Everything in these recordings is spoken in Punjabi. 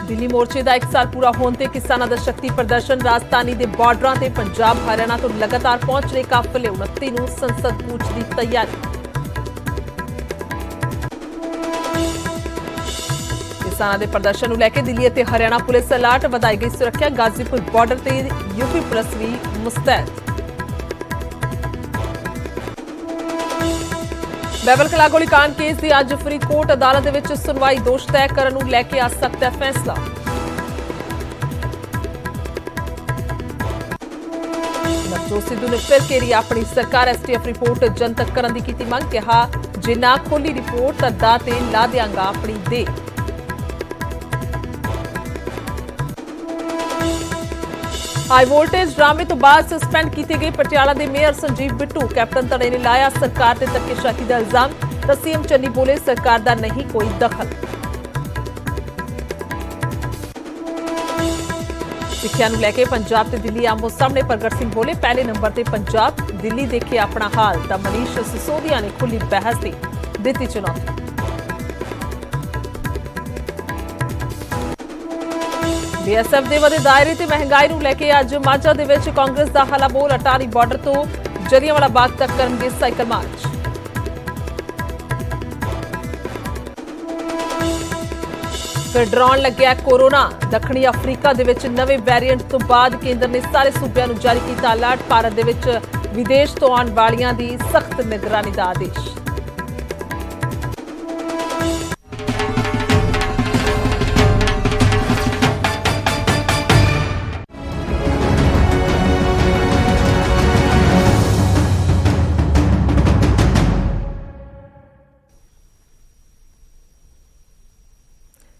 दिल्ली मोर्चे का 1 साल पूरा होने ते किसानों का शक्ति प्रदर्शन। राजधानी के बॉर्डर से पंजाब हरियाणा तो लगातार पहुंच रहे काफिले। 29 नूं संसद कूच की तैयारी। किसानों के प्रदर्शन को लेकर दिल्ली और हरियाणा पुलिस अलर्ट। वधाई गई सुरक्षा। गाजीपुर बॉर्डर से यूपी पुलिस भी मुस्तैद। बैबल कला गोलीकांड केस की अज फरीदकोट अदालत विच सुनवाई। दोष तय करने को लेकर आ सकता है फैसला। नवजोत सिद्धू ने फिर घेरी अपनी सरकार। STF रिपोर्ट जनतक करने की की मंग। कहा जे ना खोली रिपोर्ट तो दां ते ला देंगा अपनी दे। हाई वोल्टेज ड्रामे तो बाद सस्पेंड किए गए पटियाला के मेयर संजीव बिट्टू। कैप्टन धड़े ने लाया सरकार से धक्केशाही का इल्जाम। तो सीएम चन्नी बोले सरकार का नहीं कोई दखल। सिक्ख्या को लेकर पंजाब ते दिल्ली आमो सामने। प्रगट सिंह बोले पहले नंबर से पंजाब। दिल्ली देखे अपना हाल। तो मनीष सिसोदिया ने खुली बहस की दी चुनौती। BSF ਦੇ ਵਧੇ ਦਾਇਰੇ ਤੇ ਮਹਿੰਗਾਈ ਨੂੰ ਲੈ ਕੇ ਅੱਜ ਮਾਝਾ ਦੇ ਵਿੱਚ ਕਾਂਗਰਸ ਦਾ ਹੱਲਾ ਬੋਲ। ਅਟਾਰੀ ਬਾਰਡਰ ਤੋਂ ਜਲਿਆਂਵਾਲਾ ਬਾਗ ਤੱਕ ਕਰਨਗੇ ਸਾਈਕਲ ਮਾਰਚ। ਫਿਰ ਡਰਾਉਣ ਲੱਗਿਆ ਕੋਰੋਨਾ। ਦੱਖਣੀ ਅਫਰੀਕਾ ਦੇ ਵਿੱਚ ਨਵੇਂ ਵੈਰੀਐਂਟ ਤੋਂ ਬਾਅਦ ਕੇਂਦਰ ਨੇ ਸਾਰੇ ਸੂਬਿਆਂ ਨੂੰ ਜਾਰੀ ਕੀਤਾ ਅਲਰਟ। ਭਾਰਤ ਦੇ ਵਿੱਚ ਵਿਦੇਸ਼ ਤੋਂ ਆਉਣ ਵਾਲਿਆਂ ਦੀ ਸਖਤ ਨਿਗਰਾਨੀ ਦਾ ਆਦੇਸ਼।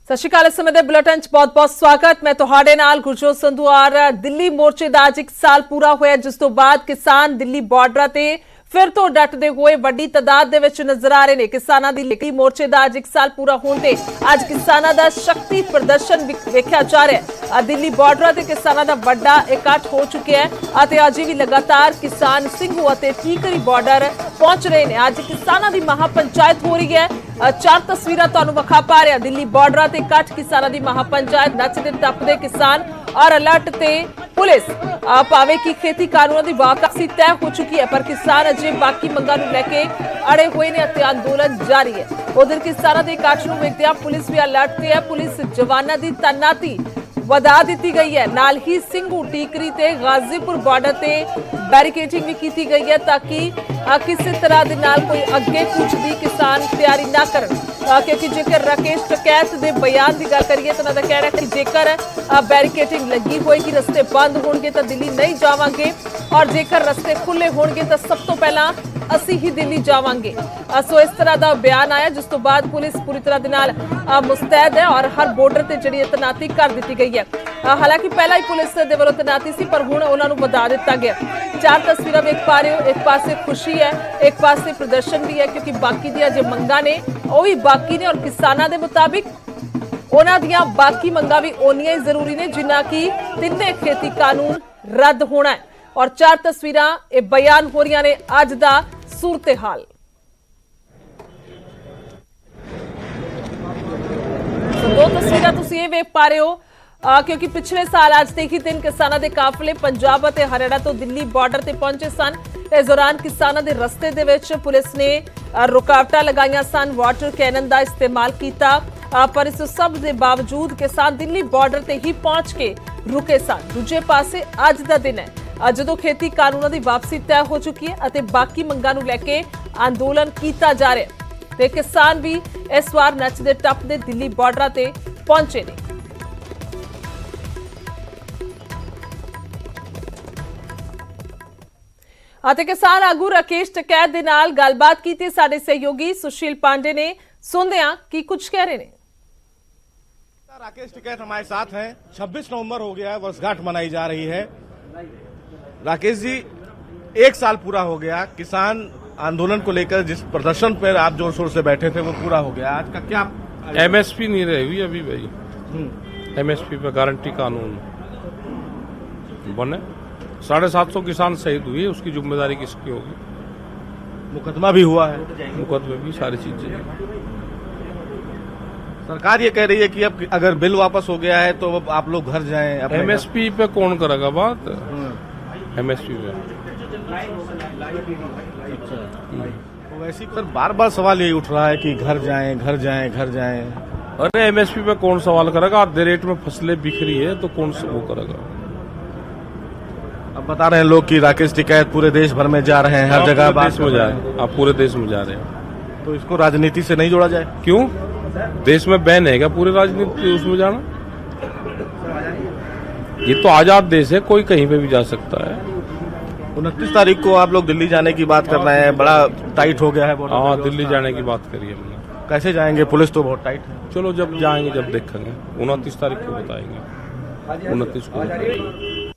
सत श्री अकाल। इस समय के बुलेटिन बहुत बहुत स्वागत। मैं तुहाडे नाल गुरजोत संधू। और दिल्ली मोर्चे का अज 1 साल पूरा होया, जिस तो बाद किसान दिल्ली बॉर्डर से फिर तो डटते हुए वड्डी तादाद दे विच नजर आ रहे हैं। किसानों की दिल्ली मोर्चे का अज 1 साल पूरा होने अज किसानों का शक्ति प्रदर्शन वेख्या जा रहा है। दिल्ली बॉर्डर से किसानों का बड़ा इकट्ठ हो चुका है। अजे भी लगातार किसान सिंघू और ठीकरी बॉर्डर पहुंच रहे हैं। अज किसानों की महापंचायत हो रही है। 4 तस्वीर तुहानू विखा पा रहे। दिल्ली बॉर्डर से इकट्ठ किसानों की महापंचायत। नचते टपदे किसान और अलर्ट ते पुलिस। भावे की खेती कानूनों की वापसी तय हो चुकी है, पर किसान अजे बाकी मंगां नूं लेके अड़े हुए ने ते अंदोलन जारी है। उधर किसानों के इकट्ठ नूं वेखदे पुलिस भी अलर्ट ते है। पुलिस जवानों की तैनाती वधा दी गई है। नाल ही सिंघू टीकरी ते गाजीपुर बॉर्डर से बैरिकेडिंग भी की गई है, ताकि किसी तरह के नाल कोई अगे कुछ भी किसान तैयारी ना करन। क्योंकि जेकर राकेश टकैत के बयान की गल करिए तो उन्होंने कहना कि जेकर बैरिकेडिंग लगी होगी, रस्ते बंद होंगे तो दिल्ली नहीं जावांगे, और जेकर रस्ते खुले होंगे तो सब तो पहला असी ही दिल्ली जावांगे। सो इस तरह का बयान आया, जिस तो बाद पुलिस पूरी तरह के नाल मुस्तैद है और हर बॉर्डर से जिहड़ी तैनाती कर दी गई है। हालांकि पहला ही पुलिस दे वल्लों तैनाती सी, पर हुण उन्हां नूं वधा दिता गया। 4 तस्वीरां वेख पा रहे हो। एक पासे खुशी है, एक पासे प्रदर्शन भी है, क्योंकि बाकी दी जो मंगां ने वो भी बाकी ने, और किसानां दे मुताबिक उन्हां दियां बाकी मंगां भी ओनियां ही जरूरी ने जिन्ना कि तिन्ने खेती कानून रद्द होना है। और 4 तस्वीरां ये बयान हो रही ने अज दा सूरत हाल। दो तस्वीरां तुसीं ये वेख पा रहे हो, क्योंकि पिछले साल आज ते ही दिन किसानों के काफिले पंजाब और हरियाणा तो दिल्ली बॉर्डर से पहुंचे सन। इस दौरान किसानों के रस्ते दे विच पुलिस ने रुकावटां लगाईयां सन, वाटर कैनन का इस्तेमाल किया, पर इस सब के बावजूद किसान दिल्ली बॉर्डर से ही पहुंच के रुके सन। दूजे पासे अज का दिन है जदों खेती कानूनों की वापसी तय हो चुकी है और बाकी मंगां नूं लैके अंदोलन किया जा रहा है। ते किसान भी इस बार नचदे टपदे दिल्ली बॉर्डर से पहुंचे ने। ਅਤੇ किसान आगू राकेश टकैत ਦੇ ਨਾਲ ਗੱਲਬਾਤ ਕੀਤੀ ਸਾਡੇ सहयोगी सुशील पांडे ने। सुनते हैं कि कुछ कह रहे हैं। राकेश टकैत हमारे साथ हैं। 26 नवंबर हो गया है, वर्षगांठ मनाई जा रही है। राकेश जी, 1 साल पूरा हो गया। किसान आंदोलन को लेकर जिस प्रदर्शन पर आप जोर शोर से बैठे थे वो पूरा हो गया। आज का क्या MSP नहीं रही हुई अभी भाई। MSP पे गारंटी कानून बने। 750 किसान शहीद हुए, उसकी जिम्मेदारी किसकी होगी? मुकदमा भी हुआ है। मुकदमे भी सारी चीजें। सरकार ये कह रही है कि अब अगर बिल वापस हो गया है तो अब आप लोग घर जाएं अपने घर। एमएसपी पे कौन करेगा बात? एमएसपी पे तो वैसे ही सर बार बार सवाल यही उठ रहा है कि घर जाएं घर जाएं घर जाएं। अरे एमएसपी पे कौन सवाल करेगा? आधे रेट में फसलें बिक रही है तो कौन सा वो करेगा? अब बता रहे हैं लोग कि राकेश टिकैत पूरे देश भर में जा रहे हैं, हर जगह बात देश में जा रहे हैं। आप पूरे देश में जा रहे हैं तो इसको राजनीति से नहीं जोड़ा जाए? क्यों? देश में बैन है क्या पूरी राजनीति उसमें जाना? ये तो आजाद देश है, कोई कहीं पे भी जा सकता है। 29 तारीख को आप लोग दिल्ली जाने की बात कर रहे हैं, बड़ा टाइट हो गया है border हाँ, पे दिल्ली व्यवस्था। जाने की बात करी हमने। कैसे जाएंगे? पुलिस तो बहुत टाइट है। चलो जब जाएंगे जब देखेंगे, 29 तारीख को बताएंगे, 29 को बताएंगे।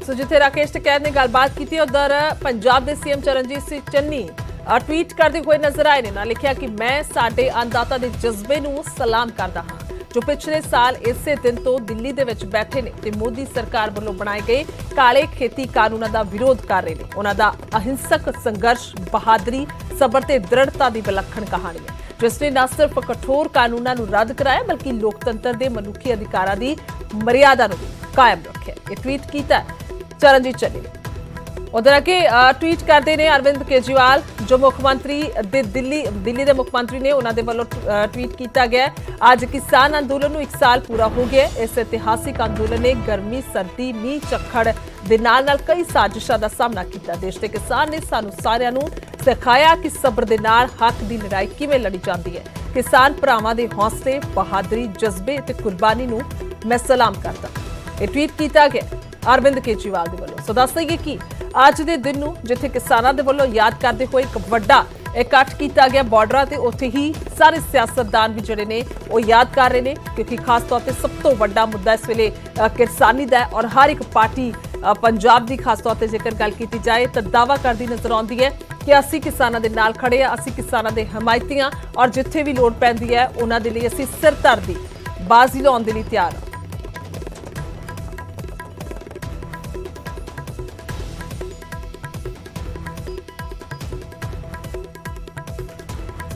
ਸੋ ਜਿੱਥੇ ਰਾਕੇਸ਼ ਟਿਕੈਤ ਨੇ ਗੱਲਬਾਤ ਕੀਤੀ ਉਧਰ ਪੰਜਾਬ ਦੇ ਸੀਐਮ ਚਰਨਜੀਤ ਸਿੰਘ ਚੰਨੀ ਟਵੀਟ ਕਰਦੇ ਹੋਏ ਨਜ਼ਰ ਆਏ ਨੇ। ਨਾਲ ਲਿਖਿਆ ਕਿ ਮੈਂ ਸਾਡੇ ਅੰਨਦਾਤਾ ਦੇ ਜਜ਼ਬੇ ਨੂੰ ਸਲਾਮ ਕਰਦਾ ਹਾਂ ਜੋ ਪਿਛਲੇ ਸਾਲ ਇਸੇ ਦਿਨ ਤੋਂ ਦਿੱਲੀ ਦੇ ਵਿੱਚ ਬੈਠੇ ਨੇ ਤੇ ਮੋਦੀ ਸਰਕਾਰ ਵੱਲੋਂ ਬਣਾਏ ਗਏ ਕਾਲੇ ਖੇਤੀ ਕਾਨੂੰਨਾਂ ਦਾ ਵਿਰੋਧ ਕਰ ਰਹੇ ਨੇ। ਉਹਨਾਂ ਦਾ ਅਹਿੰਸਕ ਸੰਘਰਸ਼ ਬਹਾਦਰੀ ਸਬਰ ਤੇ ਦ੍ਰਿੜਤਾ ਦੀ ਵਿਲੱਖਣ ਕਹਾਣੀ ਹੈ ਜਿਸ ਨੇ ਨਾ ਸਿਰਫ ਕਠੋਰ ਕਾਨੂੰਨਾਂ ਨੂੰ ਰੱਦ ਕਰਾਇਆ ਬਲਕਿ ਲੋਕਤੰਤਰ ਦੇ ਮਨੁੱਖੀ ਅਧਿਕਾਰਾਂ ਦੀ ਮਰਿਆਦਾ ਨੂੰ ਕਾਇਮ ਰੱਖਿਆ। ਇਹ ਟਵੀਟ ਕੀਤਾ चरणजीत चन्नी ने। उधर अगे ट्वीट करते ने अरविंद केजरीवाल जो मुख्यमंत्री दिल्ली के मुख्यमंत्री ने उन्होंने वालों ट्वीट किया गया। आज किसान अंदोलन नूं 1 साल पूरा हो गया। इस इतिहासिक अंदोलन ने गर्मी सर्दी मीह झक्खड़ दे नाल कई साजिशां दा सामना किया। देश के किसान ने सानू सारिआं नूं सिखाया कि सबर दे नाल हक दी लड़ाई किवें लड़ी जाती है। किसान भरावां दे हौसले बहादरी जज्बे ते कुर्बानी नूं मैं सलाम करदा। ये ट्वीट किया गया अरविंद केजरीवाल ਦੇ ਵੱਲੋਂ। ਸੋ ਦੱਸ ਦਈਏ ਕਿ ਅੱਜ ਦੇ ਦਿਨ ਨੂੰ ਜਿੱਥੇ ਕਿਸਾਨਾਂ ਦੇ ਵੱਲੋਂ ਯਾਦ ਕਰਦੇ ਹੋਏ ਇੱਕ ਵੱਡਾ ਇਕੱਠ ਕੀਤਾ ਗਿਆ ਬਾਰਡਰਾਂ ਤੇ, ਉੱਥੇ ਹੀ ਸਾਰੇ ਸਿਆਸਤਦਾਨ ਵੀ ਜਿਹੜੇ ਨੇ ਉਹ ਯਾਦ ਕਰ ਰਹੇ ਨੇ ਕਿਉਂਕਿ ਖਾਸ ਤੌਰ ਤੇ ਸਭ ਤੋਂ ਵੱਡਾ ਮੁੱਦਾ ਇਸ ਵੇਲੇ ਕਿਸਾਨੀ ਦਾ ਹੈ ਔਰ ਹਰ ਇੱਕ ਪਾਰਟੀ ਪੰਜਾਬ ਦੀ ਖਾਸ ਤੌਰ ਤੇ ਜੇਕਰ ਗੱਲ ਕੀਤੀ ਜਾਏ ਤਾਂ ਦਾਅਵਾ ਕਰਦੀ ਨਜ਼ਰ ਆਉਂਦੀ ਹੈ ਕਿ ਅਸੀਂ ਕਿਸਾਨਾਂ ਦੇ ਨਾਲ ਖੜੇ ਆ, ਅਸੀਂ ਕਿਸਾਨਾਂ ਦੇ ਹਮਾਇਤੀ ਹਾਂ ਔਰ ਜਿੱਥੇ ਵੀ ਲੋੜ ਪੈਂਦੀ ਹੈ ਉਹਨਾਂ ਦੇ ਲਈ ਅਸੀਂ ਸਿਰ ਧਰਦੀ ਬਾਜ਼ੀ ਲਾਉਣ ਦੇ ਲਈ ਤਿਆਰ ਹਾਂ।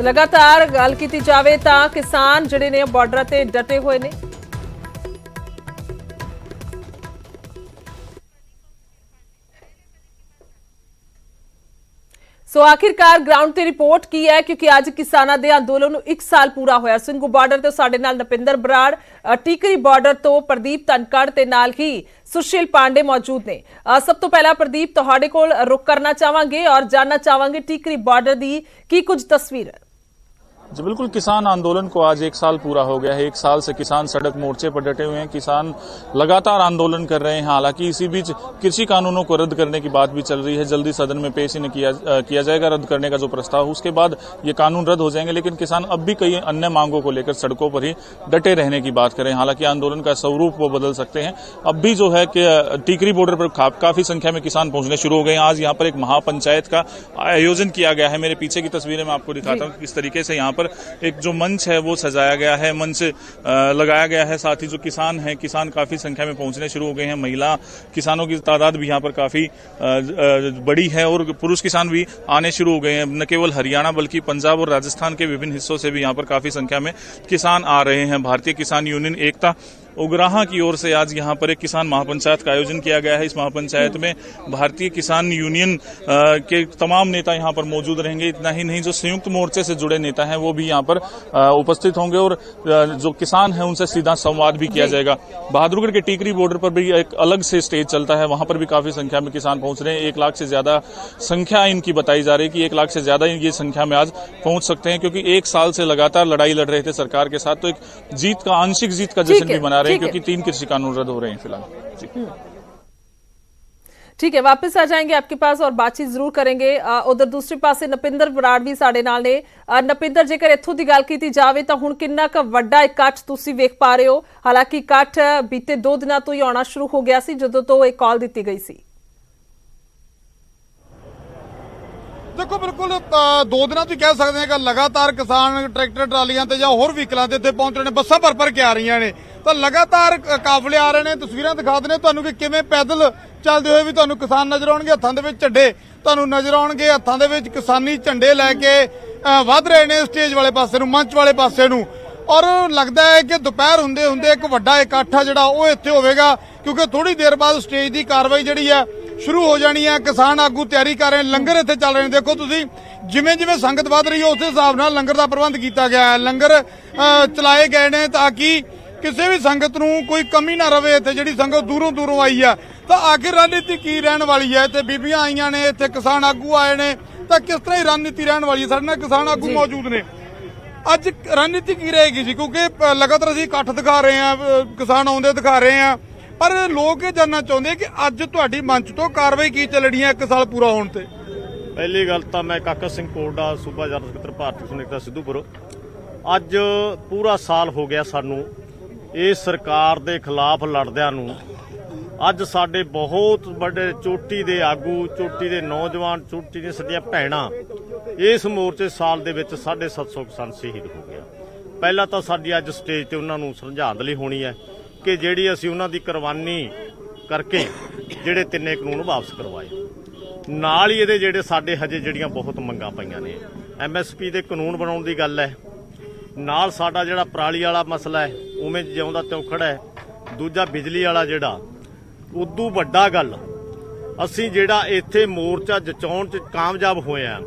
लगातार गल की जाए तो किसान जिहड़े ने बॉर्डर ते डटे हुए ने। सो आखिरकार ग्राउंड ते रिपोर्ट की है क्योंकि आज किसानां दे अंदोलन नूं 1 साल पूरा होया। ਸਿੰਘੂ ਬਾਰਡਰ ਤੇ ਸਾਡੇ ਨਾਲ ਨਪਿੰਦਰ ਬਰਾੜ, ਟੀਕਰੀ ਬਾਰਡਰ ਤੋਂ ਪ੍ਰਦੀਪ ਧਨਕੜ ਤੇ ਨਾਲ ਹੀ ਸੁਸ਼ੀਲ ਪਾਂਡੇ ਮੌਜੂਦ ਨੇ। ਸਭ ਤੋਂ ਪਹਿਲਾਂ ਪ੍ਰਦੀਪ ਤੁਹਾਡੇ ਕੋਲ ਰੁਕ ਕਰਨਾ ਚਾਹਾਂਗੇ ਔਰ ਜਾਨਣਾ ਚਾਹਾਂਗੇ ਟੀਕਰੀ ਬਾਰਡਰ ਦੀ ਕੀ ਕੁਝ तस्वीर है। जी बिल्कुल, किसान आंदोलन को आज 1 साल पूरा हो गया है। 1 साल से किसान सड़क मोर्चे पर डटे हुए हैं। किसान लगातार आंदोलन कर रहे हैं। हालांकि इसी बीच कृषि कानूनों को रद्द करने की बात भी चल रही है। जल्दी सदन में पेश इन्हें किया जाएगा रद्द करने का जो प्रस्ताव, उसके बाद ये कानून रद्द हो जाएंगे। लेकिन किसान अब भी कई अन्य मांगों को लेकर सड़कों पर ही डटे रहने की बात करें। हालांकि आंदोलन का स्वरूप वो बदल सकते हैं। अब भी जो है कि टीकरी बॉर्डर पर काफी संख्या में किसान पहुंचने शुरू हो गए हैं। आज यहाँ पर एक महापंचायत का आयोजन किया गया है। मेरे पीछे की तस्वीरें मैं आपको दिखाता हूँ किस तरीके से यहाँ पर एक जो मंच है वो सजाया गया है, मंच लगाया गया है। साथ ही जो किसान हैं, किसान काफी संख्या में पहुंचने शुरू हो गए हैं। महिला किसानों की तादाद भी यहाँ पर काफी बड़ी है और पुरुष किसान भी आने शुरू हो गए हैं। न केवल हरियाणा बल्कि पंजाब और राजस्थान के विभिन्न हिस्सों से भी यहाँ पर काफी संख्या में किसान आ रहे हैं। भारतीय किसान यूनियन एकता उगराहा की ओर से आज यहाँ पर एक किसान महापंचायत का आयोजन किया गया है। इस महापंचायत में भारतीय किसान यूनियन के तमाम नेता यहाँ पर मौजूद रहेंगे। इतना ही नहीं, जो संयुक्त मोर्चे से जुड़े नेता हैं वो भी यहाँ पर उपस्थित होंगे और जो किसान हैं उनसे सीधा संवाद भी किया जाएगा। बहादुरगढ़ के टीकरी बॉर्डर पर भी एक अलग से स्टेज चलता है, वहां पर भी काफी संख्या में किसान पहुंच रहे हैं। 1 लाख से ज्यादा संख्या इनकी बताई जा रही है कि 1 लाख से ज्यादा ये संख्या में आज पहुंच सकते हैं, क्योंकि 1 साल से लगातार लड़ाई लड़ रहे थे सरकार के साथ। तो एक जीत का, आंशिक जीत का जश्न भी मना रहे हैं क्योंकि 3 कृषि कानून रद्द हो रहे हैं फिलहाल। जी ठीक है, वापस आ जाएंगे आपके पास और बातचीत जरूर करेंगे। उधर दूसरे पासे नपिंदर बराड़ भी साडे नाल ने। नपिंदर, जेकर इत्थों दी गल कीती जावे तां हुण किन्ना क वड्डा इकट्ठ तुसीं वेख पा रहे हो? हालांकि इकट्ठ बीते 2 दिनां तो ही आउणा शुरू हो गया सी जदों तो एक कॉल दित्ती गई सी। देखो बिल्कुल 2 दिनों तो कह सकते हैं कि लगातार किसान ट्रैक्टर ट्रालियां ते जां होर व्हीकलां ते पहुंच रहे ने, बसां भर के आ रही ने, तो लगातार काफले आ रहे ने। तस्वीरां दिखा देने तुहानूं कि किवें पैदल चलते हुए भी तुहानूं किसान नजर आउणगे, हत्थां दे विच झंडे ਤੁਹਾਨੂੰ ਨਜ਼ਰ ਆਉਣਗੇ ਹੱਥਾਂ ਦੇ ਵਿੱਚ ਕਿਸਾਨੀ ਝੰਡੇ ਲੈ ਕੇ ਵੱਧ ਰਹੇ ਨੇ ਸਟੇਜ ਵਾਲੇ ਪਾਸੇ ਨੂੰ, ਮੰਚ ਵਾਲੇ ਪਾਸੇ ਨੂੰ। ਔਰ ਲੱਗਦਾ ਹੈ ਕਿ ਦੁਪਹਿਰ ਹੁੰਦੇ ਹੁੰਦੇ ਇੱਕ ਵੱਡਾ ਇਕੱਠ ਆ ਜਿਹੜਾ ਉਹ ਇੱਥੇ ਹੋਵੇਗਾ, ਕਿਉਂਕਿ ਥੋੜੀ ਦੇਰ ਬਾਅਦ ਸਟੇਜ ਦੀ ਕਾਰਵਾਈ ਜਿਹੜੀ ਹੈ ਸ਼ੁਰੂ ਹੋ ਜਾਣੀ ਹੈ। ਕਿਸਾਨ ਆਗੂ ਤਿਆਰੀ ਕਰ ਰਹੇ ਨੇ, ਲੰਗਰ ਇੱਥੇ ਚੱਲ ਰਹੇ ਨੇ। ਦੇਖੋ ਤੁਸੀਂ, ਜਿਵੇਂ ਜਿਵੇਂ ਸੰਗਤ ਵੱਧ ਰਹੀ ਹੈ ਉਸੇ ਹਿਸਾਬ ਨਾਲ ਲੰਗਰ ਦਾ ਪ੍ਰਬੰਧ ਕੀਤਾ ਗਿਆ ਹੈ। ਲੰਗਰ ਚਲਾਏ ਗਏ ਨੇ ਤਾਂ ਕਿ ਕਿਸੇ ਵੀ ਸੰਗਤ ਨੂੰ ਕੋਈ ਕਮੀ ਨਾ ਰਵੇ। ਇੱਥੇ ਜਿਹੜੀ ਸੰਗਤ ਦੂਰੋਂ ਦੂਰੋਂ ਆਈ ਆ, ਤਾਂ ਆਖਿਰ ਰਣਨੀਤੀ ਕੀ ਰਹਿਣ ਵਾਲੀ ਹੈ? ਤੇ ਬੀਬੀਆਂ ਆਈਆਂ ਨੇ, ਇੱਥੇ ਕਿਸਾਨ ਆਗੂ ਆਏ ਨੇ, ਤਾਂ ਕਿਸ ਤਰ੍ਹਾਂ ਦੀ ਰਣਨੀਤੀ ਰਹਿਣ ਵਾਲੀ ਹੈ? ਸਾਡੇ ਨਾਲ ਕਿਸਾਨ ਆਗੂ ਮੌਜੂਦ ਨੇ। ਅੱਜ ਰਣਨੀਤੀ ਕੀ ਰਹੇਗੀ ਜੀ? ਕਿਉਂਕਿ ਲਗਾਤਾਰ ਅਸੀਂ ਇਕੱਠ ਦਿਖਾ ਰਹੇ ਹਾਂ, ਕਿਸਾਨ ਆਉਂਦੇ ਦਿਖਾ ਰਹੇ ਹਾਂ, ਪਰ ਲੋਕ ਇਹ ਜਾਣਨਾ ਚਾਹੁੰਦੇ ਕਿ ਅੱਜ ਤੁਹਾਡੀ ਮੰਚ ਤੋਂ ਕਾਰਵਾਈ ਕੀ ਚੱਲਣੀ ਹੈ 1 ਸਾਲ ਪੂਰਾ ਹੋਣ ਤੇ। ਪਹਿਲੀ ਗੱਲ ਤਾਂ ਮੈਂ ਕਾਕਾ ਸਿੰਘ ਕੋਟੜਾ, ਸੂਬਾ ਜਨਰਲ ਸਕੱਤਰ ਭਾਰਤੀ ਸੰਗਠਨ ਸਿੱਧੂਪੁਰ। ਅੱਜ ਪੂਰਾ ਸਾਲ ਹੋ ਗਿਆ ਸਾਨੂੰ ਇਸ ਸਰਕਾਰ ਦੇ ਖਿਲਾਫ ਲੜਦਿਆਂ ਨੂੰ। ਅੱਜ ਸਾਡੇ ਬਹੁਤ ਵੱਡੇ ਚੋਟੀ ਦੇ ਆਗੂ, ਚੋਟੀ ਦੇ ਨੌਜਵਾਨ, ਚੋਟੀ ਦੀਆਂ ਸਾਡੀਆਂ ਭੈਣਾਂ ਇਸ ਮੋਰਚੇ ਸਾਲ ਦੇ ਵਿੱਚ 750 ਕਿਸਾਨ ਸ਼ਹੀਦ ਹੋ ਗਿਆ। ਪਹਿਲਾਂ ਤਾਂ ਸਾਡੀ ਅੱਜ ਸਟੇਜ ਤੇ ਉਹਨਾਂ ਨੂੰ ਸ਼ਰਧਾਂਜਲੀ ਹੋਣੀ ਹੈ ਕਿ ਜਿਹੜੀ ਅਸੀਂ ਉਹਨਾਂ ਦੀ ਕੁਰਬਾਨੀ ਕਰਕੇ ਜਿਹੜੇ 3 ਕਾਨੂੰਨ ਵਾਪਸ ਕਰਵਾਏ। ਨਾਲ ਹੀ ਇਹਦੇ ਜਿਹੜੇ ਸਾਡੇ ਹਜੇ ਜਿਹੜੀਆਂ ਬਹੁਤ ਮੰਗਾਂ ਪਈਆਂ ਨੇ, MSP ਦੇ ਕਾਨੂੰਨ ਬਣਾਉਣ ਦੀ ਗੱਲ ਹੈ, ਨਾਲ ਸਾਡਾ ਜਿਹੜਾ ਪਰਾਲੀ ਵਾਲਾ ਮਸਲਾ ਹੈ ਉਵੇਂ ਜਿਉਂਦਾ ਤਿਉਂ ਖੜਾ ਹੈ। ਦੂਜਾ ਬਿਜਲੀ ਵਾਲਾ ਜਿਹੜਾ, ਉਦੋਂ ਵੱਡਾ ਗੱਲ ਅਸੀਂ ਜਿਹੜਾ ਇੱਥੇ ਮੋਰਚਾ ਜਚਾਉਣ 'ਚ ਕਾਮਯਾਬ ਹੋਏ ਆ।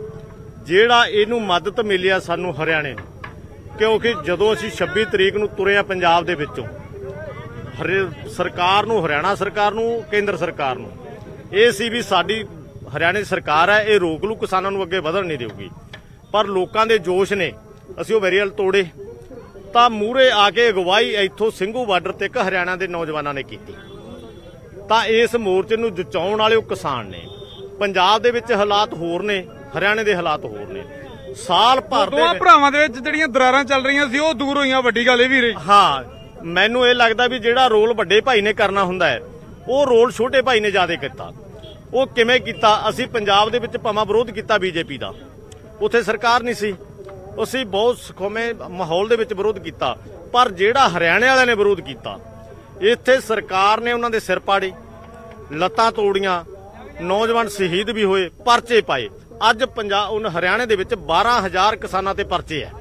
ਜਿਹੜਾ ਇਹਨੂੰ ਮਦਦ ਮਿਲੀ ਆ ਸਾਨੂੰ ਹਰਿਆਣੇ, ਕਿਉਂਕਿ ਜਦੋਂ ਅਸੀਂ 26 ਤਰੀਕ ਨੂੰ ਤੁਰੇ ਆ ਪੰਜਾਬ ਦੇ ਵਿੱਚੋਂ, ਸਰਕਾਰ ਨੂੰ, ਹਰਿਆਣਾ ਸਰਕਾਰ ਨੂੰ, ਕੇਂਦਰ ਸਰਕਾਰ ਨੂੰ ਇਹ ਸੀ ਵੀ ਸਾਡੀ ਹਰਿਆਣੇ ਦੀ ਸਰਕਾਰ ਹੈ, ਇਹ ਰੋਕ ਲੂ, ਕਿਸਾਨਾਂ ਨੂੰ ਅੱਗੇ ਵਧਣ ਨਹੀਂ ਦੇਊਗੀ। ਪਰ ਲੋਕਾਂ ਦੇ ਜੋਸ਼ ਨੇ ਅਸੀਂ ਉਹ ਬੈਰੀਅਰ ਤੋੜੇ, ਤਾਂ ਮੂਹਰੇ ਆ ਕੇ ਅਗਵਾਈ ਇੱਥੋਂ ਸਿੰਘੂ ਬਾਰਡਰ ਤੇ ਇੱਕ ਹਰਿਆਣਾ ਦੇ ਨੌਜਵਾਨਾਂ ਨੇ ਕੀਤੀ। ਤਾਂ ਇਸ ਮੋਰਚੇ ਨੂੰ ਜਚਾਉਣ ਵਾਲੇ ਉਹ ਕਿਸਾਨ ਨੇ। ਪੰਜਾਬ ਦੇ ਵਿੱਚ ਹਾਲਾਤ ਹੋਰ ਨੇ, ਹਰਿਆਣੇ ਦੇ ਹਾਲਾਤ ਹੋਰ ਨੇ। ਸਾਲ ਭਰ ਦੇ ਦੋਵਾਂ ਭਰਾਵਾਂ ਦੇ ਵਿੱਚ ਜਿਹੜੀਆਂ ਦਰਾਰਾਂ ਚੱਲ ਰਹੀਆਂ ਸੀ ਉਹ ਦੂਰ ਹੋਈਆਂ, ਵੱਡੀ ਗੱਲ ਇਹ ਵੀ ਰਹੀ। ਹਾਂ, ਮੈਨੂੰ ਇਹ ਲੱਗਦਾ ਵੀ ਜਿਹੜਾ ਰੋਲ ਵੱਡੇ ਭਾਈ ਨੇ ਕਰਨਾ ਹੁੰਦਾ ਹੈ ਉਹ ਰੋਲ ਛੋਟੇ ਭਾਈ ਨੇ ਜ਼ਿਆਦਾ ਕੀਤਾ। ਉਹ ਕਿਵੇਂ ਕੀਤਾ? ਅਸੀਂ ਪੰਜਾਬ ਦੇ ਵਿੱਚ ਭਾਵੇਂ ਵਿਰੋਧ ਕੀਤਾ ਬੀਜੇਪੀ ਦਾ, ਉੱਥੇ ਸਰਕਾਰ ਨਹੀਂ ਸੀ, ਅਸੀਂ ਬਹੁਤ ਸੁਖਮੇ ਮਾਹੌਲ ਦੇ ਵਿੱਚ ਵਿਰੋਧ ਕੀਤਾ। ਪਰ ਜਿਹੜਾ ਹਰਿਆਣੇ ਵਾਲਿਆਂ ਨੇ ਵਿਰੋਧ ਕੀਤਾ, ਇੱਥੇ ਸਰਕਾਰ ਨੇ ਉਹਨਾਂ ਦੇ ਸਿਰ ਪਾੜੇ, ਲੱਤਾਂ ਤੋੜੀਆਂ, ਨੌਜਵਾਨ ਸ਼ਹੀਦ ਵੀ ਹੋਏ, ਪਰਚੇ ਪਾਏ। ਅੱਜ ਹਰਿਆਣੇ ਦੇ ਵਿੱਚ 12,000 ਕਿਸਾਨਾਂ ਤੇ ਪਰਚੇ ਹੈ।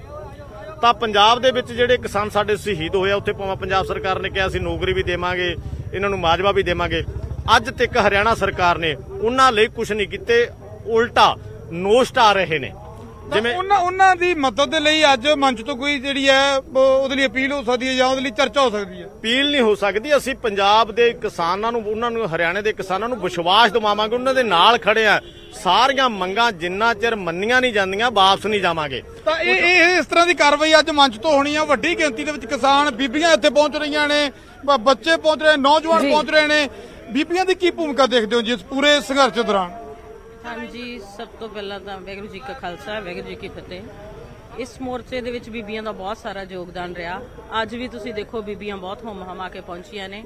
ਤਾਂ ਪੰਜਾਬ ਦੇ ਵਿੱਚ ਜਿਹੜੇ ਕਿਸਾਨ ਸਾਡੇ ਸ਼ਹੀਦ ਹੋਏ ਆ, ਉੱਥੇ ਭਾਵੇਂ ਪੰਜਾਬ ਸਰਕਾਰ ਨੇ ਕਿਹਾ ਅਸੀਂ ਨੌਕਰੀ ਵੀ ਦੇਵਾਂਗੇ, ਇਹਨਾਂ ਨੂੰ ਮਾਜਵਾ ਵੀ ਦੇਵਾਂਗੇ, ਅੱਜ ਤੱਕ ਹਰਿਆਣਾ ਸਰਕਾਰ ਨੇ ਉਹਨਾਂ ਲਈ ਕੁਝ ਨਹੀਂ ਕੀਤੇ, ਉਲਟਾ ਨੋਸਟ ਆ ਰਹੇ ਨੇ। ਜਿਵੇਂ ਉਹਨਾਂ ਦੀ ਮਦਦ ਦੇ ਲਈ ਅੱਜ ਮੰਚ ਤੋਂ ਕੋਈ ਜਿਹੜੀ ਹੈ ਉਹਦੇ ਲਈ ਅਪੀਲ ਹੋ ਸਕਦੀ ਹੈ ਜਾਂ ਉਹਦੇ ਲਈ ਚਰਚਾ ਹੋ ਸਕਦੀ ਹੈ? ਅਪੀਲ ਨਹੀਂ ਹੋ ਸਕਦੀ। ਅਸੀਂ ਪੰਜਾਬ ਦੇ ਕਿਸਾਨਾਂ ਨੂੰ, ਉਹਨਾਂ ਨੂੰ, ਹਰਿਆਣੇ ਦੇ ਕਿਸਾਨਾਂ ਨੂੰ ਵਿਸ਼ਵਾਸ ਦਿਵਾਵਾਂਗੇ, ਉਹਨਾਂ ਦੇ ਨਾਲ ਖੜੇ ਆ। ਸਾਰੀਆਂ ਮੰਗਾਂ ਜਿੰਨਾ ਚਿਰ ਮੰਨੀਆਂ ਨਹੀਂ ਜਾਂਦੀਆਂ ਵਾਪਸ ਨਹੀਂ ਜਾਵਾਂਗੇ। ਤਾਂ ਇਹ ਇਸ ਤਰ੍ਹਾਂ ਦੀ ਕਾਰਵਾਈ ਅੱਜ ਮੰਚ ਤੋਂ ਹੋਣੀ ਆ। ਵੱਡੀ ਗਿਣਤੀ ਦੇ ਵਿੱਚ ਕਿਸਾਨ, ਬੀਬੀਆਂ ਇੱਥੇ ਪਹੁੰਚ ਰਹੀਆਂ ਨੇ, ਬੱਚੇ ਪਹੁੰਚ ਰਹੇ, ਨੌਜਵਾਨ ਪਹੁੰਚ ਰਹੇ ਨੇ। ਬੀਬੀਆਂ ਦੀ ਕੀ ਭੂਮਿਕਾ ਦੇਖਦੇ ਹੋ ਜੀ ਇਸ ਪੂਰੇ ਸੰਘਰਸ਼ ਦੌਰਾਨ? ਹਾਂਜੀ, ਸਭ ਤੋਂ ਪਹਿਲਾਂ ਤਾਂ ਵਾਹਿਗੁਰੂ ਜੀ ਕਾ ਖਾਲਸਾ, ਵਾਹਿਗੁਰੂ ਜੀ ਕੀ ਫਤਿਹ। ਇਸ ਮੋਰਚੇ ਦੇ ਵਿੱਚ ਬੀਬੀਆਂ ਦਾ ਬਹੁਤ ਸਾਰਾ ਯੋਗਦਾਨ ਰਿਹਾ। ਅੱਜ ਵੀ ਤੁਸੀਂ ਦੇਖੋ ਬੀਬੀਆਂ ਬਹੁਤ ਹੁਮ-ਹਮਾ ਕੇ ਪਹੁੰਚੀਆਂ ਨੇ।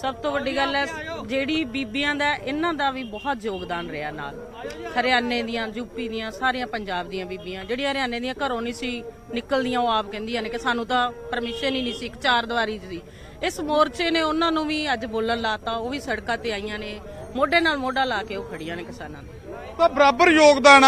ਸਭ ਤੋਂ ਵੱਡੀ ਗੱਲ ਹੈ ਜਿਹੜੀ ਬੀਬੀਆਂ ਦਾ, ਇਹਨਾਂ ਦਾ ਵੀ ਬਹੁਤ ਯੋਗਦਾਨ ਰਿਹਾ। ਨਾਲ ਹਰਿਆਣੇ ਦੀਆਂ, ਯੂਪੀ ਦੀਆਂ, ਸਾਰੀਆਂ ਪੰਜਾਬ ਦੀਆਂ ਬੀਬੀਆਂ ਜਿਹੜੀਆਂ ਹਰਿਆਣੇ ਦੀਆਂ ਘਰੋਂ ਨਹੀਂ ਸੀ ਨਿਕਲਦੀਆਂ, ਉਹ ਆਪ ਕਹਿੰਦੀਆਂ ਨੇ ਕਿ ਸਾਨੂੰ ਤਾਂ ਪਰਮਿਸ਼ਨ ਹੀ ਨਹੀਂ ਸੀ, ਇੱਕ 4 ਦੀਵਾਰੀ ਸੀ। ਇਸ ਮੋਰਚੇ ਨੇ ਉਹਨਾਂ ਨੂੰ ਵੀ ਅੱਜ ਬੋਲਣ ਲਾਤਾ, ਉਹ ਵੀ ਸੜਕਾਂ ਤੇ ਆਈਆਂ ਨੇ, ਮੋਢੇ ਨਾਲ ਮੋਢਾ ਲਾ ਕੇ ਉਹ ਖੜੀਆਂ ਨੇ ਕਿਸਾਨਾਂ ਦੇ। ਤਾਂ ਬਰਾਬਰ ਯੋਗਦਾਨ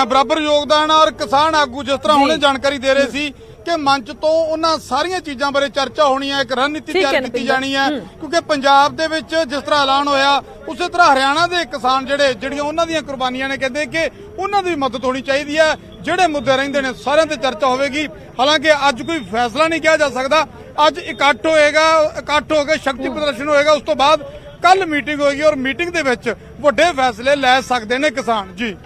ਆ। ਔਰ ਕਿਸਾਨ ਆਗੂ ਜਿਸ ਤਰ੍ਹਾਂ ਹੁਣੇ ਜਾਣਕਾਰੀ ਦੇ ਰਹੇ ਸੀ ਕਿ ਮੰਚ ਤੋਂ ਉਹਨਾਂ ਸਾਰੀਆਂ ਚੀਜ਼ਾਂ ਬਾਰੇ ਚਰਚਾ ਹੋਣੀ ਹੈ, ਇੱਕ ਰਣਨੀਤੀ ਤਿਆਰ ਕੀਤੀ ਜਾਣੀ ਹੈ। ਕਿਉਂਕਿ ਪੰਜਾਬ ਦੇ ਵਿੱਚ ਜਿਸ ਤਰ੍ਹਾਂ ਐਲਾਨ ਹੋਇਆ, ਉਸੇ ਤਰ੍ਹਾਂ ਹਰਿਆਣਾ ਦੇ ਕਿਸਾਨ ਜਿਹੜੀਆਂ ਉਹਨਾਂ ਦੀਆਂ ਕੁਰਬਾਨੀਆਂ ਨੇ, ਕਹਿੰਦੇ ਕਿ ਉਹਨਾਂ ਦੀ ਮਦਦ ਹੋਣੀ ਚਾਹੀਦੀ ਹੈ। ਜਿਹੜੇ ਮੁੱਦੇ ਰਹਿੰਦੇ ਨੇ ਸਾਰਿਆਂ ਤੇ ਚਰਚਾ ਹੋਵੇਗੀ। ਹਾਲਾਂਕਿ ਅੱਜ ਕੋਈ ਫੈਸਲਾ ਨਹੀਂ ਕਿਹਾ ਜਾ ਸਕਦਾ। ਅੱਜ ਇਕੱਠ ਹੋ ਕੇ ਸ਼ਕਤੀ ਪ੍ਰਦਰਸ਼ਨ ਹੋਏਗਾ। ਉਸ ਤੋਂ ਬਾਅਦ ਕੱਲ ਮੀਟਿੰਗ ਹੋਏਗੀ ਔਰ ਮੀਟਿੰਗ ਦੇ ਵਿੱਚ ਵੱਡੇ ਫੈਸਲੇ ਲੈ ਸਕਦੇ ਨੇ ਕਿਸਾਨ। ਜੀ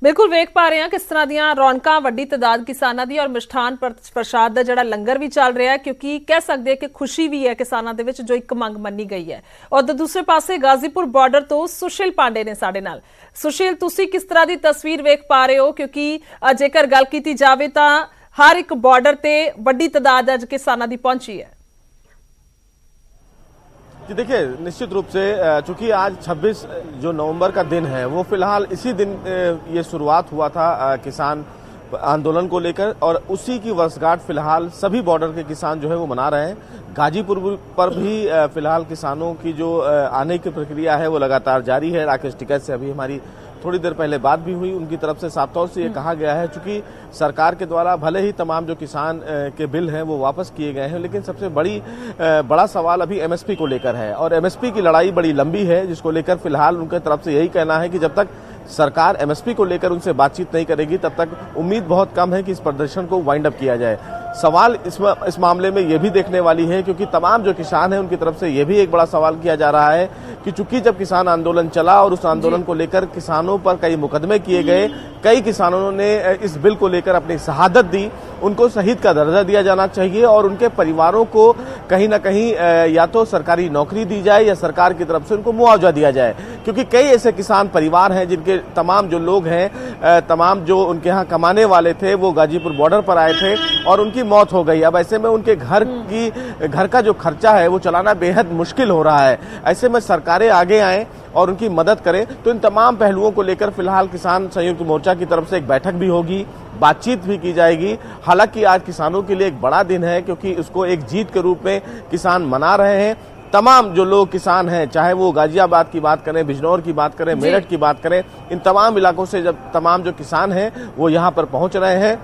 ਬਿਲਕੁਲ ਵੇਖ ਪਾ ਰਹੇ ਹਾਂ ਕਿਸ ਤਰ੍ਹਾਂ ਦੀਆਂ ਰੌਣਕਾਂ, ਵੱਡੀ ਤਾਦਾਦ ਕਿਸਾਨਾਂ ਦੀ, ਔਰ ਮਿਸ਼ਠਾਨ ਪ੍ਰਸ਼ਾਦ ਦਾ ਜਿਹੜਾ ਲੰਗਰ ਵੀ ਚੱਲ ਰਿਹਾ, ਕਿਉਂਕਿ ਕਹਿ ਸਕਦੇ ਕਿ ਖੁਸ਼ੀ ਵੀ ਹੈ ਕਿਸਾਨਾਂ ਦੇ ਵਿੱਚ, ਜੋ ਇੱਕ ਮੰਗ ਮੰਨੀ ਗਈ ਹੈ। ਔਰ ਦੂਸਰੇ ਪਾਸੇ ਗਾਜ਼ੀਪੁਰ ਬਾਰਡਰ ਤੋਂ ਸੁਸ਼ੀਲ ਪਾਂਡੇ ਨੇ ਸਾਡੇ ਨਾਲ। ਸੁਸ਼ੀਲ, ਤੁਸੀਂ ਕਿਸ ਤਰ੍ਹਾਂ ਦੀ ਤਸਵੀਰ ਵੇਖ ਪਾ ਰਹੇ ਹੋ? ਕਿਉਂਕਿ ਜੇਕਰ ਗੱਲ ਕੀਤੀ ਜਾਵੇ ਤਾਂ ਹਰ ਇੱਕ ਬਾਰਡਰ ਤੇ ਵੱਡੀ तादाद आज किसानों की पहुंची है। जी देखिए, निश्चित रूप से चूंकि आज 26 जो नवंबर का दिन है, वो फिलहाल इसी दिन ये शुरुआत हुआ था किसान आंदोलन को लेकर, और उसी की वर्षगांठ फिलहाल सभी बॉर्डर के किसान जो है वो मना रहे हैं। गाजीपुर पर भी फिलहाल किसानों की जो आने की प्रक्रिया है वो लगातार जारी है। राकेश टिकैत से अभी हमारी थोड़ी देर पहले बात भी हुई, उनकी तरफ से साफ तौर से ये कहा गया है, चूंकि सरकार के द्वारा भले ही तमाम जो किसान के बिल हैं वो वापस किए गए हैं, लेकिन सबसे बड़ा सवाल अभी एमएसपी को लेकर है, और एमएसपी की लड़ाई बड़ी लंबी है, जिसको लेकर फिलहाल उनकी तरफ से यही कहना है कि जब तक सरकार एमएसपी को लेकर उनसे बातचीत नहीं करेगी तब तक उम्मीद बहुत कम है कि इस प्रदर्शन को वाइंड अप किया जाए। सवाल इस मामले में यह भी देखने वाली है, क्योंकि तमाम जो किसान हैं उनकी तरफ से यह भी एक बड़ा सवाल किया जा रहा है कि चूंकि जब किसान आंदोलन चला और उस आंदोलन को लेकर किसानों पर कई मुकदमे किए गए, कई किसानों ने इस बिल को लेकर अपनी शहादत दी, उनको शहीद का दर्जा दिया जाना चाहिए और उनके परिवारों को कहीं ना कहीं या तो सरकारी नौकरी दी जाए या सरकार की तरफ से उनको मुआवजा दिया जाए, क्योंकि कई ऐसे किसान परिवार हैं जिनके तमाम जो लोग हैं, तमाम जो उनके यहाँ कमाने वाले थे वो गाजीपुर बॉर्डर पर आए थे और उनकी मौत हो गई। अब ऐसे में उनके घर का जो खर्चा है वो चलाना बेहद मुश्किल हो रहा है। ऐसे में सरकारें आगे आए और उनकी मदद करें। तो इन तमाम पहलुओं को लेकर फिलहाल किसान संयुक्त मोर्चा की तरफ से एक बैठक भी होगी, बातचीत भी की जाएगी। हालांकि आज किसानों के लिए एक बड़ा दिन है, क्योंकि उसको एक जीत के रूप में किसान मना रहे हैं। तमाम जो लोग किसान हैं, चाहे वो गाजियाबाद की बात करें, बिजनौर की बात करें, मेरठ की बात करें, इन तमाम इलाकों से जब तमाम जो किसान हैं वो यहाँ पर पहुंच रहे हैं।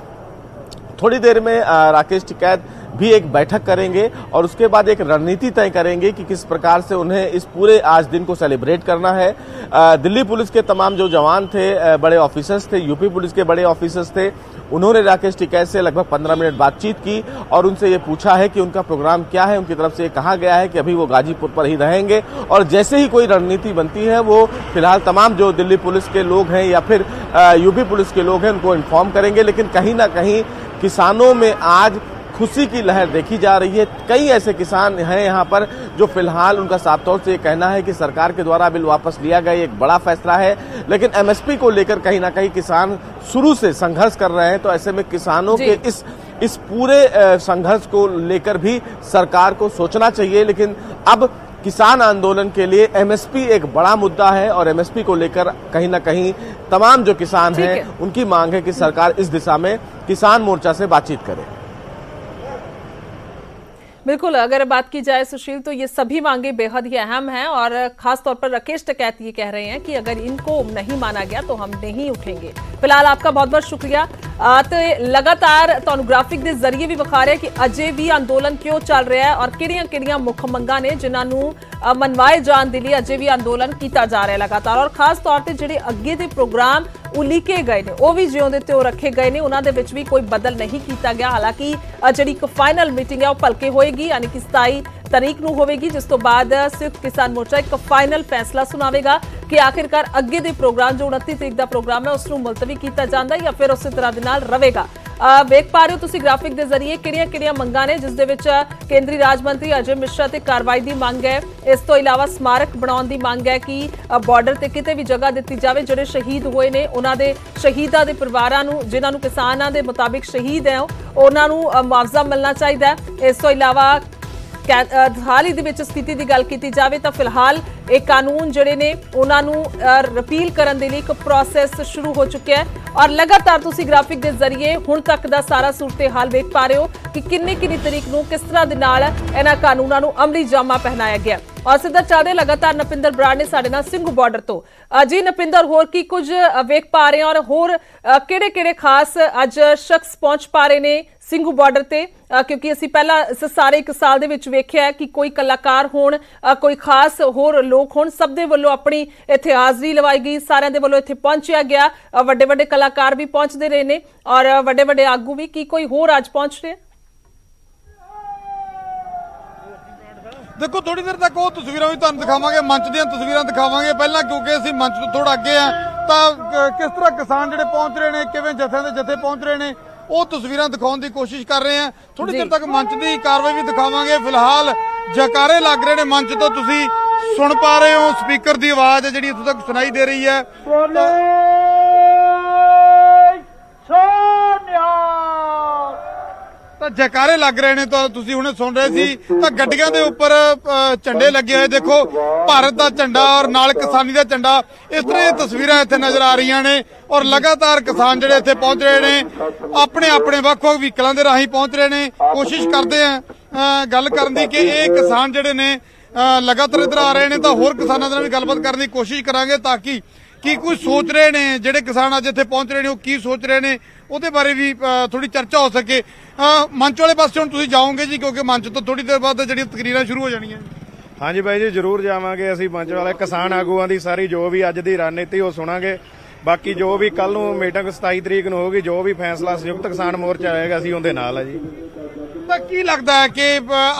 थोड़ी देर में राकेश टिकैत भी एक बैठक करेंगे और उसके बाद एक रणनीति तय करेंगे कि किस प्रकार से उन्हें इस पूरे आज दिन को सेलिब्रेट करना है। दिल्ली पुलिस के तमाम जो जवान थे, बड़े ऑफिसर्स थे, यूपी पुलिस के बड़े ऑफिसर्स थे, उन्होंने राकेश टिकैत से लगभग 15 मिनट बातचीत की और उनसे ये पूछा है कि उनका प्रोग्राम क्या है। उनकी तरफ से ये कहा गया है कि अभी वो गाजीपुर पर ही रहेंगे और जैसे ही कोई रणनीति बनती है वो फिलहाल तमाम जो दिल्ली पुलिस के लोग हैं या फिर यूपी पुलिस के लोग हैं उनको इन्फॉर्म करेंगे। लेकिन कहीं ना कहीं किसानों में आज खुशी की लहर देखी जा रही है। कई ऐसे किसान हैं यहाँ पर जो फिलहाल उनका साफ तौर से कहना है कि सरकार के द्वारा बिल वापस लिया गया एक बड़ा फैसला है, लेकिन एमएसपी को लेकर कहीं ना कहीं किसान शुरू से संघर्ष कर रहे हैं। तो ऐसे में किसानों के इस पूरे संघर्ष को लेकर भी सरकार को सोचना चाहिए। लेकिन अब किसान आंदोलन के लिए एमएसपी एक बड़ा मुद्दा है और एमएसपी को लेकर कहीं ना कहीं तमाम जो किसान हैं उनकी मांग है कि सरकार इस दिशा में किसान मोर्चा से बातचीत करे। बिल्कुल, अगर बात की जाए सुशील तो ये सभी मांगे बेहद ही अहम हैं और खास तौर पर राकेश टिकैत ये कह रहे हैं कि अगर इनको नहीं माना गया तो हम नहीं उठेंगे। फिलहाल आपका बहुत बहुत शुक्रिया। लगातार ਤੁਹਾਨੂੰ ਗ੍ਰਾਫਿਕ ਦੇ ਜ਼ਰੀਏ ਵੀ ਵਿਖਾ ਰਿਹਾ ਕਿ ਅਜੇ ਵੀ ਅੰਦੋਲਨ ਕਿਉਂ ਚੱਲ ਰਿਹਾ ਹੈ ਔਰ ਕਿਹੜੀਆਂ-ਕਿਹੜੀਆਂ ਮੁੱਖ ਮੰਗਾਂ ਨੇ ਜਿਨ੍ਹਾਂ ਨੂੰ ਮਨਵਾਏ ਜਾਣ ਦੇ ਲਈ ਅਜੇ ਵੀ ਅੰਦੋਲਨ ਕੀਤਾ ਜਾ ਰਿਹਾ ਲਗਾਤਾਰ ਔਰ ਖਾਸ ਤੌਰ ਤੇ ਜਿਹੜੇ ਅੱਗੇ ਦੇ ਪ੍ਰੋਗਰਾਮ ਉਲੀਕੇ ਗਏ ਨੇ ਉਹ ਵੀ ਜਿਉਂਦੇ ਤੇ ਉਹ ਰੱਖੇ ਗਏ ਨੇ, ਉਹਨਾਂ ਦੇ ਵਿੱਚ ਵੀ ਕੋਈ ਬਦਲ ਨਹੀਂ ਕੀਤਾ ਗਿਆ। ਹਾਲਾਂਕਿ ਜਿਹੜੀ ਇੱਕ ਫਾਈਨਲ ਮੀਟਿੰਗ ਹੈ ਉਹ ਭਲਕੇ ਹੋਏਗੀ, ਯਾਨੀ ਕਿ 27 ਤਾਰੀਖ ਨੂੰ ਹੋਵੇਗੀ, ਜਿਸ ਤੋਂ ਬਾਅਦ ਸੰਯੁਕਤ ਕਿਸਾਨ ਮੋਰਚਾ ਇੱਕ ਫਾਈਨਲ ਫੈਸਲਾ ਸੁਣਾਵੇਗਾ ਕਿ ਆਖਿਰਕਾਰ ਅੱਗੇ ਦੇ ਪ੍ਰੋਗਰਾਮ ਜੋ 29 ਤਰੀਕ ਦਾ ਪ੍ਰੋਗਰਾਮ ਹੈ ਉਸ ਨੂੰ ਮੁਲਤਵੀ ਕੀਤਾ ਜਾਂਦਾ ਜਾਂ ਫਿਰ ਉਸੇ ਤਰ੍ਹਾਂ ਦੇ ਨਾਲ ਰਹੇਗਾ। ਵੇਖ ਪਾ ਰਹੇ ਹੋ ਤੁਸੀਂ ਗ੍ਰਾਫਿਕ ਦੇ ਜ਼ਰੀਏ ਕਿਹੜੀਆਂ ਮੰਗਾਂ ਨੇ, ਜਿਸ ਦੇ ਵਿੱਚ ਕੇਂਦਰੀ ਰਾਜ ਮੰਤਰੀ ਅਜੇ ਮਿਸ਼ਰਾ ਤੇ ਕਾਰਵਾਈ ਦੀ ਮੰਗ ਹੈ। ਇਸ ਤੋਂ ਇਲਾਵਾ ਸਮਾਰਕ ਬਣਾਉਣ ਦੀ ਮੰਗ ਹੈ ਕਿ ਬਾਰਡਰ ਤੇ ਕਿਤੇ ਵੀ ਜਗ੍ਹਾ ਦਿੱਤੀ ਜਾਵੇ। ਜਿਹੜੇ ਸ਼ਹੀਦ ਹੋਏ ਨੇ ਉਹਨਾਂ ਦੇ ਸ਼ਹੀਦਾਂ ਦੇ ਪਰਿਵਾਰਾਂ ਨੂੰ, ਜਿਨ੍ਹਾਂ ਨੂੰ ਕਿਸਾਨਾਂ ਦੇ ਮੁਤਾਬਿਕ ਸ਼ਹੀਦ ਹੈ, ਉਹਨਾਂ ਨੂੰ ਮੁਆਵਜ਼ਾ ਮਿਲਣਾ ਚਾਹੀਦਾ ਹੈ। ਇਸ ਤੋਂ ਇਲਾਵਾ ਹਾਲ ਹੀ ਦੇ ਵਿੱਚ ਸਥਿਤੀ ਦੀ ਗੱਲ ਕੀਤੀ ਜਾਵੇ ਤਾਂ ਫਿਲਹਾਲ ਇਹ ਕਾਨੂੰਨ ਜਿਹੜੇ ਨੇ ਉਹਨਾਂ ਨੂੰ ਰਿਪੀਲ ਕਰਨ ਦੇ ਲਈ ਇੱਕ ਪ੍ਰੋਸੈਸ ਸ਼ੁਰੂ ਹੋ ਚੁੱਕਿਆ ਹੈ ਔਰ ਲਗਾਤਾਰ ਤੁਸੀਂ ਗ੍ਰਾਫਿਕ ਦੇ ਜ਼ਰੀਏ ਹੁਣ ਤੱਕ ਦਾ ਸਾਰਾ ਸੂਰਤ ਹਾਲ ਵੇਖ ਪਾ ਰਹੇ ਹੋ ਕਿ ਕਿੰਨੀ ਤਰੀਕ ਨੂੰ ਕਿਸ ਤਰ੍ਹਾਂ ਦੇ ਨਾਲ ਇਹਨਾਂ ਕਾਨੂੰਨਾਂ ਨੂੰ ਅਮਲੀ ਜਾਮਾ ਪਹਿਨਾਇਆ ਗਿਆ। ਔਰ ਸਿੱਧਾ ਚੱਲਦੇ ਲਗਾਤਾਰ ਨਪਿੰਦਰ ਬਰਾੜ ਨੇ ਸਾਡੇ ਨਾਲ ਸਿੰਘੂ ਬਾਰਡਰ ਤੋਂ। ਜੀ ਨਪਿੰਦਰ, ਹੋਰ ਕੀ ਕੁਝ ਵੇਖ ਪਾ ਰਹੇ ਔਰ ਹੋਰ ਕਿਹੜੇ ਖਾਸ ਅੱਜ ਸ਼ਖਸ ਪਹੁੰਚ ਪਾ ਰਹੇ ਨੇ ਸਿੰਘੂ ਬਾਰਡਰ ਤੇ, ਕਿਉਂਕਿ ਅਸੀਂ ਪਹਿਲਾਂ ਸਾਰੇ ਇੱਕ ਸਾਲ ਦੇ ਵਿੱਚ ਵੇਖਿਆ ਕਿ ਕੋਈ ਕਲਾਕਾਰ ਹੋਣ, ਕੋਈ ਖਾਸ ਹੋਰ ਲੋਕ ਹੋਣ, ਸਭ ਦੇ ਵੱਲੋਂ ਆਪਣੀ ਇੱਥੇ ਹਾਜ਼ਰੀ ਲਵਾਈ ਗਈ, ਸਾਰਿਆਂ ਦੇ ਵੱਲੋਂ ਇੱਥੇ ਪਹੁੰਚਿਆ ਗਿਆ। ਵੱਡੇ ਕਲਾਕਾਰ ਵੀ ਪਹੁੰਚਦੇ ਰਹੇ ਨੇ ਔਰ ਵੱਡੇ ਆਗੂ ਵੀ। ਕੀ ਕੋਈ ਹੋਰ ਅੱਜ ਪਹੁੰਚ ਰਿਹਾ? ਦੇਖੋ ਥੋੜੀ ਦੇਰ ਤੱਕ ਉਹ ਤਸਵੀਰਾਂ ਵੀ ਤੁਹਾਨੂੰ ਦਿਖਾਵਾਂਗੇ, ਮੰਚ ਦੀਆਂ ਤਸਵੀਰਾਂ ਦਿਖਾਵਾਂਗੇ ਪਹਿਲਾਂ, ਕਿਉਂਕਿ ਅਸੀਂ ਮੰਚ ਤੋਂ ਥੋੜਾ ਅੱਗੇ ਆ ਤਾਂ ਕਿਸ ਤਰ੍ਹਾਂ ਕਿਸਾਨ ਜਿਹੜੇ ਪਹੁੰਚ ਰਹੇ ਨੇ, ਕਿਵੇਂ ਜਥਿਆਂ ਦੇ ਜਥੇ ਪਹੁੰਚ ਰਹੇ ਨੇ, ਉਹ ਤਸਵੀਰਾਂ ਦਿਖਾਉਣ ਦੀ ਕੋਸ਼ਿਸ਼ ਕਰ ਰਹੇ ਆ। ਥੋੜੀ ਦੇਰ ਤੱਕ ਮੰਚ ਦੀ ਕਾਰਵਾਈ ਵੀ ਦਿਖਾਵਾਂਗੇ। ਫਿਲਹਾਲ ਜੈਕਾਰੇ ਲੱਗ ਰਹੇ ਨੇ ਮੰਚ ਤੋਂ, ਤੁਸੀਂ ਸੁਣ ਪਾ ਰਹੇ ਹੋ ਸਪੀਕਰ ਦੀ ਆਵਾਜ਼ ਜਿਹੜੀ ਇੱਥੋਂ ਤੱਕ ਸੁਣਾਈ ਦੇ ਰਹੀ ਹੈ। ਤਾਂ ਤਾਂ ਜੈਕਾਰੇ ਲੱਗ ਰਹੇ ਨੇ। ਤਾਂ ਤੁਸੀਂ ਹੁਣੇ ਸੁਣ ਰਹੇ ਸੀ ਤਾਂ ਗੱਡੀਆਂ ਦੇ ਉੱਪਰ ਝੰਡੇ ਲੱਗੇ ਹੋਏ, ਦੇਖੋ ਭਾਰਤ ਦਾ ਝੰਡਾ ਔਰ ਨਾਲ ਕਿਸਾਨੀ ਦਾ ਝੰਡਾ। ਇਸ ਤਰ੍ਹਾਂ ਦੀਆਂ ਤਸਵੀਰਾਂ ਇੱਥੇ ਨਜ਼ਰ ਆ ਰਹੀਆਂ ਨੇ ਔਰ ਲਗਾਤਾਰ ਕਿਸਾਨ ਜਿਹੜੇ ਇੱਥੇ ਪਹੁੰਚ ਰਹੇ ਨੇ, ਆਪਣੇ ਆਪਣੇ ਵੱਖ-ਵੱਖ ਵਹੀਕਲਾਂ ਦੇ ਰਾਹੀਂ ਪਹੁੰਚ ਰਹੇ ਨੇ। ਕੋਸ਼ਿਸ਼ ਕਰਦੇ ਆ ਗੱਲ ਕਰਨ ਦੀ ਕਿ ਇਹ ਕਿਸਾਨ ਜਿਹੜੇ ਨੇ ਲਗਾਤਾਰ ਇੱਧਰ ਆ ਰਹੇ ਨੇ, ਤਾਂ ਹੋਰ ਕਿਸਾਨਾਂ ਨਾਲ ਵੀ ਗੱਲਬਾਤ ਕਰਨ ਦੀ ਕੋਸ਼ਿਸ਼ ਕਰਾਂਗੇ ਤਾਂ ਕਿ ਕੀ ਕੁਝ ਸੋਚ ਰਹੇ ਨੇ ਜਿਹੜੇ ਕਿਸਾਨ ਅੱਜ ਇੱਥੇ ਪਹੁੰਚ ਰਹੇ ਨੇ, ਉਹ ਕੀ ਸੋਚ ਰਹੇ ਨੇ ਉਹਦੇ ਬਾਰੇ ਵੀ ਥੋੜੀ ਚਰਚਾ ਹੋ ਸਕੇ। ਮੰਚ ਵਾਲੇ ਪਾਸੇ ਹੁਣ ਤੁਸੀਂ ਜਾਓਗੇ ਜੀ, ਕਿਉਂਕਿ ਮੰਚ ਤੋਂ ਥੋੜੀ ਦੇਰ ਬਾਅਦ ਜਿਹੜੀਆਂ ਤਕਰੀਰਾਂ ਸ਼ੁਰੂ ਹੋ ਜਾਣੀਆਂ। ਹਾਂਜੀ ਬਾਈ ਜੀ, ਜ਼ਰੂਰ ਜਾਵਾਂਗੇ। ਅਸੀਂ ਮੰਚ ਵਾਲੇ ਕਿਸਾਨ ਆਗੂਆਂ ਦੀ ਸਾਰੀ ਜੋ ਵੀ ਅੱਜ ਦੀ ਰਣਨੀਤੀ ਉਹ ਸੁਣਾਂਗੇ। ਬਾਕੀ ਜੋ ਵੀ ਕੱਲ ਨੂੰ ਮੀਟਿੰਗ 27 ਤਰੀਕ ਨੂੰ ਹੋਗੀ, ਜੋ ਵੀ ਫੈਸਲਾ ਸੰਯੁਕਤ ਕਿਸਾਨ ਮੋਰਚਾ ਆਏਗਾ ਅਸੀਂ ਉਹਦੇ ਨਾਲ ਆ ਜੀ। ਤਾਂ ਕੀ ਲੱਗਦਾ ਹੈ ਕਿ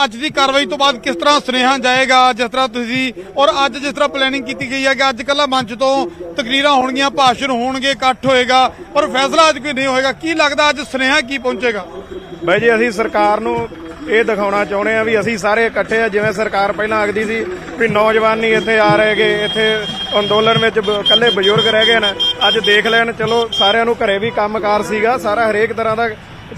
ਅੱਜ ਦੀ ਕਾਰਵਾਈ ਤੋਂ ਬਾਅਦ ਕਿਸ ਤਰ੍ਹਾਂ ਸੁਨੇਹਾ ਜਾਏਗਾ, ਜਿਸ ਤਰ੍ਹਾਂ ਤੁਸੀਂ ਔਰ ਅੱਜ ਜਿਸ ਤਰ੍ਹਾਂ ਪਲੈਨਿੰਗ ਕੀਤੀ ਗਈ ਹੈ ਕਿ ਅੱਜ ਕੱਲ੍ਹ ਮੰਚ ਤੋਂ ਤਕਰੀਰਾਂ ਹੋਣਗੀਆਂ, ਭਾਸ਼ਣ ਹੋਣਗੇ, ਇਕੱਠ ਹੋਏਗਾ ਪਰ ਫੈਸਲਾ ਅੱਜ ਕੋਈ ਨਹੀਂ ਹੋਏਗਾ, ਕੀ ਲੱਗਦਾ ਅੱਜ ਸੁਨੇਹਾ ਕੀ ਪਹੁੰਚੇਗਾ? ਬਾਈ ਜੀ, ਅਸੀਂ ਸਰਕਾਰ ਨੂੰ ਇਹ ਦਿਖਾਉਣਾ ਚਾਹੁੰਦੇ ਆ ਵੀ ਅਸੀਂ ਸਾਰੇ ਇਕੱਠੇ ਆ। ਜਿਵੇਂ ਸਰਕਾਰ ਪਹਿਲਾਂ ਆਖਦੀ ਸੀ ਵੀ ਨੌਜਵਾਨ ਨਹੀਂ ਇੱਥੇ ਆ ਰਹੇਗੇ, ਇੱਥੇ ਅੰਦੋਲਨ ਵਿੱਚ ਇਕੱਲੇ ਬਜ਼ੁਰਗ ਰਹਿ ਗਏ ਨੇ, ਅੱਜ ਦੇਖ ਲੈਣ। ਚਲੋ ਸਾਰਿਆਂ ਨੂੰ ਘਰੇ ਵੀ ਕੰਮਕਾਰ ਸੀਗਾ, ਸਾਰਾ ਹਰੇਕ ਤਰ੍ਹਾਂ ਦਾ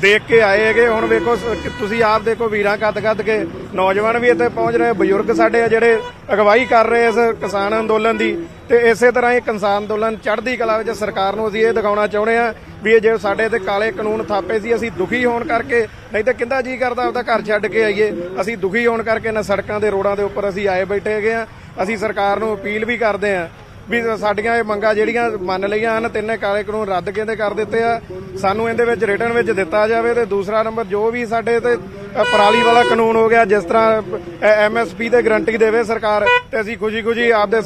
ਦੇਖ ਕੇ ਆਏ ਹੈਗੇ। ਹੁਣ ਵੇਖੋ ਤੁਸੀਂ ਆਪ ਦੇਖੋ, ਵੀਰਾਂ ਕੱਦ ਕੇ ਨੌਜਵਾਨ ਵੀ ਇੱਥੇ ਪਹੁੰਚ ਰਹੇ, ਬਜ਼ੁਰਗ ਸਾਡੇ ਆ ਜਿਹੜੇ ਅਗਵਾਈ ਕਰ ਰਹੇ ਇਸ ਕਿਸਾਨ ਅੰਦੋਲਨ ਦੀ। ਤੇ ਇਸੇ ਤਰ੍ਹਾਂ ਇਹ ਕਿਸਾਨ ਅੰਦੋਲਨ ਚੜ੍ਹਦੀ ਕਲਾ ਵਿੱਚ ਸਰਕਾਰ ਨੂੰ ਅਸੀਂ ਇਹ ਦਿਖਾਉਣਾ ਚਾਹੁੰਦੇ ਆ ਵੀ ਇਹ ਜੇ ਸਾਡੇ ਤੇ ਕਾਲੇ ਕਾਨੂੰਨ ਥਾਪੇ ਸੀ, ਅਸੀਂ ਦੁਖੀ ਹੋਣ ਕਰਕੇ, ਨਹੀਂ ਤਾਂ ਕਿੰਦਾ ਜੀ ਕਰਦਾ ਆਪਦਾ ਘਰ ਛੱਡ ਕੇ ਆਈਏ। ਅਸੀਂ ਦੁਖੀ ਹੋਣ ਕਰਕੇ ਨਾ ਸੜਕਾਂ ਦੇ ਰੋਡਾਂ ਦੇ ਉੱਪਰ ਅਸੀਂ ਆਏ ਬੈਠੇ ਹੈਗੇ ਆ। ਅਸੀਂ ਸਰਕਾਰ ਨੂੰ ਅਪੀਲ ਵੀ ਕਰਦੇ ਆ ਵੀ ਸਾਡੀਆਂ ਇਹ ਮੰਗਾਂ ਜਿਹੜੀਆਂ ਮੰਨ ਲਈਆਂ ਹਨ, ਤਿੰਨੇ ਕਾਲੇ ਕਾਨੂੰਨ ਰੱਦ ਕਹਿੰਦੇ ਕਰ ਦਿੱਤੇ ਆ, ਸਾਨੂੰ ਇਹਦੇ ਵਿੱਚ ਰਿਟਰਨ ਵਿੱਚ ਦਿੱਤਾ ਜਾਵੇ। ਤੇ ਦੂਸਰਾ ਨੰਬਰ ਜੋ ਵੀ ਸਾਡੇ ਤੇ ਪਰਾਲੀ ਵਾਲਾ ਕਾਨੂੰਨ ਹੋ ਗਿਆ, ਜਿਸ ਤਰ੍ਹਾਂ MSP ਤੇ ਗਰੰਟੀ ਦੇਵੇ ਸਰਕਾਰ, ਤੇ ਅਸੀਂ ਖੁਸ਼ੀ ਆਪਦੇ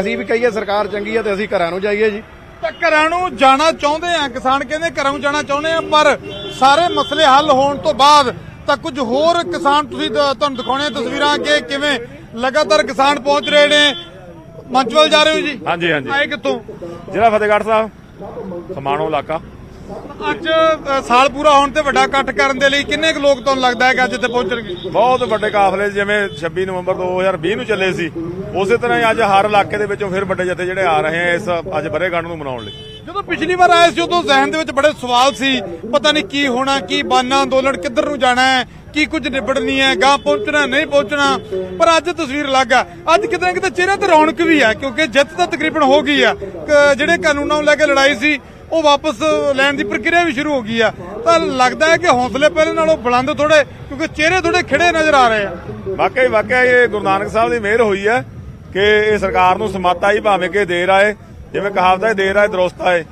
ਅਸੀਂ ਵੀ ਕਹੀਏ ਸਰਕਾਰ ਚੰਗੀ ਆ ਤੇ ਅਸੀਂ ਘਰਾਂ ਨੂੰ ਜਾਈਏ ਜੀ। ਤਾਂ ਘਰਾਂ ਨੂੰ ਜਾਣਾ ਚਾਹੁੰਦੇ ਆ ਕਿਸਾਨ, ਕਹਿੰਦੇ ਘਰਾਂ ਨੂੰ ਜਾਣਾ ਚਾਹੁੰਦੇ ਆ, ਪਰ ਸਾਰੇ ਮਸਲੇ ਹੱਲ ਹੋਣ ਤੋਂ ਬਾਅਦ ਤਾਂ ਕੁਝ ਹੋਰ ਕਿਸਾਨ ਤੁਸੀਂ ਤੁਹਾਨੂੰ ਦਿਖਾਉਣੇ ਤਸਵੀਰਾਂ ਕਿ ਕਿਵੇਂ ਲਗਾਤਾਰ ਕਿਸਾਨ ਪਹੁੰਚ ਰਹੇ ਨੇ। ਮੰਚ ਵੱਲ ਜਾ ਰਹੇ ਹੋ ਜੀ? ਹਾਂਜੀ ਹਾਂਜੀ। ਆਏ ਕਿੱਥੋਂ? ਜ਼ਿਲ੍ਹਾ ਫਤਿਹਗੜ੍ਹ ਸਾਹਿਬ, ਖਮਾਣੋ ਇਲਾਕਾ। ਅੱਜ ਸਾਲ ਪੂਰਾ ਹੋਣ ਤੇ ਵੱਡਾ ਇਕੱਠ ਕਰਨ ਦੇ ਲਈ ਕਿੰਨੇ ਕੁ ਲੋਕ ਤੁਹਾਨੂੰ ਲੱਗਦਾ ਹੈ ਕਿ ਅੱਜ ਇੱਥੇ ਪਹੁੰਚਣਗੇ? ਬਹੁਤ ਵੱਡੇ ਕਾਫਲੇ, ਜਿਵੇਂ 26 ਨਵੰਬਰ 2020 ਨੂੰ ਚੱਲੇ ਸੀ, ਉਸੇ ਤਰ੍ਹਾਂ ਹੀ ਅੱਜ ਹਰ ਇਲਾਕੇ ਦੇ ਵਿੱਚੋਂ ਫਿਰ ਵੱਡੇ ਜਥੇ ਜਿਹੜੇ ਆ ਰਹੇ ਆ ਇਸ ਅੱਜ ਵਰ੍ਹੇਗੰਢ ਨੂੰ ਮਨਾਉਣ ਲਈ। ਜਦੋਂ ਪਿਛਲੀ ਵਾਰ ਆਏ ਸੀ ਉਦੋਂ ਜ਼ਹਿਨ ਦੇ ਵਿੱਚ ਬੜੇ ਸਵਾਲ ਸੀ, ਪਤਾ ਨਹੀਂ ਕੀ ਹੋਣਾ, ਕੀ ਬਣਨਾ, ਅੰਦੋਲਨ ਕਿੱਧਰ ਨੂੰ ਜਾਣਾ ਹੈ, ਕੀ ਕੁਝ ਨਿਬੜਨੀ ਹੈ, ਗਾਂ ਪਹੁੰਚਣਾ ਨਹੀਂ ਪਹੁੰਚਣਾ। ਪਰ ਅੱਜ ਤਸਵੀਰ ਅਲੱਗ ਆ। ਅੱਜ ਕਿਤੇ ਨਾ ਕਿਤੇ ਚਿਹਰੇ ਤੇ ਰੌਣਕ ਵੀ ਹੈ, ਕਿਉਂਕਿ ਜਿੱਤ ਤਾਂ ਤਕਰੀਬਨ ਹੋ ਗਈ ਆ। ਜਿਹੜੇ ਕਾਨੂੰਨਾਂ ਨੂੰ ਲੈ ਕੇ ਲੜਾਈ ਸੀ ਉਹ ਵਾਪਸ ਲੈਣ ਦੀ ਪ੍ਰਕਿਰਿਆ ਵੀ ਸ਼ੁਰੂ ਹੋ ਗਈ ਆ। ਤਾਂ ਲੱਗਦਾ ਹੈ ਕਿ ਹੌਸਲੇ ਪਹਿਲੇ ਨਾਲੋਂ ਬੁਲੰਦ ਥੋੜੇ, ਕਿਉਂਕਿ ਚਿਹਰੇ ਥੋੜੇ ਖਿੜੇ ਨਜ਼ਰ ਆ ਰਹੇ ਆ। ਵਾਕਿਆ ਇਹ ਗੁਰੂ ਨਾਨਕ ਸਾਹਿਬ ਦੀ ਮਿਹਰ ਹੋਈ ਹੈ ਕਿ ਇਹ ਸਰਕਾਰ ਨੂੰ ਸਮੱਤ ਆਈ, ਭਾਵੇਂ ਕਿ ਦੇਰ ਆਏ। ਜਿਵੇਂ ਕਹਾਵਤ ਹੈ, ਦੇਰ ਆਏ ਦਰੁਸਤ ਆਏ।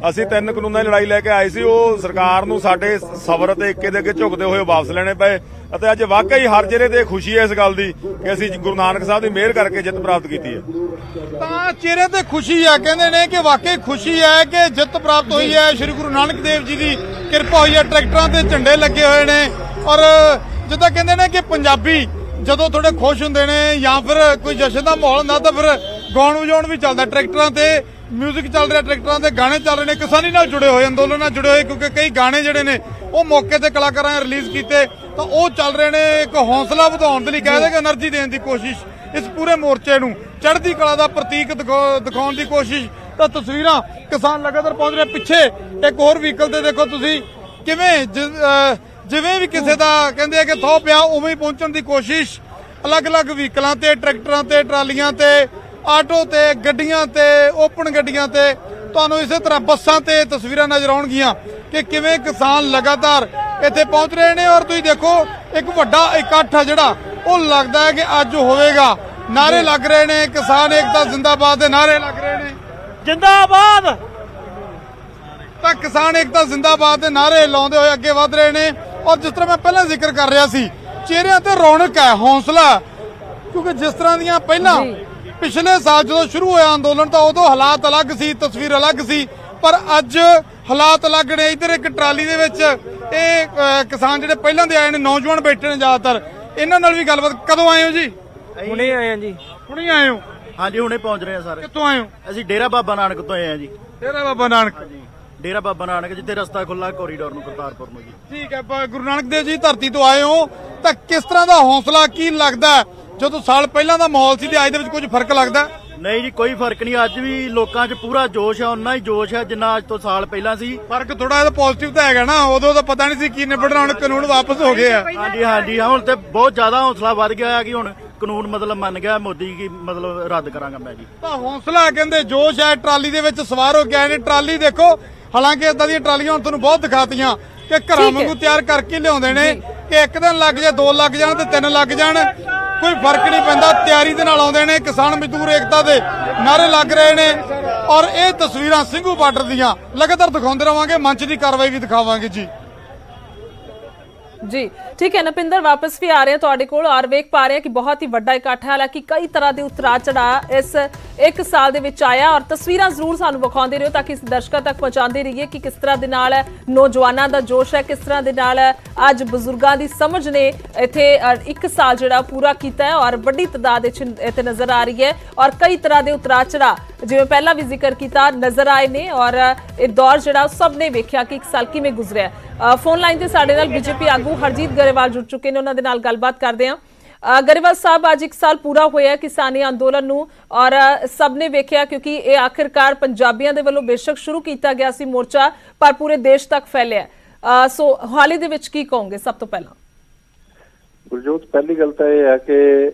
ਅਸੀਂ 3 ਕਾਨੂੰਨਾਂ ਦੀ ਲੜਾਈ ਲੈ ਕੇ ਆਏ ਸੀ, ਉਹ ਸਰਕਾਰ ਨੂੰ ਸਾਡੇ ਸਬਰ ਤੇ ਇੱਕੇ ਦੇ ਅੱਗੇ ਝੁਕਦੇ ਹੋਏ ਵਾਪਸ ਲੈਣੇ ਪਏ। ਅਤੇ ਅੱਜ ਵਾਕਈ ਹਰ ਚਿਹਰੇ ਤੇ ਖੁਸ਼ੀ ਹੈ ਇਸ ਗੱਲ ਦੀ ਕਿ ਅਸੀਂ ਗੁਰੂ ਨਾਨਕ ਸਾਹਿਬ ਦੀ ਮਿਹਰ ਕਰਕੇ ਜਿੱਤ ਪ੍ਰਾਪਤ ਕੀਤੀ ਹੈ। ਤਾਂ ਚਿਹਰੇ ਤੇ ਖੁਸ਼ੀ ਆ, ਕਹਿੰਦੇ ਨੇ ਕਿ ਵਾਕਈ ਖੁਸ਼ੀ ਹੈ ਕਿ ਜਿੱਤ ਪ੍ਰਾਪਤ ਹੋਈ ਹੈ। ਸ੍ਰੀ ਗੁਰੂ ਨਾਨਕ ਦੇਵ ਜੀ ਦੀ ਕਿਰਪਾ ਹੋਈ ਹੈ। ਟਰੈਕਟਰਾਂ ਤੇ ਝੰਡੇ ਲੱਗੇ ਹੋਏ ਨੇ ਔਰ ਜਿੱਦਾਂ ਕਹਿੰਦੇ ਨੇ ਕਿ ਪੰਜਾਬੀ ਜਦੋਂ ਥੋੜੇ ਖੁਸ਼ ਹੁੰਦੇ ਨੇ ਜਾਂ ਫਿਰ ਕੋਈ ਜਸ਼ਨ ਦਾ ਮਾਹੌਲ ਹੁੰਦਾ ਤਾਂ ਫਿਰ ਗਾਉਣ ਵਜਾਉਣ ਵੀ ਚੱਲਦਾ। ਟਰੈਕਟਰਾਂ ਤੇ ਮਿਊਜ਼ਿਕ ਚੱਲ ਰਿਹਾ, ਟਰੈਕਟਰਾਂ ਤੇ ਗਾਣੇ ਚੱਲ ਰਹੇ ਨੇ, ਕਿਸਾਨੀ ਨਾਲ ਜੁੜੇ ਹੋਏ, ਅੰਦੋਲਨ ਨਾਲ ਜੁੜੇ ਹੋਏ, ਕਿਉਂਕਿ ਕਈ ਗਾਣੇ ਜਿਹੜੇ ਨੇ ਉਹ ਮੌਕੇ ਤੇ ਕਲਾਕਾਰਾਂ ਨੇ ਰਿਲੀਜ਼ ਕੀਤੇ ਤਾਂ ਉਹ ਚੱਲ ਰਹੇ ਨੇ। ਇੱਕ ਹੌਸਲਾ ਵਧਾਉਣ ਦੇ ਲਈ ਕਹਿੰਦੇ ਕਿ એનર્ਜੀ ਦੇਣ ਦੀ ਕੋਸ਼ਿਸ਼ ਇਸ ਪੂਰੇ ਮੋਰਚੇ ਨੂੰ, ਚੜ੍ਹਦੀ ਕਲਾ ਦਾ ਪ੍ਰਤੀਕ ਦਿਖਾਉਣ ਦੀ ਕੋਸ਼ਿਸ਼। ਤਾਂ ਤਸਵੀਰਾਂ ਕਿਸਾਨ ਲਗਾਤਾਰ ਪਹੁੰਚ ਰਹੇ। ਪਿੱਛੇ ਇੱਕ ਹੋਰ ਵਹੀਕਲ ਤੇ ਦੇਖੋ ਤੁਸੀਂ ਕਿਵੇਂ ਜਿਵੇਂ ਵੀ ਕਿਸੇ ਦਾ ਕਹਿੰਦੇ ਆ ਕਿ ਥੋ ਪਿਆ ਉਵੇਂ ਹੀ ਪਹੁੰਚਣ ਦੀ ਕੋਸ਼ਿਸ਼। ਅਲੱਗ-ਅਲੱਗ ਵਹੀਕਲਾਂ ਤੇ, ਟਰੈਕਟਰਾਂ ਤੇ, ਟਰਾਲੀਆਂ ਤੇ, ਆਟੋ ਤੇ, ਗੱਡੀਆਂ ਤੇ, ਓਪਨ ਗੱਡੀਆਂ ਤੇ, ਤੁਹਾਨੂੰ ਇਸੇ ਤਰ੍ਹਾਂ ਬੱਸਾਂ ਤੇ ਤਸਵੀਰਾਂ ਨਜ਼ਰ ਆਉਣਗੀਆਂ ਕਿ ਕਿਵੇਂ ਕਿਸਾਨ ਲਗਾਤਾਰ ਇੱਥੇ ਪਹੁੰਚ ਰਹੇ ਨੇ। ਔਰ ਤੁਸੀਂ ਦੇਖੋ ਇੱਕ ਵੱਡਾ ਇਕੱਠ ਆ ਜਿਹੜਾ ਉਹ ਲੱਗਦਾ ਹੈ ਕਿ ਅੱਜ ਹੋਵੇਗਾ। ਨਾਰੇ ਲੱਗ ਰਹੇ ਨੇ, ਕਿਸਾਨ ਏਕਤਾ ਜ਼ਿੰਦਾਬਾਦ ਦੇ ਨਾਰੇ ਲੱਗ ਰਹੇ ਨੇ। ਜਿੰਦਾਬਾਦ। ਤਾਂ ਕਿਸਾਨ ਏਕਤਾ ਜ਼ਿੰਦਾਬਾਦ ਦੇ ਨਾਰੇ ਲਾਉਂਦੇ ਹੋਏ ਅੱਗੇ ਵਧ ਰਹੇ ਨੇ। ਔਰ ਜਿਸ ਤਰ੍ਹਾਂ ਮੈਂ ਪਹਿਲਾਂ ਜ਼ਿਕਰ ਕਰ ਰਿਹਾ ਸੀ, ਚਿਹਰਿਆਂ ਤੇ ਰੌਣਕ ਹੈ, ਹੌਸਲਾ, ਕਿਉਂਕਿ ਜਿਸ ਤਰ੍ਹਾਂ ਦੀਆਂ ਪਹਿਲਾਂ ਪਿਛਲੇ ਸਾਲ ਜਦੋਂ ਸ਼ੁਰੂ ਹੋਇਆ ਅੰਦੋਲਨ ਤਾਂ ਉਦੋਂ ਹਾਲਾਤ ਅਲੱਗ ਸੀ, ਤਸਵੀਰ ਅਲੱਗ ਸੀ, ਪਰ ਅੱਜ ਹਾਲਾਤ ਅਲੱਗ ਨੇ। ਇੱਧਰ ਇੱਕ ਟਰਾਲੀ ਦੇ ਵਿੱਚ ਇਹ ਕਿਸਾਨ ਜਿਹੜੇ ਪਹਿਲਾਂ ਦੇ ਆਏ ਨੇ, ਨੌਜਵਾਨ ਬੈਠੇ ਨੇ ਜ਼ਿਆਦਾਤਰ, ਇਹਨਾਂ ਨਾਲ ਵੀ ਗੱਲਬਾਤ। ਕਦੋਂ ਆਏ ਹੋ ਜੀ? ਹੁਣੇ ਆਏ ਆ ਜੀ। ਹੁਣੇ ਆਏ ਹੋ? ਹਾਂਜੀ, ਹੁਣੇ ਪਹੁੰਚ ਰਹੇ ਆ ਸਾਰੇ। ਕਿੱਥੋਂ ਆਏ ਹੋ? ਅਸੀਂ ਡੇਰਾ ਬਾਬਾ ਨਾਨਕ ਤੋਂ ਆਏ ਆ ਜੀ। ਡੇਰਾ ਬਾਬਾ ਨਾਨਕ? ਡੇਰਾ ਬਾਬਾ ਨਾਨਕ, ਜਿੱਥੇ ਰਸਤਾ ਖੁੱਲਾ ਕੋਰੀਡੋਰ ਨੂੰ ਕਰਤਾਰਪੁਰ ਨੂੰ ਜੀ। ਠੀਕ ਹੈ। ਗੁਰੂ ਨਾਨਕ ਦੇਵ ਜੀ ਧਰਤੀ ਤੋਂ ਆਏ ਹੋ ਤਾਂ ਕਿਸ ਤਰ੍ਹਾਂ ਦਾ ਹੌਸਲਾ, ਕੀ ਲੱਗਦਾ ਜਦੋਂ ਸਾਲ ਪਹਿਲਾਂ ਦਾ ਮਾਹੌਲ ਸੀ ਤੇ ਅੱਜ ਦੇ ਵਿੱਚ ਕੁਝ ਫਰਕ ਲੱਗਦਾ? ਨਹੀਂ ਜੀ, ਕੋਈ ਫਰਕ ਨਹੀਂ। ਅੱਜ ਵੀ ਲੋਕਾਂ 'ਚ ਪੂਰਾ ਜੋਸ਼ ਹੈ, ਉਨਾ ਹੀ ਜੋਸ਼ ਹੈ ਜਿੰਨਾ ਅੱਜ ਤੋਂ ਸਾਲ ਪਹਿਲਾਂ ਸੀ। ਫਰਕ ਥੋੜਾ ਜਿਹਾ ਪੋਜ਼ਿਟਿਵ ਤਾਂ ਹੈਗਾ ਨਾ, ਉਦੋਂ ਤਾਂ ਪਤਾ ਨਹੀਂ ਸੀ ਕੀ ਨਿਬੜਨਾ, ਹੁਣ ਕਾਨੂੰਨ ਵਾਪਸ ਹੋ ਗਏ ਆ। ਹਾਂਜੀ ਹਾਂਜੀ, ਹੁਣ ਤੇ ਬਹੁਤ ਜ਼ਿਆਦਾ ਹੌਸਲਾ ਵੱਧ ਗਿਆ ਹੈ ਕਿ ਹੁਣ ਕਾਨੂੰਨ ਮਤਲਬ ਮੰਨ ਗਿਆ ਮੋਦੀ ਕੀ ਮਤਲਬ ਰੱਦ ਕਰਾਂਗਾ ਮੈਂ ਜੀ। ਤਾਂ ਹੌਸਲਾ ਕਹਿੰਦੇ ਜੋਸ਼ ਹੈ, ਟਰਾਲੀ ਦੇ ਵਿੱਚ ਸਵਾਰ ਹੋ ਕੇ ਆਏ ਨੇ। ਟਰਾਲੀ ਦੇਖੋ, ਹਾਲਾਂਕਿ ਇਦਾਂ ਦੀਆਂ ਟਰਾਲੀਆਂ ਹੁਣ ਤੁਹਾਨੂੰ ਬਹੁਤ ਦਿਖਾਤੀਆਂ ਕਿ ਘਰਾਂ ਵਾਂਗੂ ਤਿਆਰ ਕਰਕੇ ਲਿਆਉਂਦੇ ਨੇ ਕਿ ਇੱਕ ਦਿਨ ਲੱਗ ਜਾ, 2 ਲੱਗ ਜਾਣ ਤੇ 3 ਲੱਗ ਜਾਣ, ਕੋਈ ਫਰਕ ਨਹੀਂ ਪੈਂਦਾ। ਤਿਆਰੀ ਦੇ ਨਾਲ ਆਉਂਦੇ ਨੇ। ਕਿਸਾਨ ਮਜ਼ਦੂਰ ਏਕਤਾ ਦੇ ਨਾਰੇ ਲੱਗ ਰਹੇ ਨੇ ਔਰ ਇਹ ਤਸਵੀਰਾਂ ਸਿੰਘੂ ਬਾਰਡਰ ਦੀਆਂ ਲਗਾਤਾਰ ਦਿਖਾਉਂਦੇ ਰਵਾਂਗੇ, ਮੰਚ ਦੀ ਕਾਰਵਾਈ ਵੀ ਦਿਖਾਵਾਂਗੇ ਜੀ। जी ठीक है नपिंदर, वापस भी आ रहे हैं तुहाडे कोल और वेख पा रहे हैं कि बहुत ही वड्डा इकट्ठ है। हालांकि कई तरह के उतरा चढ़ाव इस एक साल दे विच आया और तस्वीरां जरूर सानू विखाउंदे रहियो ताकि दर्शकों तक पहुंचाते रहिए कि किस तरह दे नाल नौजवानों का जोश है, किस तरह दे नाल अज बजुर्गों की समझ ने इत्थे एक साल जिहड़ा पूरा कीता है और वड्डी तादाद इत्थे नजर आ रही है और कई तरह के उतरा चढ़ाव जिवें पहला भी जिक्र किया नजर आए ने और ये दौर जिहड़ा सब ने वेख्या कि एक साल किवें गुजरिया। फोन लाइन ते साडे नाल बीजेपी आगू हरजीत गरेवाल जुड़ चुके ने, उन्हां दे नाल गलबात करदे हां। गरेवाल साहब, अज एक साल पूरा होया किसानी अंदोलन नूं और सब ने वेख्या क्योंकि ये आखिरकार पंजाबियों दे वल्लों बेशक शुरू किया गया सी मोर्चा पर पूरे देश तक फैलिया। सो हाल ही दे विच की कहोगे? सब तो पहला गुरजोत, पहली गल तो यह है कि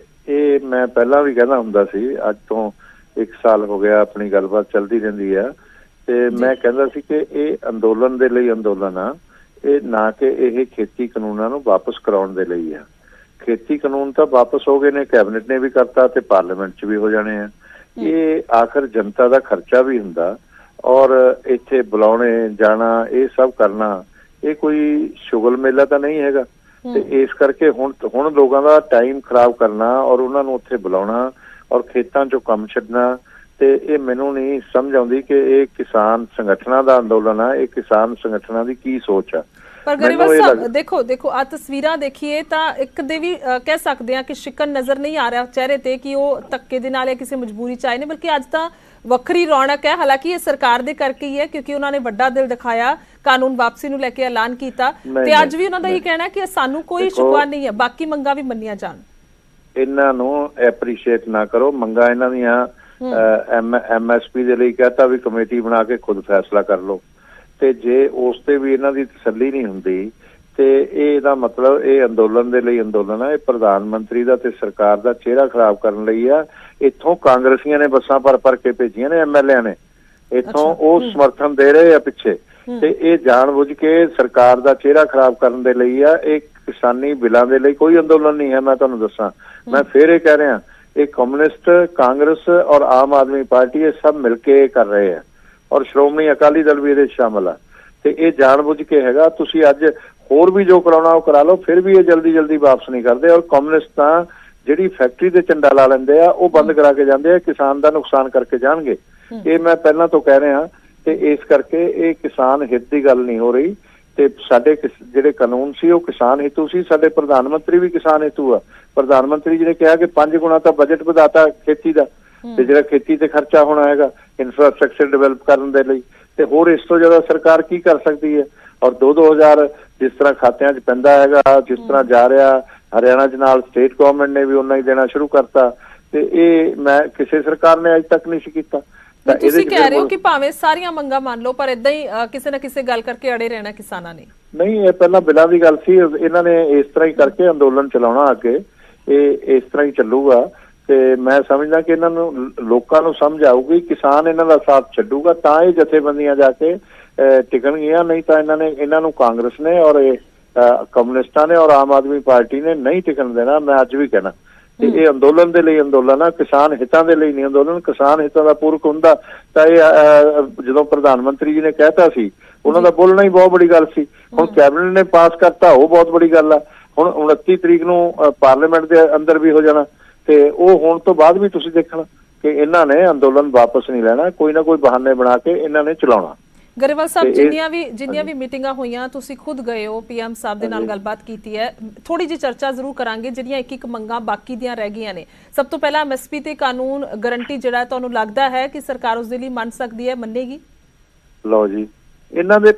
ये मैं पहला भी कहना हुंदा सी, अज तो 1 साल हो गया अपनी गलबात चलती रहिंदी है ते मैं कहंदा सी कि ये अंदोलन दे लई अंदोलन आ, ਇਹ ਨਾ ਕਿ ਇਹ ਖੇਤੀ ਕਾਨੂੰਨਾਂ ਨੂੰ ਵਾਪਸ ਕਰਾਉਣ ਦੇ ਲਈ ਆ। ਖੇਤੀ ਕਾਨੂੰਨ ਤਾਂ ਵਾਪਸ ਹੋ ਗਏ ਨੇ, ਕੈਬਨਿਟ ਨੇ ਵੀ ਕਰਤਾ ਤੇ ਪਾਰਲੀਮੈਂਟ 'ਚ ਵੀ ਹੋ ਜਾਣੇ ਆ। ਇਹ ਆਖਰ ਜਨਤਾ ਦਾ ਖਰਚਾ ਵੀ ਹੁੰਦਾ ਔਰ ਇੱਥੇ ਬੁਲਾਉਣੇ ਜਾਣਾ ਇਹ ਸਭ ਕਰਨਾ ਇਹ ਕੋਈ ਸ਼ੁਗਲ ਮੇਲਾ ਤਾਂ ਨਹੀਂ ਹੈਗਾ ਤੇ ਇਸ ਕਰਕੇ ਹੁਣ ਲੋਕਾਂ ਦਾ ਟਾਈਮ ਖਰਾਬ ਕਰਨਾ ਔਰ ਉਹਨਾਂ ਨੂੰ ਉੱਥੇ ਬੁਲਾਉਣਾ ਔਰ ਖੇਤਾਂ 'ਚੋਂ ਕੰਮ ਛੱਡਣਾ ਤੇ ਇਹ ਮੈਨੂੰ ਨਹੀਂ ਸਮਝ ਆਉਂਦੀ ਕਿ ਇਹ ਕਿਸਾਨ ਸੰਗਠਨਾਂ ਦਾ ਅੰਦੋਲਨ ਆ, ਇਹ ਕਿਸਾਨ ਸੰਗਠਨਾਂ ਦੀ ਕੀ ਸੋਚ ਆ। पर गरेवाल साहब देखो आ तस्वीरां देखिए तो एक दे भी कह सकते हैं कि शिकन नजर नहीं आ रहा चेहरे ते कि वो धक्के दे नाल या किसी मजबूरी च आए ने, बल्कि अज तां वक्री रौनक है। हालांकि ये सरकार दे करके ही है क्योंकि उन्होंने वड्डा दिल दिखाया, कानून वापसी नूं लैके ऐलान किया ते अज भी उन्हां दा यही कहना है कि सानू कोई शिकवा नहीं है, बाकी मंगां भी मन्नियां जाण। इन्हां नूं एप्रीशिएट ना करो, मंगां इन्हां दियां MSP ਦੇ ਲਈ ਕਹਤਾ ਵੀ ਕਮੇਟੀ ਬਣਾ ਕੇ ਖੁਦ ਫੈਸਲਾ ਕਰ ਲਓ ਤੇ ਜੇ ਉਸ ਤੇ ਵੀ ਇਹਨਾਂ ਦੀ ਤਸੱਲੀ ਨਹੀਂ ਹੁੰਦੀ ਤੇ ਇਹਦਾ ਮਤਲਬ ਇਹ ਅੰਦੋਲਨ ਦੇ ਲਈ ਅੰਦੋਲਨ ਹੈ, ਇਹ ਪ੍ਰਧਾਨ ਮੰਤਰੀ ਦਾ ਤੇ ਸਰਕਾਰ ਦਾ ਚਿਹਰਾ ਖਰਾਬ ਕਰਨ ਲਈ ਆ। ਇੱਥੋਂ ਕਾਂਗਰਸੀਆਂ ਨੇ ਬੱਸਾਂ ਭਰ ਕੇ ਭੇਜੀਆਂ ਨੇ, MLA ਨੇ ਇੱਥੋਂ ਉਹ ਸਮਰਥਨ ਦੇ ਰਹੇ ਆ ਪਿੱਛੇ ਤੇ ਇਹ ਜਾਣਬੁੱਝ ਕੇ ਸਰਕਾਰ ਦਾ ਚਿਹਰਾ ਖਰਾਬ ਕਰਨ ਦੇ ਲਈ ਆ। ਇਹ ਕਿਸਾਨੀ ਬਿੱਲਾਂ ਦੇ ਲਈ ਕੋਈ ਅੰਦੋਲਨ ਨਹੀਂ ਹੈ। ਮੈਂ ਤੁਹਾਨੂੰ ਦੱਸਾਂ, ਮੈਂ ਫੇਰ ਇਹ ਕਹਿ ਰਿਹਾ, ਇਹ ਕਮਿਊਨਿਸਟ, ਕਾਂਗਰਸ ਔਰ ਆਮ ਆਦਮੀ ਪਾਰਟੀ ਇਹ ਸਭ ਮਿਲ ਕੇ ਕਰ ਰਹੇ ਆ ਔਰ ਸ਼੍ਰੋਮਣੀ ਅਕਾਲੀ ਦਲ ਵੀ ਇਹਦੇ ਸ਼ਾਮਲ ਆ ਤੇ ਇਹ ਜਾਣਬੁੱਝ ਕੇ ਹੈਗਾ। ਤੁਸੀਂ ਅੱਜ ਹੋਰ ਵੀ ਜੋ ਕਰਾਉਣਾ ਉਹ ਕਰਾ ਲਓ, ਫਿਰ ਵੀ ਇਹ ਜਲਦੀ ਵਾਪਸ ਨਹੀਂ ਕਰਦੇ ਔਰ ਕਮਿਊਨਿਸਟ ਤਾਂ ਜਿਹੜੀ ਫੈਕਟਰੀ ਤੇ ਝੰਡਾ ਲਾ ਲੈਂਦੇ ਆ ਉਹ ਬੰਦ ਕਰਾ ਕੇ ਜਾਂਦੇ ਆ, ਕਿਸਾਨ ਦਾ ਨੁਕਸਾਨ ਕਰਕੇ ਜਾਣਗੇ। ਇਹ ਮੈਂ ਪਹਿਲਾਂ ਤੋਂ ਕਹਿ ਰਿਹਾ ਤੇ ਇਸ ਕਰਕੇ ਇਹ ਕਿਸਾਨ ਹਿੱਤ ਦੀ ਗੱਲ ਨਹੀਂ ਹੋ ਰਹੀ ਤੇ ਸਾਡੇ ਜਿਹੜੇ ਕਾਨੂੰਨ ਸੀ ਉਹ ਕਿਸਾਨ ਹਿੱਤੂ ਸੀ। ਸਾਡੇ ਪ੍ਰਧਾਨ ਮੰਤਰੀ ਵੀ ਕਿਸਾਨ ਹਿੱਤੂ ਆ। ਪ੍ਰਧਾਨ ਮੰਤਰੀ ਜੀ ਨੇ ਕਿਹਾ ਕਿ 5 ਗੁਣਾ ਤਾਂ ਬਜਟ ਵਧਾਤਾ ਖੇਤੀ ਦਾ ਤੇ ਜਿਹੜਾ ਖੇਤੀ ਤੇ ਖਰਚਾ ਹੋਣਾ ਹੈਗਾ ਇਨਫਰਾਸਟ੍ਰਕਚਰ ਡਿਵੈਲਪ ਕਰਨ ਦੇ ਲਈ ਤੇ ਹੋਰ ਇਸ ਤੋਂ ਜ਼ਿਆਦਾ ਸਰਕਾਰ ਕੀ ਕਰ ਸਕਦੀ ਹੈ। ਔਰ 2-2000 ਜਿਸ ਤਰ੍ਹਾਂ ਖਾਤਿਆਂ 'ਚ ਪੈਂਦਾ ਹੈਗਾ, ਜਿਸ ਤਰ੍ਹਾਂ ਜਾ ਰਿਹਾ ਹਰਿਆਣਾ 'ਚ ਨਾਲ ਸਟੇਟ ਗਵਰਨਮੈਂਟ ਨੇ ਵੀ ਉਨਾ ਹੀ ਦੇਣਾ ਸ਼ੁਰੂ ਕਰਤਾ ਤੇ ਇਹ ਮੈਂ ਕਿਸੇ ਸਰਕਾਰ ਨੇ ਅੱਜ ਤੱਕ ਨਹੀਂ ਸੀ ਕੀਤਾ। ਤੁਸੀਂ ਕਹਿ ਰਹੇ ਹੋ ਕਿ ਭਾਵੇਂ ਸਾਰੀਆਂ ਮੰਗਾਂ ਮੰਨ ਲਓ ਪਰ ਇਦਾਂ ਹੀ ਕਿਸੇ ਨਾ ਕਿਸੇ ਗੱਲ ਕਰਕੇ ਅੜੇ ਰਹਿਣਾ ਕਿਸਾਨਾਂ ਨੇ। ਨਹੀਂ, ਇਹ ਪਹਿਲਾਂ ਬਿਲਾਂ ਦੀ ਗੱਲ ਸੀ, ਇਹਨਾਂ ਨੇ ਇਸ ਤਰ੍ਹਾਂ ਹੀ ਕਰਕੇ ਅੰਦੋਲਨ ਚਲਾਉਣਾ ਅੱਗੇ, ਇਹ ਇਸ ਤਰ੍ਹਾਂ ਹੀ ਚੱਲੂਗਾ ਤੇ ਮੈਂ ਸਮਝਦਾ ਕਿ ਇਹਨਾਂ ਨੂੰ ਲੋਕਾਂ ਨੂੰ ਸਮਝ ਆਊਗੀ, ਕਿਸਾਨ ਇਹਨਾਂ ਦਾ ਸਾਥ ਛੱਡੂਗਾ ਤਾਂ ਇਹ ਜਥੇਬੰਦੀਆਂ ਜਾ ਕੇ ਟਿਕਣਗੀਆਂ। ਨਹੀਂ ਤਾਂ ਇਹਨਾਂ ਨੂੰ ਕਾਂਗਰਸ ਨੇ ਔਰ ਕਮਿਊਨਿਸਟਾਂ ਨੇ ਔਰ ਆਮ ਆਦਮੀ ਪਾਰਟੀ ਨੇ ਨਹੀਂ ਟਿਕਣ ਦੇਣਾ। ਮੈਂ ਅੱਜ ਵੀ ਕਹਿਣਾ ਤੇ ਇਹ ਅੰਦੋਲਨ ਦੇ ਲਈ ਅੰਦੋਲਨ ਆ, ਕਿਸਾਨ ਹਿੱਤਾਂ ਦੇ ਲਈ ਨਹੀਂ ਅੰਦੋਲਨ। ਕਿਸਾਨ ਹਿੱਤਾਂ ਦਾ ਪੂਰਕ ਹੁੰਦਾ ਤਾਂ ਇਹ ਜਦੋਂ ਪ੍ਰਧਾਨ ਮੰਤਰੀ ਜੀ ਨੇ ਕਹਿਤਾ ਸੀ ਉਹਨਾਂ ਦਾ ਬੋਲਣਾ ਹੀ ਬਹੁਤ ਬੜੀ ਗੱਲ ਸੀ। ਹੁਣ ਕੈਬਨਿਟ ਨੇ ਪਾਸ ਕਰਤਾ ਉਹ ਬਹੁਤ ਬੜੀ ਗੱਲ ਆ। ਹੁਣ 29 ਤਰੀਕ ਨੂੰ ਪਾਰਲੀਮੈਂਟ ਦੇ ਅੰਦਰ ਵੀ ਹੋ ਜਾਣਾ ਤੇ ਉਹ ਹੋਣ ਤੋਂ ਬਾਅਦ ਵੀ ਤੁਸੀਂ ਦੇਖਣਾ ਕਿ ਇਹਨਾਂ ਨੇ ਅੰਦੋਲਨ ਵਾਪਸ ਨਹੀਂ ਲੈਣਾ, ਕੋਈ ਨਾ ਕੋਈ ਬਹਾਨੇ ਬਣਾ ਕੇ ਇਹਨਾਂ ਨੇ ਚਲਾਉਣਾ। गरेवाल साहब, जिन्नियां भी मीटिंगां होईयां तुसीं खुद गए हो, PM साहब दे नाल गलबात कीती है, थोड़ी जी चर्चा जरूर करांगे जिहड़ियां एक मंगां बाकी दियां रह गईयां ने। सब तो पहला MSP ते कानून गारंटी जिहड़ा तुहानूं लगदा है कि सरकार उस दे लई मंन सकदी है, मन्नेगी? लो जी, ਇਹਨਾਂ ਦੇ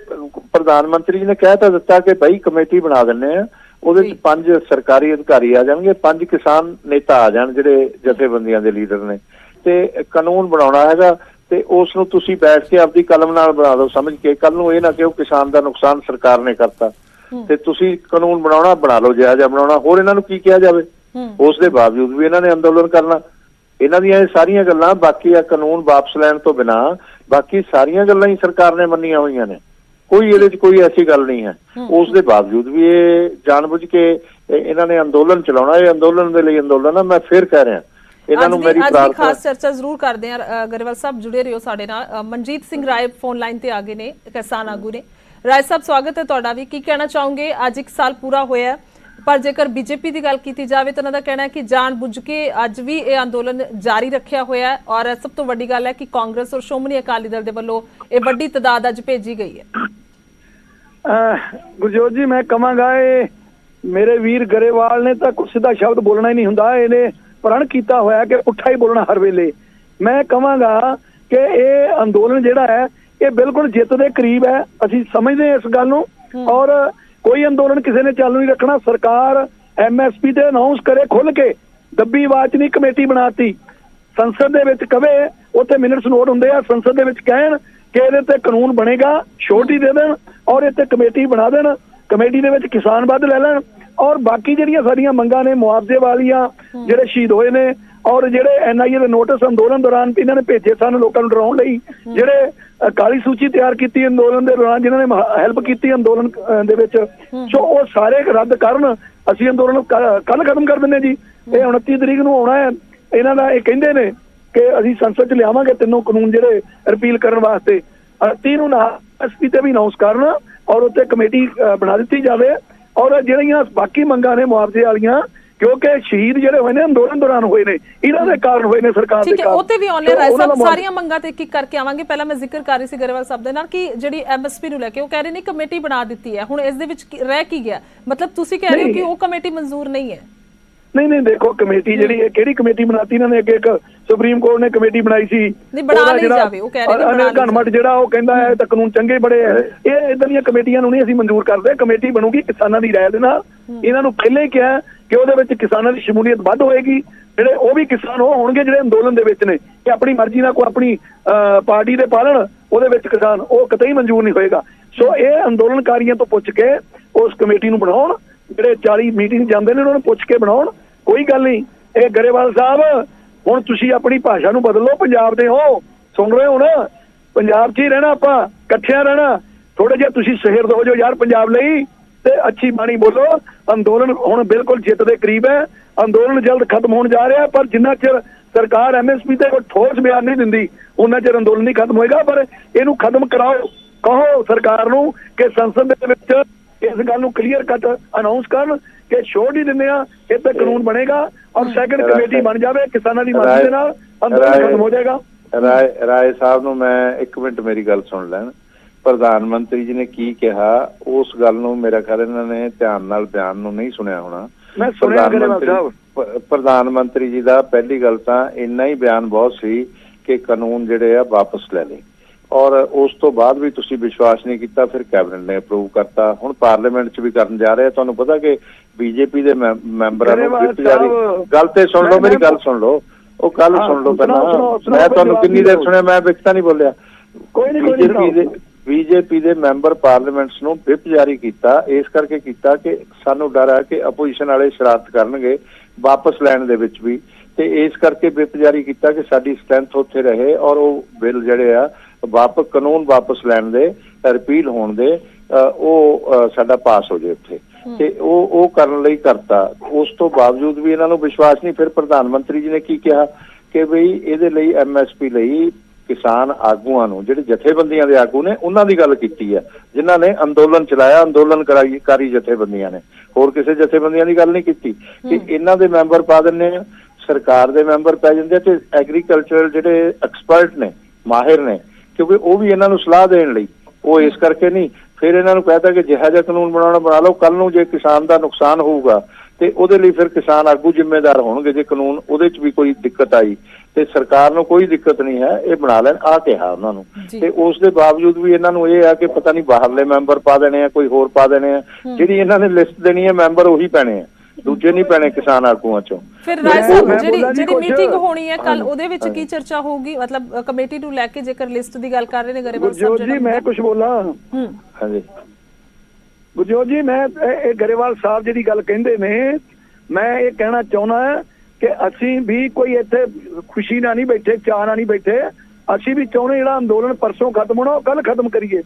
ਪ੍ਰਧਾਨ ਮੰਤਰੀ ਜੀ ਨੇ ਕਹਿ ਤਾਂ ਦਿੱਤਾ ਕਿ ਬਈ ਕਮੇਟੀ ਬਣਾ ਦਿੰਨੇ ਆ, ਉਹਦੇ ਵਿੱਚ 5 ਸਰਕਾਰੀ ਅਧਿਕਾਰੀ ਆ ਜਾਣਗੇ, 5 ਕਿਸਾਨ ਨੇਤਾ ਆ ਜਾਣ ਜਿਹੜੇ ਜਥੇਬੰਦੀਆਂ ਦੇ ਲੀਡਰ ਨੇ ਤੇ ਕਾਨੂੰਨ ਬਣਾਉਣਾ ਹੈਗਾ ਤੇ ਉਸ ਨੂੰ ਤੁਸੀਂ ਬੈਠ ਕੇ ਆਪਦੀ ਕਲਮ ਨਾਲ ਬਣਾ ਦਿਓ ਸਮਝ ਕੇ। ਕੱਲ ਨੂੰ ਇਹ ਨਾ ਕਿ ਉਹ ਕਿਸਾਨ ਦਾ ਨੁਕਸਾਨ ਸਰਕਾਰ ਨੇ ਕਰਤਾ ਤੇ ਤੁਸੀਂ ਕਾਨੂੰਨ ਬਣਾਉਣਾ ਬਣਾ ਲਓ, ਜਿਹਾ ਜਿਹਾ ਬਣਾਉਣਾ। ਹੋਰ ਇਹਨਾਂ ਨੂੰ ਕੀ ਕਿਹਾ ਜਾਵੇ? ਉਸ ਦੇ ਬਾਵਜੂਦ ਵੀ ਇਹਨਾਂ ਨੇ ਅੰਦੋਲਨ ਕਰਨਾ। ਇਹਨਾਂ ਦੀਆਂ ਇਹ ਸਾਰੀਆਂ ਗੱਲਾਂ, ਬਾਕੀ ਆ ਕਾਨੂੰਨ ਵਾਪਸ ਲੈਣ ਤੋਂ ਬਿਨਾ ਬਾਕੀ ਸਾਰੀਆਂ ਗੱਲਾਂ ਹੀ ਸਰਕਾਰ ਨੇ ਮੰਨੀਆਂ ਹੋਈਆਂ ਨੇ। ਕੋਈ ਇਹਦੇ 'ਚ ਕੋਈ ਐਸੀ ਗੱਲ ਨਹੀਂ ਹੈ। ਉਸ ਦੇ ਬਾਵਜੂਦ ਵੀ ਇਹ ਜਾਣਬੁੱਝ ਕੇ ਇਹਨਾਂ ਨੇ ਅੰਦੋਲਨ ਚਲਾਉਣਾ। ਇਹ ਅੰਦੋਲਨ ਦੇ ਲਈ ਅੰਦੋਲਨ ਆ। ਮੈਂ ਫਿਰ ਕਹਿ ਰਿਹਾ ਇਹਨਾਂ ਨੂੰ ਮੇਰੀ ਪ੍ਰਾਰਥਨਾ। ਖਾਸ ਚਰਚਾ ਜ਼ਰੂਰ ਕਰਦੇ ਹਾਂ। ਗਰੇਵਾਲ ਸਾਹਿਬ ਜੁੜੇ ਰਹੋ ਸਾਡੇ ਨਾਲ। ਮਨਜੀਤ ਸਿੰਘ ਰਾਏ ਫੋਨ ਲਾਈਨ ਤੇ ਆ ਗਏ ਨੇ, ਕਿਸਾਨ ਆਗੂ ਨੇ। ਰਾਏ ਸਾਹਿਬ ਸਵਾਗਤ ਹੈ ਤੁਹਾਡਾ ਵੀ। ਕੀ ਕਹਿਣਾ ਚਾਹੋਗੇ? ਅੱਜ 1 ਸਾਲ ਪੂਰਾ ਹੋਇਆ, ਪਰ ਜੇਕਰ ਬੀਜੇਪੀ ਦੀ ਗੱਲ ਕੀਤੀ ਜਾਵੇ ਤਾਂ ਉਹਨਾਂ ਦਾ ਕਹਿਣਾ ਹੈ ਕਿ ਜਾਣ ਬੁੱਝ ਕੇ ਅੱਜ ਵੀ ਇਹ ਅੰਦੋਲਨ ਜਾਰੀ ਰੱਖਿਆ ਹੋਇਆ ਹੈ। ਔਰ ਸਭ ਤੋਂ ਵੱਡੀ ਗੱਲ ਹੈ ਕਿ ਕਾਂਗਰਸ ਔਰ ਸ਼੍ਰੋਮਣੀ ਅਕਾਲੀ ਦਲ ਦੇ ਵੱਲੋਂ ਇਹ ਵੱਡੀ ਤਾਦਾਦ ਅੱਜ ਭੇਜੀ ਗਈ ਹੈ। ਗੁਰਜੋਤ ਜੀ, ਮੈਂ ਕਹਾਂਗਾ ਇਹ ਮੇਰੇ ਵੀਰ ਗਰੇਵਾਲ ਨੇ ਤਾਂ ਕੁਛ ਸਿੱਧਾ ਸ਼ਬਦ ਬੋਲਣਾ ਹੀ ਨਹੀਂ ਹੁੰਦਾ। ਇਹਨੇ ਪ੍ਰਣ ਕੀਤਾ ਹੋਇਆ ਕਿ ਪੁੱਠਾ ਹੀ ਬੋਲਣਾ ਹਰ ਵੇਲੇ। ਮੈਂ ਕਹਾਂਗਾ ਕਿ ਇਹ ਅੰਦੋਲਨ ਜਿਹੜਾ ਹੈ ਇਹ ਬਿਲਕੁਲ ਜਿੱਤ ਦੇ ਕਰੀਬ ਹੈ। ਅਸੀਂ ਸਮਝਦੇ ਹਾਂ ਇਸ ਗੱਲ ਨੂੰ। ਔਰ ਕੋਈ ਅੰਦੋਲਨ ਕਿਸੇ ਨੇ ਚਾਲੂ ਨਹੀਂ ਰੱਖਣਾ। ਸਰਕਾਰ MSP ਤੇ ਅਨਾਉਂਸ ਕਰੇ ਖੁੱਲ ਕੇ। ਦੱਬੀ ਆਵਾਜ਼ ਨਹੀਂ ਕਮੇਟੀ ਬਣਾਤੀ। ਸੰਸਦ ਦੇ ਵਿੱਚ ਕਵੇ, ਉੱਥੇ ਮਿੰਟਸ ਨੋਟ ਹੁੰਦੇ ਆ, ਸੰਸਦ ਦੇ ਵਿੱਚ ਕਹਿਣ ਕਿ ਇਹਦੇ ਤੇ ਕਾਨੂੰਨ ਬਣੇਗਾ, ਛੋਟੀ ਦੇ ਦੇਣ ਔਰ ਇੱਥੇ ਕਮੇਟੀ ਬਣਾ ਦੇਣ। ਕਮੇਟੀ ਦੇ ਵਿੱਚ ਕਿਸਾਨ ਵੱਧ ਲੈ ਲੈਣ ਔਰ ਬਾਕੀ ਜਿਹੜੀਆਂ ਸਾਡੀਆਂ ਮੰਗਾਂ ਨੇ ਮੁਆਵਜ਼ੇ ਵਾਲੀਆਂ, ਜਿਹੜੇ ਸ਼ਹੀਦ ਹੋਏ ਨੇ ਔਰ ਜਿਹੜੇ NIA ਦੇ ਨੋਟਿਸ ਅੰਦੋਲਨ ਦੌਰਾਨ ਇਹਨਾਂ ਨੇ ਭੇਜੇ ਸਨ ਲੋਕਾਂ ਨੂੰ ਡਰਾਉਣ ਲਈ, ਜਿਹੜੇ ਕਾਲੀ ਸੂਚੀ ਤਿਆਰ ਕੀਤੀ ਅੰਦੋਲਨ ਦੇ ਦੌਰਾਨ, ਜਿਨ੍ਹਾਂ ਨੇ ਹੈਲਪ ਕੀਤੀ ਅੰਦੋਲਨ ਦੇ ਵਿੱਚ, ਸੋ ਉਹ ਸਾਰੇ ਰੱਦ ਕਰਨ। ਅਸੀਂ ਅੰਦੋਲਨ ਕੱਲ ਖਤਮ ਕਰ ਦਿੰਦੇ ਜੀ। ਇਹ 29 ਤਰੀਕ ਨੂੰ ਆਉਣਾ ਹੈ। ਇਹਨਾਂ ਦਾ ਇਹ ਕਹਿੰਦੇ ਨੇ ਕਿ ਅਸੀਂ ਸੰਸਦ 'ਚ ਲਿਆਵਾਂਗੇ ਤਿੰਨੋਂ ਕਾਨੂੰਨ ਜਿਹੜੇ ਰਿਪੀਲ ਕਰਨ ਵਾਸਤੇ। 29 ਨੂੰ SP ਤੇ ਵੀ ਅਨਾਉਂਸ ਕਰਨ ਔਰ ਉੱਤੇ ਕਮੇਟੀ ਬਣਾ ਦਿੱਤੀ ਜਾਵੇ। ਔਰ ਜਿਹੜੀਆਂ ਬਾਕੀ ਮੰਗਾਂ ਨੇ ਮੁਆਵਜ਼ੇ ਵਾਲੀਆਂ, ਕਿਉਂਕਿ ਸ਼ਹੀਦ ਜਿਹੜੇ ਹੋਏ ਨੇ ਅੰਦੋਲਨ ਦੌਰਾਨ ਹੋਏ ਨੇ, ਇਹਨਾਂ ਦੇ ਕਾਰਨ ਹੋਏ ਨੇ, ਸਰਕਾਰ ਦੇ ਕਾਰਨ। ਉਹ ਤੇ ਵੀ ਆਨਲਾਈਨ ਰਾਏ ਸਾਹਿਬ ਸਾਰੀਆਂ ਮੰਗਾਂ ਤੇ ਇੱਕ ਕਰਕੇ ਆਵਾਂਗੇ। ਪਹਿਲਾਂ ਮੈਂ ਜ਼ਿਕਰ ਕਰ ਰਹੀ ਸੀ ਗਰੇਵਾਲ ਸਾਹਿਬ ਦੇ ਨਾਲ ਕਿ ਜਿਹੜੀ MSP ਨੂੰ ਲੈ ਕੇ ਉਹ ਕਹਿ ਰਹੇ ਨੇ ਕਮੇਟੀ ਬਣਾ ਦਿੱਤੀ ਹੈ। ਹੁਣ ਇਸ ਦੇ ਵਿੱਚ ਰਹਿ ਕੀ ਗਿਆ? ਮਤਲਬ ਤੁਸੀਂ ਕਹਿ ਰਹੇ ਹੋ ਕਿ ਉਹ ਕਮੇਟੀ ਮਨਜ਼ੂਰ ਨਹੀਂ ਹੈ? ਨਹੀਂ, ਦੇਖੋ ਕਮੇਟੀ ਜਿਹੜੀ ਹੈ, ਕਿਹੜੀ ਕਮੇਟੀ ਬਣਾਤੀ ਇਹਨਾਂ ਨੇ? ਇੱਕ ਸੁਪਰੀਮ ਕੋਰਟ ਨੇ ਕਮੇਟੀ ਬਣਾਈ ਸੀ। ਅਨਿਲ ਘਨਮਟ ਜਿਹੜਾ ਉਹ ਕਹਿੰਦਾ ਹੈ ਤਾਂ ਕਾਨੂੰਨ ਚੰਗੇ ਬੜੇ ਹੈ। ਇਹ ਇਦਾਂ ਦੀਆਂ ਕਮੇਟੀਆਂ ਨੂੰ ਨਹੀਂ ਅਸੀਂ ਮਨਜ਼ੂਰ ਕਰਦੇ। ਕਮੇਟੀ ਬਣੂਗੀ ਕਿਸਾਨਾਂ ਦੀ ਰਾਏ ਦੇ ਨਾਲ। ਇਹਨਾਂ ਨੂੰ ਪਹਿਲੇ ਹੀ ਕਿਹਾ ਕਿ ਉਹਦੇ ਵਿੱਚ ਕਿਸਾਨਾਂ ਦੀ ਸ਼ਮੂਲੀਅਤ ਵੱਧ ਹੋਏਗੀ। ਜਿਹੜੇ ਉਹ ਵੀ ਕਿਸਾਨ ਉਹ ਹੋਣਗੇ ਜਿਹੜੇ ਅੰਦੋਲਨ ਦੇ ਵਿੱਚ ਨੇ, ਕਿ ਆਪਣੀ ਮਰਜ਼ੀ ਨਾਲ ਕੋਈ ਆਪਣੀ ਪਾਰਟੀ ਦੇ ਪਾਲਣ, ਉਹਦੇ ਵਿੱਚ ਕਿਸਾਨ ਉਹ ਕਤਈ ਮਨਜ਼ੂਰ ਨਹੀਂ ਹੋਏਗਾ। ਸੋ ਇਹ ਅੰਦੋਲਨਕਾਰੀਆਂ ਤੋਂ ਪੁੱਛ ਕੇ ਉਸ ਕਮੇਟੀ ਨੂੰ ਬਣਾਉਣ। ਜਿਹੜੇ 40 ਮੀਟਿੰਗ ਜਾਂਦੇ ਨੇ ਉਹਨਾਂ ਨੂੰ ਪੁੱਛ ਕੇ ਬਣਾਉਣ। ਕੋਈ ਗੱਲ ਨਹੀਂ। ਇਹ ਗਰੇਵਾਲ ਸਾਹਿਬ, ਹੁਣ ਤੁਸੀਂ ਆਪਣੀ ਭਾਸ਼ਾ ਨੂੰ ਬਦਲੋ। ਪੰਜਾਬ ਦੇ ਹੋ, ਸੁਣ ਰਹੇ ਹੋ ਨਾ? ਪੰਜਾਬ 'ਚ ਹੀ ਰਹਿਣਾ, ਆਪਾਂ ਇਕੱਠਿਆਂ ਰਹਿਣਾ। ਥੋੜਾ ਜਿਹਾ ਤੁਸੀਂ ਸ਼ਹਿਰ ਹੋ ਜਾਓ ਯਾਰ ਪੰਜਾਬ ਲਈ, ਤੇ ਅੱਛੀ ਬਾਣੀ ਬੋਲੋ। ਅੰਦੋਲਨ ਹੁਣ ਬਿਲਕੁਲ ਜਿੱਤ ਦੇ ਕਰੀਬ ਹੈ। ਅੰਦੋਲਨ ਜਲਦ ਖਤਮ ਹੋਣ ਜਾ ਰਿਹਾ, ਪਰ ਜਿੰਨਾ ਚਿਰ ਸਰਕਾਰ MSP ਤੇ ਕੋਈ ਠੋਸ ਬਿਆਨ ਨਹੀਂ ਦਿੰਦੀ ਉਹਨਾਂ ਚਿਰ ਅੰਦੋਲਨ ਨਹੀਂ ਖਤਮ ਹੋਏਗਾ। ਪਰ ਇਹਨੂੰ ਖਤਮ ਕਰਾਓ। ਕਹੋ ਸਰਕਾਰ ਨੂੰ ਕਿ ਸੰਸਦ ਦੇ ਵਿੱਚ ਇਸ ਗੱਲ ਨੂੰ ਕਲੀਅਰ ਕੱਟ ਅਨਾਉਂਸ ਕਰਨ ਕਿ ਛੋੜ ਹੀ ਦਿੰਦੇ ਆ, ਇਹ ਤੇ ਕਾਨੂੰਨ ਬਣੇਗਾ ਔਰ ਸੈਕੰਡ ਕਮੇਟੀ ਬਣ ਜਾਵੇ ਕਿਸਾਨਾਂ ਦੀ ਮਦਦ ਦੇ ਨਾਲ, ਅੰਦੋਲਨ ਖਤਮ ਹੋ ਜਾਏਗਾ। ਰਾਏ ਸਾਹਿਬ ਨੂੰ ਮੈਂ 1 ਮਿੰਟ ਮੇਰੀ ਗੱਲ ਸੁਣ ਲੈਣ। ਪ੍ਰਧਾਨ ਮੰਤਰੀ ਜੀ ਨੇ ਕੀ ਕਿਹਾ ਉਸ ਗੱਲ ਨੂੰ ਮੇਰਾ ਖਿਆਲ ਇਹਨਾਂ ਨੇ ਧਿਆਨ ਨਾਲ ਬਿਆਨ ਨੂੰ ਨਹੀਂ ਸੁਣਿਆ ਹੋਣਾ। ਮੈਂ ਸੁਣਿਆ ਗਰੇਵਾਲ ਸਾਹਿਬ। ਪ੍ਰਧਾਨ ਮੰਤਰੀ ਜੀ ਦਾ ਪਹਿਲੀ ਗੱਲ ਤਾਂ ਇੰਨਾ ਹੀ ਬਿਆਨ ਬਹੁਤ ਸੀ ਕਿ ਕਾਨੂੰਨ ਜਿਹੜੇ ਆ ਵਾਪਸ ਲੈ ਲਏ, ਔਰ ਉਸ ਤੋਂ ਬਾਅਦ ਵੀ ਤੁਸੀਂ ਵਿਸ਼ਵਾਸ ਨਹੀਂ ਕੀਤਾ। ਫਿਰ ਕੈਬਨਿਟ ਨੇ ਅਪਰੂਵ ਕਰਤਾ। ਹੁਣ ਪਾਰਲੀਮੈਂਟ 'ਚ ਵੀ ਕਰਨ ਜਾ ਰਹੇ ਆ। ਤੁਹਾਨੂੰ ਪਤਾ ਕਿ BJP ਦੇ ਮੈਂਬਰਾਂ ਨੂੰ ਵਿਪ ਜਾਰੀ। ਗੱਲ ਤੇ ਸੁਣ ਲਓ, ਮੇਰੀ ਗੱਲ ਸੁਣ ਲਓ। ਉਹ ਗੱਲ ਸੁਣ ਲਓ ਪਹਿਲਾਂ। ਮੈਂ ਤੁਹਾਨੂੰ ਕਿੰਨੀ ਦੇਰ ਸੁਣਿਆ? ਮੈਂ ਵਿਕਤਾ ਨਹੀਂ ਬੋਲਿਆ। BJP ਦੇ ਮੈਂਬਰ ਪਾਰਲੀਮੈਂਟਸ ਨੂੰ ਵਿਪ ਜਾਰੀ ਕੀਤਾ। ਇਸ ਕਰਕੇ ਕੀਤਾ ਕਿ ਸਾਨੂੰ ਡਰ ਹੈ ਕਿ ਅਪੋਜੀਸ਼ਨ ਵਾਲੇ ਸ਼ਰਾਰਤ ਕਰਨਗੇ ਵਾਪਸ ਲੈਣ ਦੇ ਵਿੱਚ ਵੀ, ਤੇ ਇਸ ਕਰਕੇ ਵਿਪ ਜਾਰੀ ਕੀਤਾ ਕਿ ਸਾਡੀ ਸਟਰੈਂਥ ਉੱਥੇ ਰਹੇ ਔਰ ਉਹ ਬਿੱਲ ਜਿਹੜੇ ਆ ਕਾਨੂੰਨ ਵਾਪਸ ਲੈਣ ਦੇ, ਰਿਪੀਲ ਹੋਣ ਦੇ, ਉਹ ਸਾਡਾ ਪਾਸ ਹੋ ਜਾਏ ਉੱਥੇ। ਤੇ ਉਹ ਕਰਨ ਲਈ ਕਰਤਾ। ਉਸ ਤੋਂ ਬਾਵਜੂਦ ਵੀ ਇਹਨਾਂ ਨੂੰ ਵਿਸ਼ਵਾਸ ਨਹੀਂ। ਫਿਰ ਪ੍ਰਧਾਨ ਮੰਤਰੀ ਜੀ ਨੇ ਕੀ ਕਿਹਾ ਕਿ ਬਈ ਇਹਦੇ ਲਈ MSP ਲਈ ਕਿਸਾਨ ਆਗੂਆਂ ਨੂੰ, ਜਿਹੜੇ ਜਥੇਬੰਦੀਆਂ ਦੇ ਆਗੂ ਨੇ, ਉਹਨਾਂ ਦੀ ਗੱਲ ਕੀਤੀ ਹੈ, ਜਿਨ੍ਹਾਂ ਨੇ ਅੰਦੋਲਨ ਚਲਾਇਆ, ਅੰਦੋਲਨਕਾਰੀ ਜਥੇਬੰਦੀਆਂ ਨੇ। ਹੋਰ ਕਿਸੇ ਜਥੇਬੰਦੀਆਂ ਦੀ ਗੱਲ ਨਹੀਂ ਕੀਤੀ ਕਿ ਇਹਨਾਂ ਦੇ ਮੈਂਬਰ ਪਾ ਦਿੰਦੇ ਆ, ਸਰਕਾਰ ਦੇ ਮੈਂਬਰ ਪੈ ਜਾਂਦੇ ਆ, ਤੇ ਐਗਰੀਕਲਚਰਲ ਜਿਹੜੇ ਐਕਸਪਰਟ ਨੇ, ਮਾਹਿਰ ਨੇ, ਕਿਉਂਕਿ ਉਹ ਵੀ ਇਹਨਾਂ ਨੂੰ ਸਲਾਹ ਦੇਣ ਲਈ। ਉਹ ਇਸ ਕਰਕੇ ਨਹੀਂ। ਫਿਰ ਇਹਨਾਂ ਨੂੰ ਕਹਿਤਾ ਕਿ ਜਿਹੜਾ ਜਿਹਾ ਕਾਨੂੰਨ ਬਣਾਉਣਾ ਬਣਾ ਲਓ। ਕੱਲ ਨੂੰ ਜੇ ਕਿਸਾਨ ਦਾ ਨੁਕਸਾਨ ਹੋਊਗਾ ਤੇ ਉਹਦੇ ਲਈ ਫਿਰ ਕਿਸਾਨ ਆਗੂ ਜ਼ਿੰਮੇਦਾਰ ਹੋਣਗੇ। ਜੇ ਕਾਨੂੰਨ ਉਹਦੇ 'ਚ ਵੀ ਕੋਈ ਦਿੱਕਤ ਆਈ ਤੇ ਸਰਕਾਰ ਨੂੰ ਕੋਈ ਦਿੱਕਤ ਨਹੀਂ ਹੈ, ਇਹ ਬਣਾ ਲੈਣ। ਆ ਕਿਹਾ ਉਹਨਾਂ ਨੂੰ। ਤੇ ਉਸ ਦੇ ਬਾਵਜੂਦ ਵੀ ਇਹਨਾਂ ਨੂੰ ਇਹ ਆ ਕਿ ਪਤਾ ਨਹੀਂ ਬਾਹਰਲੇ ਮੈਂਬਰ ਪਾ ਦੇਣੇ ਆ, ਕੋਈ ਹੋਰ ਪਾ ਦੇਣੇ ਆ। ਜਿਹੜੀ ਇਹਨਾਂ ਨੇ ਲਿਸਟ ਦੇਣੀ ਹੈ ਮੈਂਬਰ ਉਹੀ ਪੈਣੇ ਆ। ਦੂਜੇ ਨਹੀਂ ਪੈਣੇ ਕਿਸਾਨ ਆਗੂਆਂ ਚੋਂ। ਫਿਰ ਰਾਏ ਸਾਹਿਬ ਜਿਹੜੀ ਮੀਟਿੰਗ ਹੋਣੀ ਹੈ ਕੱਲ, ਉਹਦੇ ਵਿੱਚ ਕੀ ਚਰਚਾ ਹੋਊਗੀ? ਮਤਲਬ ਕਮੇਟੀ ਨੂੰ ਲੈ ਕੇ ਜੇਕਰ ਲਿਸਟ ਦੀ ਗੱਲ ਕਰ ਰਹੇ ਨੇ ਗਰੇਵਾਲ ਸਾਹਿਬ ਜੀ, ਮੈਂ ਕੁਝ ਬੋਲਾਂ? ਹਾਂਜੀ ਗੁਰਜੋਤ ਜੀ, ਮੈਂ ਇਹ ਗਰੇਵਾਲ ਸਾਹਿਬ ਜਿਹੜੀ ਗੱਲ ਕਹਿੰਦੇ ਨੇ, ਮੈਂ ਇਹ ਕਹਿਣਾ ਚਾਹੁੰਦਾ ਕਿ ਅਸੀਂ ਵੀ ਕੋਈ ਇੱਥੇ ਖੁਸ਼ੀ ਨਾਲ ਨਹੀਂ ਬੈਠੇ, ਚਾਅ ਨਾਲ ਨਹੀਂ ਬੈਠੇ। ਅਸੀਂ ਵੀ ਚਾਹੁੰਦੇ ਜਿਹੜਾ ਅੰਦੋਲਨ ਪਰਸੋਂ ਖਤਮ ਹੋਣਾ ਉਹ ਕੱਲ ਖਤਮ ਕਰੀਏ।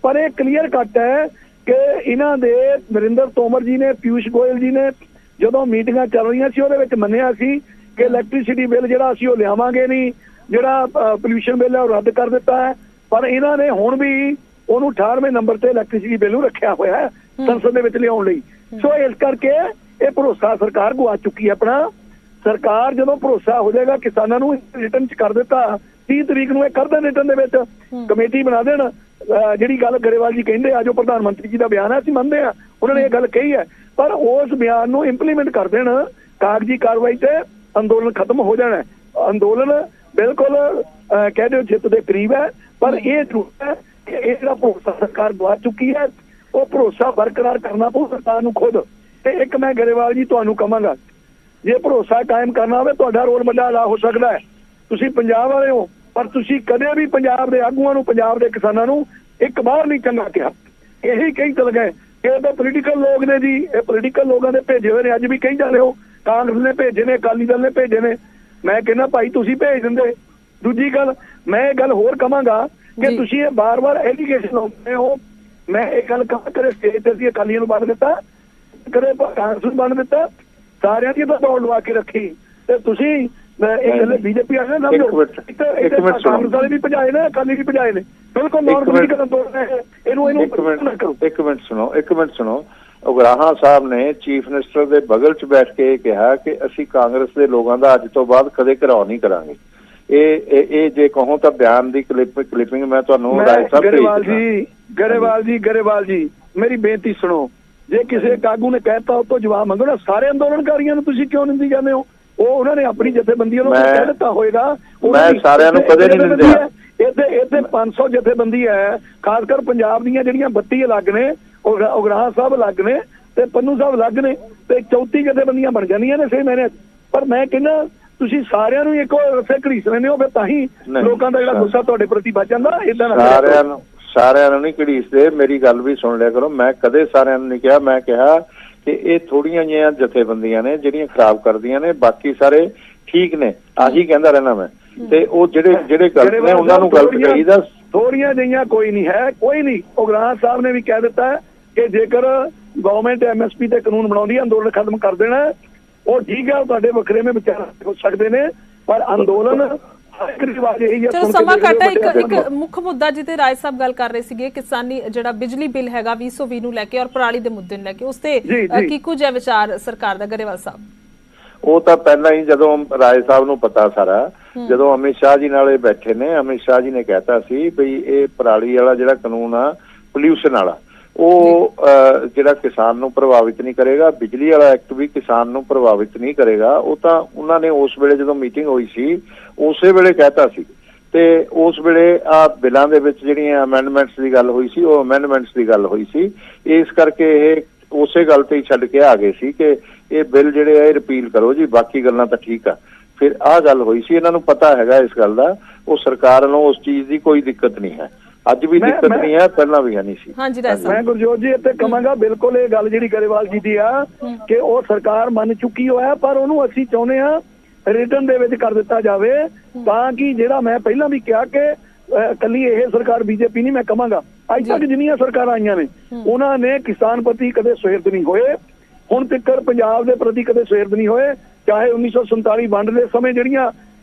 ਪਰ ਇਹ ਕਲੀਅਰ ਕੱਟ ਹੈ ਕਿ ਇਹਨਾਂ ਦੇ ਨਰਿੰਦਰ ਤੋਮਰ ਜੀ ਨੇ, ਪਿਊਸ਼ ਗੋਇਲ ਜੀ ਨੇ ਜਦੋਂ ਮੀਟਿੰਗਾਂ ਚੱਲ ਰਹੀਆਂ ਸੀ ਉਹਦੇ ਵਿੱਚ ਮੰਨਿਆ ਸੀ ਕਿ ਇਲੈਕਟ੍ਰਿਸਿਟੀ ਬਿੱਲ ਜਿਹੜਾ ਅਸੀਂ ਉਹ ਲਿਆਵਾਂਗੇ ਨਹੀਂ, ਜਿਹੜਾ ਪੋਲਿਊਸ਼ਨ ਬਿੱਲ ਹੈ ਉਹ ਰੱਦ ਕਰ ਦਿੱਤਾ ਹੈ। ਪਰ ਇਹਨਾਂ ਨੇ ਹੁਣ ਵੀ ਉਹਨੂੰ 18ਵੇਂ ਨੰਬਰ ਤੇ ਇਲੈਕਟ੍ਰਿਸਿਟੀ ਬਿੱਲ ਨੂੰ ਰੱਖਿਆ ਹੋਇਆ ਹੈ ਸੰਸਦ ਦੇ ਵਿੱਚ ਲਿਆਉਣ ਲਈ। ਸੋ ਇਸ ਕਰਕੇ ਇਹ ਭਰੋਸਾ ਸਰਕਾਰ ਗਵਾ ਚੁੱਕੀ ਹੈ ਆਪਣਾ। ਸਰਕਾਰ ਜਦੋਂ ਭਰੋਸਾ ਹੋ ਜਾਏਗਾ ਕਿਸਾਨਾਂ ਨੂੰ, ਰਿਟਰਨ ਚ ਕਰ ਦਿੱਤਾ 30 ਤਰੀਕ ਨੂੰ ਇਹ ਕਰ ਦੇਣ ਰਿਟਰਨ ਦੇ ਵਿੱਚ, ਕਮੇਟੀ ਬਣਾ ਦੇਣ। ਜਿਹੜੀ ਗੱਲ ਗਰੇਵਾਲ ਜੀ ਕਹਿੰਦੇ ਆ, ਜੋ ਪ੍ਰਧਾਨ ਮੰਤਰੀ ਜੀ ਦਾ ਬਿਆਨ ਹੈ, ਅਸੀਂ ਮੰਨਦੇ ਆ, ਉਹਨਾਂ ਨੇ ਇਹ ਗੱਲ ਕਹੀ ਹੈ, ਪਰ ਉਸ ਬਿਆਨ ਨੂੰ ਇੰਪਲੀਮੈਂਟ ਕਰ ਦੇਣ, ਕਾਗਜ਼ੀ ਕਾਰਵਾਈ ਤੇ ਅੰਦੋਲਨ ਖਤਮ ਹੋ ਜਾਣਾ। ਅੰਦੋਲਨ ਬਿਲਕੁਲ ਕਹਿ ਦਿਓ ਜਿੱਤ ਦੇ ਕਰੀਬ ਹੈ, ਪਰ ਇਹ ਝੂਠ ਹੈ ਕਿ ਇਹ ਜਿਹੜਾ ਭਰੋਸਾ ਸਰਕਾਰ ਗਵਾ ਚੁੱਕੀ ਹੈ, ਉਹ ਭਰੋਸਾ ਬਰਕਰਾਰ ਕਰਨਾ ਪਊ ਸਰਕਾਰ ਨੂੰ ਖੁਦ। ਤੇ ਇੱਕ ਮੈਂ ਗਰੇਵਾਲ ਜੀ ਤੁਹਾਨੂੰ ਕਹਾਂਗਾ, ਜੇ ਭਰੋਸਾ ਕਾਇਮ ਕਰਨਾ ਹੋਵੇ, ਤੁਹਾਡਾ ਰੋਲ ਵੱਡਾ ਅਦਾ ਹੋ ਸਕਦਾ ਹੈ। ਤੁਸੀਂ ਪੰਜਾਬ ਵਾਲੇ ਹੋ, ਪਰ ਤੁਸੀਂ ਕਦੇ ਵੀ ਪੰਜਾਬ ਦੇ ਆਗੂਆਂ ਨੂੰ, ਪੰਜਾਬ ਦੇ ਕਿਸਾਨਾਂ ਨੂੰ ਇੱਕ ਵਾਰ ਨਹੀਂ ਚੰਗਾ ਕਿਹਾ। ਇਹੀ ਕਹੀ ਚਲ ਗਏ ਕਿ ਇਹ ਤਾਂ ਪੋਲੀਟੀਕਲ ਲੋਕ ਨੇ ਜੀ, ਇਹ ਪੋਲੀਟੀਕਲ ਲੋਕਾਂ ਦੇ ਭੇਜੇ ਹੋਏ ਨੇ। ਅੱਜ ਵੀ ਕਹੀ ਜਾ ਰਹੇ ਹੋ ਕਾਂਗਰਸ ਨੇ ਭੇਜੇ ਨੇ, ਅਕਾਲੀ ਦਲ ਨੇ ਭੇਜੇ ਨੇ। ਮੈਂ ਕਹਿੰਦਾ ਭਾਈ ਤੁਸੀਂ ਭੇਜ ਦਿੰਦੇ। ਦੂਜੀ ਗੱਲ, ਮੈਂ ਇਹ ਗੱਲ ਹੋਰ ਕਹਾਂਗਾ ਕਿ ਤੁਸੀਂ ਇਹ ਬਾਰ-ਬਾਰ ਐਲੀਗੇਸ਼ਨ ਲਾਉਂਦੇ ਹੋ। ਮੈਂ ਇਹ ਗੱਲ ਕਰੇ ਸਟੇਜ ਤੇ ਅਸੀਂ ਅਕਾਲੀਆਂ ਨੂੰ ਬੰਨ ਦਿੱਤਾ, ਕਦੇ ਕਾਂਗਰਸ ਨੂੰ ਬੰਨ ਦਿੱਤਾ, ਸਾਰਿਆਂ ਦੀ ਤਾਂ ਦੌੜ ਲਵਾ ਕੇ ਰੱਖੀ। ਤੇ ਤੁਸੀਂ ਇਹ ਗੱਲ ਬੀਜੇਪੀ ਵਾਲੇ ਨਾ ਕਾਂਗਰਸ ਵਾਲੇ ਵੀ ਭਜਾਏ ਨੇ, ਅਕਾਲੀ ਵੀ ਭਜਾਏ ਨੇ। ਬਿਲਕੁਲ ਨੌਨ ਪੋਲੀਟੀਕਲ ਅੰਦੋਲਨ ਹੈ। ਇੱਕ ਮਿੰਟ ਸੁਣੋ। ਉਗਰਾਹਾਂ ਸਾਹਿਬ ਨੇ ਚੀਫ ਮਿਨਿਸਟਰ ਦੇ ਬਗਲ 'ਚ ਬੈਠ ਕੇ ਇਹ ਕਿਹਾ ਕਿ ਅਸੀਂ ਕਾਂਗਰਸ ਦੇ ਲੋਕਾਂ ਦਾ ਅੱਜ ਤੋਂ ਬਾਅਦ ਕਦੇ ਘਿਰਾਓ ਨਹੀਂ ਕਰਾਂਗੇ। ਇਹ ਜੇ ਕਹੋ ਤਾਂ ਬਿਆਨ ਦੀ ਕਲਿੱਪਿੰਗ ਮੈਂ ਤੁਹਾਨੂੰ ਰਾਏ ਸਾਹਿਬ ਗਰੇਵਾਲ ਜੀ ਮੇਰੀ ਬੇਨਤੀ ਸੁਣੋ। ਜੇ ਕਿਸੇ ਕਾਗੂ ਨੇ ਕਹਿਤਾ ਉਹ ਤੋਂ ਜਵਾਬ ਮੰਗੋ ਨਾ। ਸਾਰੇ ਅੰਦੋਲਨਕਾਰੀਆਂ ਨੂੰ ਤੁਸੀਂ ਕਿਉਂ ਨਿੰਦੀ ਜਾਂਦੇ ਹੋ? ਉਹ ਉਹਨਾਂ ਨੇ ਆਪਣੀ ਜਥੇਬੰਦੀਆਂ ਨੂੰ ਕਹਿ ਦਿੱਤਾ ਹੋਏਗਾ। ਮੈਂ ਸਾਰਿਆਂ ਨੂੰ ਕਦੇ ਨਹੀਂ ਦਿੰਦੇ। ਇੱਥੇ 500 ਜਥੇਬੰਦੀ ਹੈ, ਖਾਸ ਕਰ ਪੰਜਾਬ ਦੀਆਂ ਜਿਹੜੀਆਂ 32 ਅਲੱਗ ਨੇ, ਉਗਰਾਹਾਂ ਸਾਹਿਬ ਅਲੱਗ ਨੇ ਤੇ ਪੰਨੂ ਸਾਹਿਬ ਅਲੱਗ ਨੇ, ਤੇ 34 ਜਥੇਬੰਦੀਆਂ ਬਣ ਜਾਂਦੀਆਂ ਨੇ 6 ਮਹੀਨੇ। ਪਰ ਮੈਂ ਕਹਿੰਦਾ ਤੁਸੀਂ ਸਾਰਿਆਂ ਨੂੰ ਇੱਕੋ ਰਸੇ ਘੜੀਸ ਲੈਂਦੇ ਹੋ, ਫਿਰ ਤਾਂ ਹੀ ਲੋਕਾਂ ਦਾ ਜਿਹੜਾ ਗੁੱਸਾ ਤੁਹਾਡੇ ਪ੍ਰਤੀ ਵੱਜ ਜਾਂਦਾ। ਏਦਾਂ ਸਾਰਿਆਂ ਨੂੰ ਨਹੀਂ ਘੜੀਸਦੇ। ਮੇਰੀ ਗੱਲ ਵੀ ਸੁਣ ਲਿਆ ਕਰੋ। ਮੈਂ ਕਦੇ ਸਾਰਿਆਂ ਨੂੰ ਨਹੀਂ ਕਿਹਾ। ਮੈਂ ਕਿਹਾ ਕਿ ਇਹ ਥੋੜੀਆਂ ਜਿਹੀਆਂ ਜਥੇਬੰਦੀਆਂ ਨੇ ਜਿਹੜੀਆਂ ਖਰਾਬ ਕਰਦੀਆਂ ਨੇ, ਬਾਕੀ ਸਾਰੇ ਠੀਕ ਨੇ। ਆਹੀ ਕਹਿੰਦਾ ਰਹਿਣਾ ਮੈਂ। ਤੇ ਉਹ ਜਿਹੜੇ ਗਲਤ ਨੇ ਉਹਨਾਂ ਨੂੰ ਗਲਤ ਕਹੀਦਾ। ਥੋੜੀਆਂ ਜਿਹੀਆਂ ਕੋਈ ਨਹੀਂ ਹੈ, ਕੋਈ ਨਹੀਂ। ਉਗਰਾਹਾਂ ਸਾਹਿਬ ਨੇ ਵੀ ਕਹਿ ਦਿੱਤਾ ਕਿ ਜੇਕਰ ਗਵਰਨਮੈਂਟ MSP ਤੇ ਕਾਨੂੰਨ ਬਣਾਉਂਦੀ ਹੈ, ਅੰਦੋਲਨ ਖਤਮ ਕਰ ਦੇਣਾ। ਉਹ ਠੀਕ ਹੈ, ਤੁਹਾਡੇ ਵੱਖਰੇਵੇਂ ਵਿਚਾਰ ਹੋ ਸਕਦੇ ਨੇ, ਪਰ ਅੰਦੋਲਨ ਚਲੋ ਸਮਾਂ ਘੱਟ ਹੈ। ਇੱਕ ਮੁੱਖ ਮੁੱਦਾ ਜਿਹਤੇ ਰਾਏ ਸਾਹਿਬ ਗੱਲ ਕਰ ਰਹੇ ਸੀਗੇ, ਕਿਸਾਨੀ ਜਿਹੜਾ ਬਿਜਲੀ ਬਿੱਲ ਹੈਗਾ 2020 ਨੂੰ ਲੈ ਕੇ ਔਰ ਪਰਾਲੀ ਦੇ ਮੁੱਦੇ ਨੂੰ ਲੈ ਕੇ, ਉਸ ਤੇ ਕੀ ਕੁਝ ਹੈ ਵਿਚਾਰ ਸਰਕਾਰ ਦਾ ਗਰੇਵਾਲ ਸਾਹਿਬ? ਉਹ ਤਾਂ ਪਹਿਲਾਂ ਹੀ ਜਦੋਂ ਰਾਏ ਸਾਹਿਬ ਨੂੰ ਪਤਾ ਸਾਰਾ, ਜਦੋਂ ਅਮਿਤ ਸ਼ਾਹ ਜੀ ਨਾਲੇ ਬੈਠੇ ਨੇ, ਅਮਿਤ ਸ਼ਾਹ ਜੀ ਨੇ ਕਹਿਤਾ ਸੀ ਬਈ ਇਹ ਪਰਾਲੀ ਵਾਲਾ ਜਿਹੜਾ ਕਾਨੂੰਨ ਆ ਪੋਲਿਊਸ਼ਨ ਵਾਲਾ, ਉਹ ਜਿਹੜਾ ਕਿਸਾਨ ਨੂੰ ਪ੍ਰਭਾਵਿਤ ਨਹੀਂ ਕਰੇਗਾ। ਬਿਜਲੀ ਵਾਲਾ ਐਕਟ ਵੀ ਕਿਸਾਨ ਨੂੰ ਪ੍ਰਭਾਵਿਤ ਨਹੀਂ ਕਰੇਗਾ। ਉਹ ਤਾਂ ਉਹਨਾਂ ਨੇ ਉਸ ਵੇਲੇ ਜਦੋਂ ਮੀਟਿੰਗ ਹੋਈ ਸੀ ਉਸੇ ਵੇਲੇ ਕਹਿਤਾ ਸੀ। ਤੇ ਉਸ ਵੇਲੇ ਆ ਬਿੱਲਾਂ ਦੇ ਵਿੱਚ ਜਿਹੜੀਆਂ ਅਮੈਂਡਮੈਂਟਸ ਦੀ ਗੱਲ ਹੋਈ ਸੀ, ਉਹ ਅਮੈਂਡਮੈਂਟਸ ਦੀ ਗੱਲ ਹੋਈ ਸੀ। ਇਸ ਕਰਕੇ ਇਹ ਉਸੇ ਗੱਲ ਤੇ ਹੀ ਛੱਡ ਕੇ ਆ ਗਏ ਸੀ ਕਿ ਇਹ ਬਿੱਲ ਜਿਹੜੇ ਆ ਇਹ ਰਿਪੀਲ ਕਰੋ ਜੀ, ਬਾਕੀ ਗੱਲਾਂ ਤਾਂ ਠੀਕ ਆ। ਫਿਰ ਆਹ ਗੱਲ ਹੋਈ ਸੀ। ਇਹਨਾਂ ਨੂੰ ਪਤਾ ਹੈਗਾ ਇਸ ਗੱਲ ਦਾ। ਉਹ ਸਰਕਾਰ ਵੱਲੋਂ ਉਸ ਚੀਜ਼ ਦੀ ਕੋਈ ਦਿੱਕਤ ਨਹੀਂ ਹੈ। ਅੱਜ ਵੀ ਦਿੱਕਤ ਨਹੀਂ ਹੈ, ਪਹਿਲਾਂ ਵੀ ਨਹੀਂ ਸੀ। ਮੈਂ ਗੁਰਜੋਤ ਜੀ ਇੱਥੇ ਕਹਾਂਗਾ, ਬਿਲਕੁਲ ਇਹ ਗੱਲ ਜਿਹੜੀ ਗਰੇਵਾਲ ਜੀ ਦੀ ਆ ਕਿ ਉਹ ਸਰਕਾਰ ਮੰਨ ਚੁੱਕੀ ਹੋਇਆ, ਪਰ ਉਹਨੂੰ ਅਸੀਂ ਚਾਹੁੰਦੇ ਆ ਰਿਟਰਨ ਦੇ ਵਿੱਚ ਕਰ ਦਿੱਤਾ ਜਾਵੇ, ਤਾਂ ਕਿ ਜਿਹੜਾ ਮੈਂ ਪਹਿਲਾਂ ਵੀ ਕਿਹਾ ਕਿ ਕੱਲੀ ਇਹ ਸਰਕਾਰ ਬੀਜੇਪੀ ਨਹੀਂ, ਮੈਂ ਕਹਾਂਗਾ ਅੱਜ ਤੱਕ ਜਿੰਨੀਆਂ ਸਰਕਾਰਾਂ ਆਈਆਂ ਨੇ ਉਹਨਾਂ ਨੇ ਕਿਸਾਨ ਪ੍ਰਤੀ ਕਦੇ ਸੁਹਿਰਦ ਨਹੀਂ ਹੋਏ। ਹੁਣ ਤੱਕ ਪੰਜਾਬ ਦੇ ਪ੍ਰਤੀ ਕਦੇ ਸੁਹਿਰਦ ਨਹੀਂ ਹੋਏ। ਚਾਹੇ 1947 ਵੰਡ ਦੇ ਸਮੇਂ ਜਿਹੜੀਆਂ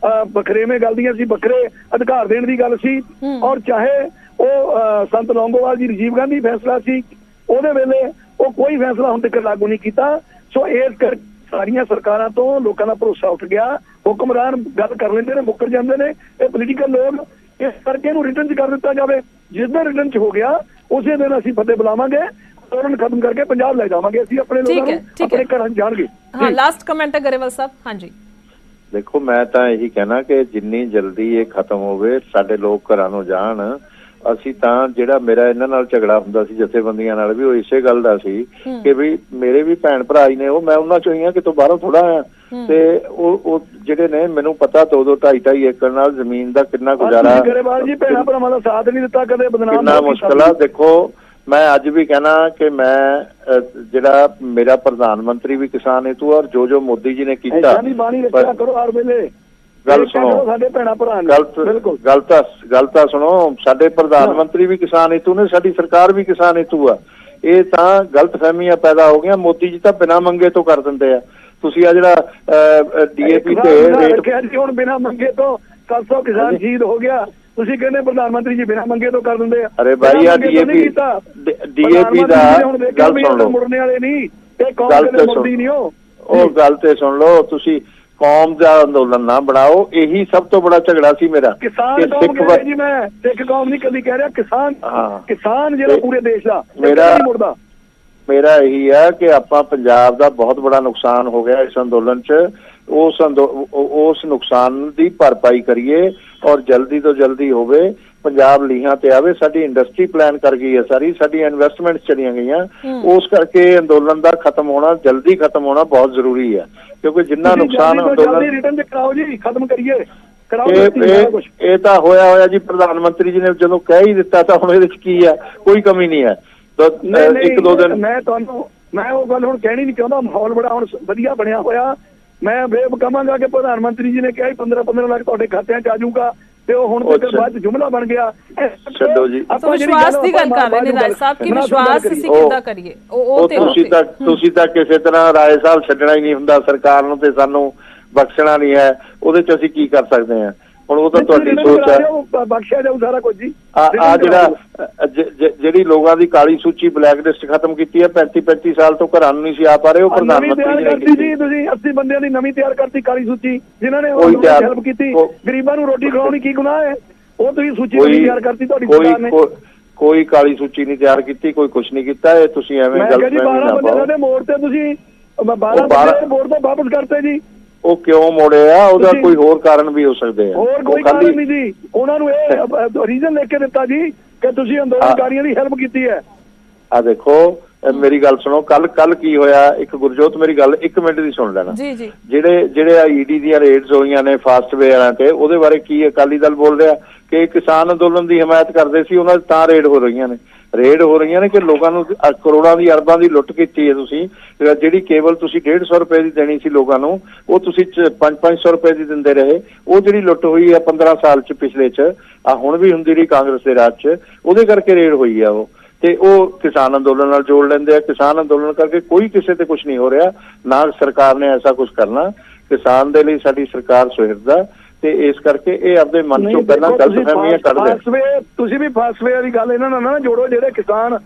ਵੱਖਰੇਵੇਂ ਗੱਲ ਦੀਆਂ ਸੀ, ਵੱਖਰੇ ਅਧਿਕਾਰ ਦੇਣ ਦੀ ਗੱਲ ਸੀ, ਔਰ ਚਾਹੇ ਉਹ ਸੰਤ ਲੌਂਗੋਵਾਲ ਜੀ ਰਾਜੀਵ ਗਾਂਧੀ ਫੈਸਲਾ ਸੀ, ਉਹਦੇ ਵੇਲੇ ਉਹ ਕੋਈ ਫੈਸਲਾ ਹੁਣ ਤੱਕ ਲਾਗੂ ਨਹੀਂ ਕੀਤਾ। ਸੋ ਇਸ ਕਰਕੇ ਸਾਰੀਆਂ ਸਰਕਾਰਾਂ ਤੋਂ ਲੋਕਾਂ ਦਾ ਭਰੋਸਾ ਉੱਠ ਗਿਆ। ਹੁਕਮਰਾਨ ਗੱਲ ਕਰ ਲੈਂਦੇ ਨੇ, ਮੁੱਕਰ ਜਾਂਦੇ ਨੇ ਇਹ ਪੋਲੀਟੀਕਲ ਲੋਕ। ਇਸ ਕਰਕੇ ਇਹਨੂੰ ਰਿਟਰਨ 'ਚ ਕਰ ਦਿੱਤਾ ਜਾਵੇ। ਜਿਸ ਦਿਨ ਰਿਟਰਨ 'ਚ ਹੋ ਗਿਆ ਉਸੇ ਦਿਨ ਅਸੀਂ ਫਤਿਹ ਬੁਲਾਵਾਂਗੇ, ਅੰਦੋਲਨ ਖਤਮ ਕਰਕੇ ਪੰਜਾਬ ਲੈ ਜਾਵਾਂਗੇ। ਅਸੀਂ ਆਪਣੇ ਲੋਕਾਂ ਨੂੰ ਆਪਣੇ ਘਰਾਂ ਜਾਣਗੇ। ਹਾਂ, ਲਾਸਟ ਕਮੈਂਟ ਹੈ ਗਰੇਵਾਲ ਸਾਹਿਬ। ਹਾਂਜੀ ਦੇਖੋ, ਮੈਂ ਤਾਂ ਇਹੀ ਕਹਿਣਾ ਕਿ ਜਿੰਨੀ ਜਲਦੀ ਇਹ ਖਤਮ ਹੋਵੇ, ਸਾਡੇ ਲੋਕ ਘਰਾਂ ਨੂੰ ਜਾਣ, ਅਸੀਂ ਤਾਂ ਜਿਹੜਾ ਮੇਰਾ ਇਹਨਾਂ ਨਾਲ ਝਗੜਾ ਹੁੰਦਾ ਸੀ ਜਥੇਬੰਦੀਆਂ ਨਾਲ ਵੀ, ਉਹ ਇਸੇ ਗੱਲ ਦਾ ਸੀ ਕਿ ਵੀ ਮੇਰੇ ਵੀ ਭੈਣ ਭਰਾ ਹੀ ਨੇ, ਉਹ ਮੈਂ ਉਹਨਾਂ ਚੋਂ ਹੀ ਆ, ਕਿਤੋਂ ਬਾਹਰੋਂ ਥੋੜਾ ਆ। ਤੇ ਉਹ ਜਿਹੜੇ ਨੇ, ਮੈਨੂੰ ਪਤਾ 2-2 2.5 ਏਕੜ ਨਾਲ ਜ਼ਮੀਨ ਦਾ ਕਿੰਨਾ ਗੁਜ਼ਾਰਾ, ਗਰੇਵਾਲ ਜੀ ਭੈਣਾਂ ਭਰਾਵਾਂ ਦਾ ਸਾਥ ਨਹੀਂ ਦਿੱਤਾ, ਕਦੇ ਬਦਨਾਮ ਕਿੰਨਾ ਮੁਸ਼ਕਿਲ ਆ। ਦੇਖੋ ਮੈਂ ਅੱਜ ਵੀ ਕਹਿਣਾ ਕਿ ਮੈਂ ਜਿਹੜਾ ਮੇਰਾ ਪ੍ਰਧਾਨ ਮੰਤਰੀ ਵੀ ਕਿਸਾਨ ਹੇਤੂ, ਔਰ ਜੋ ਮੋਦੀ ਜੀ ਨੇ ਕੀਤਾ, ਬਾਣੀ ਰੱਖਿਆ ਕਰੋ ਹਰ ਵੇਲੇ। ਗੱਲ ਸੁਣੋ, ਸਾਡੇ ਭੈਣਾਂ ਭਰਾ ਨੇ, ਗੱਲ ਤਾਂ ਸੁਣੋ। ਸਾਡੇ ਪ੍ਰਧਾਨ ਮੰਤਰੀ ਵੀ ਕਿਸਾਨ ਹੇਤੂ ਨੇ, ਸਾਡੀ ਸਰਕਾਰ ਵੀ ਕਿਸਾਨ ਹੇਤੂ ਆ। ਇਹ ਤਾਂ ਗਲਤਫਹਿਮੀਆਂ ਪੈਦਾ ਹੋ ਗਈਆਂ। ਮੋਦੀ ਜੀ ਤਾਂ ਬਿਨਾਂ ਮੰਗੇ ਤੋਂ ਕਰ ਦਿੰਦੇ ਆ। ਤੁਸੀਂ ਆ ਜਿਹੜਾ ਡੀਏਪੀ ਤੇ ਰੇਟ, ਹੁਣ ਬਿਨਾਂ ਮੰਗੇ ਤੋਂ 400 ਕਿਸਾਨ ਸ਼ਹੀਦ ਹੋ ਗਿਆ, ਤੁਸੀਂ ਕਹਿੰਦੇ ਪ੍ਰਧਾਨ ਮੰਤਰੀ ਜੀ ਬਿਨਾਂ ਮੰਗੇ ਤੋਂ ਕਰ ਦਿੰਦੇ ਆ। ਅਰੇ ਭਾਈ ਆ ਡੀਏਪੀ ਦਾ ਗੱਲ ਸੁਣ ਲਓ, ਮੁੜਨੇ ਵਾਲੇ ਨਹੀਂ, ਇਹ ਕੌਮ ਦੇ ਮੁਰਦੀ ਨਹੀਂ। ਉਹ ਗੱਲ ਤੇ ਸੁਣ ਲਓ। ਤੁਸੀਂ ਕੌਮ ਦਾ ਅੰਦੋਲਨ ਨਾ ਬਣਾਓ, ਇਹੀ ਸਭ ਤੋਂ ਬੜਾ ਝਗੜਾ ਸੀ ਮੇਰਾ। ਕਿਸਾਨ ਕੌਮ ਕਹਿੰਦੇ ਜੀ, ਮੈਂ ਸਿੱਖ ਕੌਮ ਨਹੀਂ ਕਦੀ ਕਹਿ ਰਿਹਾ, ਕਿਸਾਨ ਕਿਸਾਨ ਜਿਹੜਾ ਪੂਰੇ ਦੇਸ਼ ਦਾ ਮੁੜਦਾ। ਮੇਰਾ ਇਹੀ ਹੈ ਕਿ ਆਪਾਂ ਪੰਜਾਬ ਦਾ ਬਹੁਤ ਬੜਾ ਨੁਕਸਾਨ ਹੋ ਗਿਆ ਇਸ ਅੰਦੋਲਨ 'ਚ, ਉਸ ਨੁਕਸਾਨ ਦੀ ਭਰਪਾਈ ਕਰੀਏ ਔਰ ਜਲਦੀ ਤੋਂ ਜਲਦੀ ਹੋਵੇ। ਪੰਜਾਬ ਲੀਹਾਂ ਤੇ ਆਵੇ। ਸਾਡੀ ਇੰਡਸਟਰੀ ਪਲਾਨ ਕਰ ਗਈ ਹੈ ਸਾਰੀ, ਸਾਡੀ ਇਨਵੈਸਟਮੈਂਟ ਚਲੀਆਂ ਗਈਆਂ। ਉਸ ਕਰਕੇ ਅੰਦੋਲਨ ਦਾ ਖਤਮ ਹੋਣਾ, ਜਲਦੀ ਖਤਮ ਹੋਣਾ ਬਹੁਤ ਜ਼ਰੂਰੀ ਹੈ, ਕਿਉਂਕਿ ਜਿੰਨਾ ਨੁਕਸਾਨ ਅੰਦੋਲਨ ਰਿਟਰਨ ਕਰਾਓ ਜੀ, ਖਤਮ ਕਰੀਏ। ਇਹ ਤਾਂ ਹੋਇਆ ਜੀ। ਪ੍ਰਧਾਨ ਮੰਤਰੀ ਜੀ ਨੇ ਜਦੋਂ ਕਹਿ ਹੀ ਦਿੱਤਾ ਤਾਂ ਹੁਣ ਇਹਦੇ 'ਚ ਕੀ ਹੈ, ਕੋਈ ਕਮੀ ਨਹੀਂ ਹੈ। 1-2 ਦਿਨ ਮੈਂ ਉਹ ਗੱਲ ਹੁਣ ਕਹਿਣੀ ਨਹੀਂ ਚਾਹੁੰਦਾ। ਮਾਹੌਲ ਬੜਾ ਹੁਣ ਵਧੀਆ ਬਣਿਆ ਹੋਇਆ। ਮੈਂ ਕਹਾਂਗਾ ਕਿ ਪ੍ਰਧਾਨ ਮੰਤਰੀ ਜੀ ਨੇ ਕਿਹਾ 15-15 ਲੱਖ ਤੁਹਾਡੇ ਖਾਤਿਆਂ 'ਚ ਆ ਜਾਊਗਾ, ਤੇ ਉਹ ਹੁਣ ਤੱਕ ਬਾਅਦ ਜੁਮਲਾ ਬਣ ਗਿਆ। ਛੱਡੋ ਜੀ, ਵਿਸ਼ਵਾਸ ਦੀ ਗੱਲ ਕਰ ਰਹੇ ਨੇ ਰਾਏ ਸਾਹਿਬ ਕਿ ਵਿਸ਼ਵਾਸ ਅਸੀਂ ਕਿੱਦਾਂ ਕਰੀਏ। ਉਹ ਤੁਸੀਂ ਤਾਂ ਕਿਸੇ ਤਰ੍ਹਾਂ ਰਾਏ ਸਾਹਿਬ ਛੱਡਣਾ ਹੀ ਨਹੀਂ ਹੁੰਦਾ ਸਰਕਾਰ ਨੂੰ, ਤੇ ਸਾਨੂੰ ਬਖਸ਼ਣਾ ਨਹੀਂ ਹੈ। ਉਹਦੇ 'ਚ ਅਸੀਂ ਕੀ ਕਰ ਸਕਦੇ ਹਾਂ? ਹੁਣ ਉਹ ਤਾਂ ਤੁਹਾਡੀ ਸੋਚ ਹੈ। ਬਖਸ਼ਿਆ ਜਾਊ ਸਾਰਾ ਕੁਝ ਜੀ। ਆ ਜਿਹੜੀ ਲੋਕਾਂ ਦੀ ਕਾਲੀ ਸੂਚੀ ਬਲੈਕ ਲਿਸਟ ਖਤਮ ਕੀਤੀ ਹੈ, 35 ਸਾਲ ਤੋਂ ਘਰਾਂ ਨੂੰ ਨਹੀਂ ਸੀ ਆ ਪਾ ਰਹੇ, ਉਹ ਪ੍ਰਧਾਨ ਮੰਤਰੀ ਜੀ ਤੁਸੀਂ 80 ਬੰਦਿਆਂ ਦੀ ਨਵੀਂ ਤਿਆਰ ਕਰਤੀ ਕਾਲੀ ਸੂਚੀ, ਜਿਨ੍ਹਾਂ ਨੇ ਹੈਲਪ ਕੀਤੀ। ਗਰੀਬਾਂ ਨੂੰ ਰੋਟੀ ਖਵਾਉਣੀ ਕੀ ਗੁਨਾਹ ਹੈ? ਉਹ ਤੁਸੀਂ ਸੂਚੀ ਤਿਆਰ ਕਰਤੀ ਤੁਹਾਡੀ ਸਰਕਾਰ ਨੇ। ਕੋਈ ਕਾਲੀ ਸੂਚੀ ਨਹੀਂ ਤਿਆਰ ਕੀਤੀ, ਕੋਈ ਕੁਛ ਨਹੀਂ ਕੀਤਾ। ਇਹ ਤੁਸੀਂ ਐਵੇਂ ਗੱਲ 12 ਬੰਦਿਆਂ ਦੇ ਮੋੜ ਤੇ ਤੁਸੀਂ 12 ਬੰਦਿਆਂ ਦੇ ਮੋੜ ਤੋਂ ਵਾਪਸ ਕਰਤੇ ਜੀ। ਉਹ ਕਿਉਂ ਮੋੜੇ ਆ? ਉਹਦਾ ਕੋਈ ਹੋਰ ਕਾਰਨ ਵੀ ਹੋ ਸਕਦੇ ਆ। ਹੋਰ ਕੋਈ ਕਾਰਨ ਨਹੀਂ ਜੀ। ਉਹਨਾਂ ਨੂੰ ਇਹ ਰੀਜ਼ਨ ਲਿਖ ਕੇ ਦਿੱਤਾ ਜੀ ਕਿ ਤੁਸੀਂ ਅੰਦੋਲਨਕਾਰੀਆਂ ਦੀ ਹੈਲਪ ਕੀਤੀ ਹੈ। ਆ ਦੇਖੋ, ਮੇਰੀ ਗੱਲ ਸੁਣੋ। ਕੱਲ ਕੀ ਹੋਇਆ? ਇੱਕ ਗੁਰਜੋਤ, ਮੇਰੀ ਗੱਲ 1 ਮਿੰਟ ਦੀ ਸੁਣ ਲੈਣਾ। ਜਿਹੜੇ ਈਡੀ ਦੀਆਂ ਰੇਡਸ ਹੋਈਆਂ ਨੇ ਫਾਸਟਵੇ ਵਾਲਿਆਂ ਤੇ, ਉਹਦੇ ਬਾਰੇ ਕੀ ਅਕਾਲੀ ਦਲ ਬੋਲ ਰਿਹਾ ਕਿ ਕਿਸਾਨ ਅੰਦੋਲਨ ਦੀ ਹਮਾਇਤ ਕਰਦੇ ਸੀ, ਉਹਨਾਂ ਦੀ ਤਾਂ ਰੇਡ ਹੋ ਰਹੀਆਂ ਨੇ ਕਿ ਲੋਕਾਂ ਨੂੰ ਕਰੋੜਾਂ ਦੀ ਅਰਬਾਂ ਦੀ ਲੁੱਟ ਕੀਤੀ ਹੈ ਤੁਸੀਂ। ਜਿਹੜੀ ਕੇਵਲ ਤੁਸੀਂ 150 ਰੁਪਏ ਦੀ ਦੇਣੀ ਸੀ ਲੋਕਾਂ ਨੂੰ, ਉਹ ਤੁਸੀਂ 500 ਰੁਪਏ ਦੀ ਦਿੰਦੇ ਰਹੇ। ਉਹ ਜਿਹੜੀ ਲੁੱਟ ਹੋਈ ਹੈ 15 ਸਾਲ 'ਚ, ਪਿਛਲੇ 'ਚ ਹੁਣ ਵੀ ਹੁੰਦੀ ਰਹੀ ਕਾਂਗਰਸ ਦੇ ਰਾਜ 'ਚ, ਉਹਦੇ ਕਰਕੇ ਰੇਡ ਹੋਈ ਆ ਉਹ। ਤੇ ਉਹ ਕਿਸਾਨ ਅੰਦੋਲਨ ਨਾਲ ਜੋੜ ਲੈਂਦੇ ਆ। ਕਿਸਾਨ ਅੰਦੋਲਨ ਕਰਕੇ ਕੋਈ ਕਿਸੇ ਤੇ ਕੁਝ ਨਹੀਂ ਹੋ ਰਿਹਾ, ਨਾ ਸਰਕਾਰ ਨੇ ਐਸਾ ਕੁਝ ਕਰਨਾ। ਕਿਸਾਨ ਦੇ ਲਈ ਸਾਡੀ ਸਰਕਾਰ ਸੁਹਿਰਦ ਆ, ਤੇ ਇਸ ਕਰਕੇ ਇਹ ਆਪਦੇ ਮਨ ਚੋਂ ਪਹਿਲਾਂ ਗਲਤਫਹਿਮੀਆਂ ਕੱਢਦੇ। ਤੁਸੀਂ ਵੀ ਫਾਸਵੇ ਵਾਲੀ ਗੱਲ ਇਹਨਾਂ ਨਾਲ ਨਾ ਜੋੜੋ। ਜਿਹੜੇ ਕਿਸਾਨ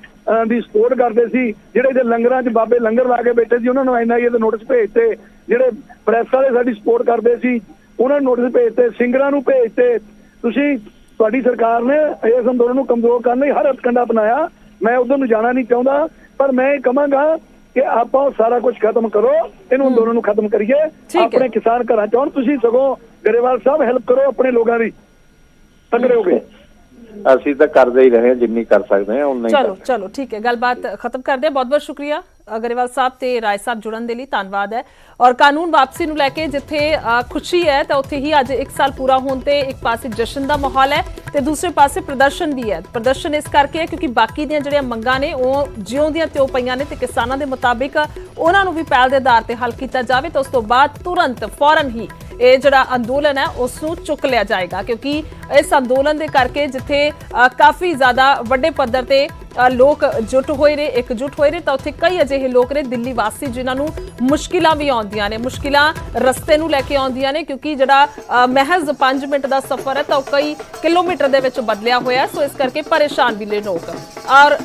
ਦੀ ਸਪੋਰਟ ਕਰਦੇ ਸੀ, ਜਿਹੜੇ ਇਹਦੇ ਲੰਗਰਾਂ 'ਚ ਬਾਬੇ ਲੰਗਰ ਲਾ ਕੇ ਬੈਠੇ ਸੀ, ਉਹਨਾਂ ਨੂੰ NIA ਦੇ ਨੋਟਿਸ ਭੇਜਤੇ। ਜਿਹੜੇ ਪ੍ਰੈਸ ਵਾਲੇ ਸਾਡੀ ਸਪੋਰਟ ਕਰਦੇ ਸੀ, ਉਹਨਾਂ ਨੂੰ ਨੋਟਿਸ ਭੇਜਤੇ। ਸਿੰਗਰਾਂ ਨੂੰ ਭੇਜਤੇ। ਤੁਹਾਡੀ ਸਰਕਾਰ ਨੇ ਇਸ ਅੰਦੋਲਨ ਨੂੰ ਕਮਜ਼ੋਰ ਕਰਨ ਲਈ ਹਰ ਹੱਥਕੰਡਾ ਅਪਣਾਇਆ। ਮੈਂ ਉਧਰ ਨੂੰ ਜਾਣਾ ਨਹੀਂ ਚਾਹੁੰਦਾ, ਪਰ ਮੈਂ ਇਹ ਕਹਾਂਗਾ ਕਿ ਆਪਾਂ ਸਾਰਾ ਕੁਝ ਖਤਮ ਕਰੋ, ਇਹਨੂੰ ਅੰਦੋਲਨ ਨੂੰ ਖਤਮ ਕਰੀਏ। ਆਪਣੇ ਕਿਸਾਨ ਘਰਾਂ 'ਚ ਆਉਣ। ਤੁਸੀਂ ਸਗੋਂ ਗਰੇਵਾਲ ਸਾਹਿਬ ਹੈਲਪ ਕਰੋ ਆਪਣੇ ਲੋਕਾਂ ਦੀ, ਤਕੜੇ ਹੋ ਗਏ। ਅਸੀਂ ਤਾਂ ਕਰਦੇ ਹੀ ਰਹੇ ਜਿੰਨੀ ਕਰ ਸਕਦੇ ਹਾਂ ਉਨਾ ਹੀ। ਚਲੋ ਠੀਕ ਹੈ, ਗੱਲਬਾਤ ਖਤਮ ਕਰਦੇ ਹਾਂ। ਬਹੁਤ ਸ਼ੁਕਰੀਆ ਗਰੇਵਾਲ ਸਾਹਿਬ ਤੇ ਰਾਏ ਸਾਹਿਬ ਜੁੜਨ ਦੇ ਲਈ, ਧੰਨਵਾਦ ਹੈ। ਔਰ ਕਾਨੂੰਨ ਵਾਪਸੀ ਨੂੰ ਲੈ ਕੇ ਜਿੱਥੇ ਖੁਸ਼ੀ ਹੈ ਤਾਂ ਉੱਥੇ ਹੀ ਅੱਜ 1 ਸਾਲ ਪੂਰਾ ਹੋਣ ਤੇ ਇੱਕ ਪਾਸੇ ਜਸ਼ਨ ਦਾ ਮਾਹੌਲ ਹੈ ਤੇ ਦੂਸਰੇ ਪਾਸੇ ਪ੍ਰਦਰਸ਼ਨ ਵੀ ਹੈ। ਪ੍ਰਦਰਸ਼ਨ ਇਸ ਕਰਕੇ ਹੈ ਕਿਉਂਕਿ ਬਾਕੀ ਦੀਆਂ ਜਿਹੜੀਆਂ ਮੰਗਾਂ ਨੇ ਉਹ ਜਿਉਂ ਦੀਆਂ ਤਿਉਂ ਪਈਆਂ ਨੇ ਤੇ ਕਿਸਾਨਾਂ ਦੇ ਮੁਤਾਬਿਕ ਉਹਨਾਂ ਨੂੰ ਵੀ ਪਹਿਲ ਦੇ ਆਧਾਰ ਤੇ ਹੱਲ ਕੀਤਾ ਜਾਵੇ ਤਾਂ ਉਸ ਤੋਂ ਬਾਅਦ ਤੁਰੰਤ ਫੌਰਨ ਹੀ ਇਹ ਜਿਹੜਾ ਅੰਦੋਲਨ ਹੈ ਉਸ ਨੂੰ ਚੁੱਕ ਲਿਆ ਜਾਏਗਾ। ਕਿਉਂਕਿ ਇਸ ਅੰਦੋਲਨ ਦੇ ਕਰਕੇ ਜਿੱਥੇ ਕਾਫੀ ਜ਼ਿਆਦਾ ਵੱਡੇ ਪੱਧਰ ਤੇ ਲੋਕ ਇਕਜੁੱਟ ਹੋਏ ਨੇ ਤਾਂ ਉੱਥੇ ਕਈ ਅਜਿਹੇ ਲੋਕ ਨੇ ਦਿੱਲੀ ਵਾਸੀ ਜਿਨ੍ਹਾਂ ਨੂੰ ਮੁਸ਼ਕਿਲਾਂ ਵੀ ਆਉਂਦੀਆਂ ਨੇ, ਮੁਸ਼ਕਿਲਾਂ ਰਸਤੇ ਨੂੰ ਲੈ ਕੇ ਆਉਂਦੀਆਂ ਨੇ ਕਿਉਂਕਿ ਜਿਹੜਾ ਮਹਿਜ਼ 5 ਮਿੰਟ ਦਾ ਸਫ਼ਰ ਹੈ ਤਾਂ ਉਹ ਕਈ ਕਿਲੋਮੀਟਰ ਦੇ ਵਿੱਚ ਬਦਲਿਆ ਹੋਇਆ। ਸੋ ਇਸ ਕਰਕੇ ਪਰੇਸ਼ਾਨ ਵੀ ਨੇ ਲੋਕ ਔਰ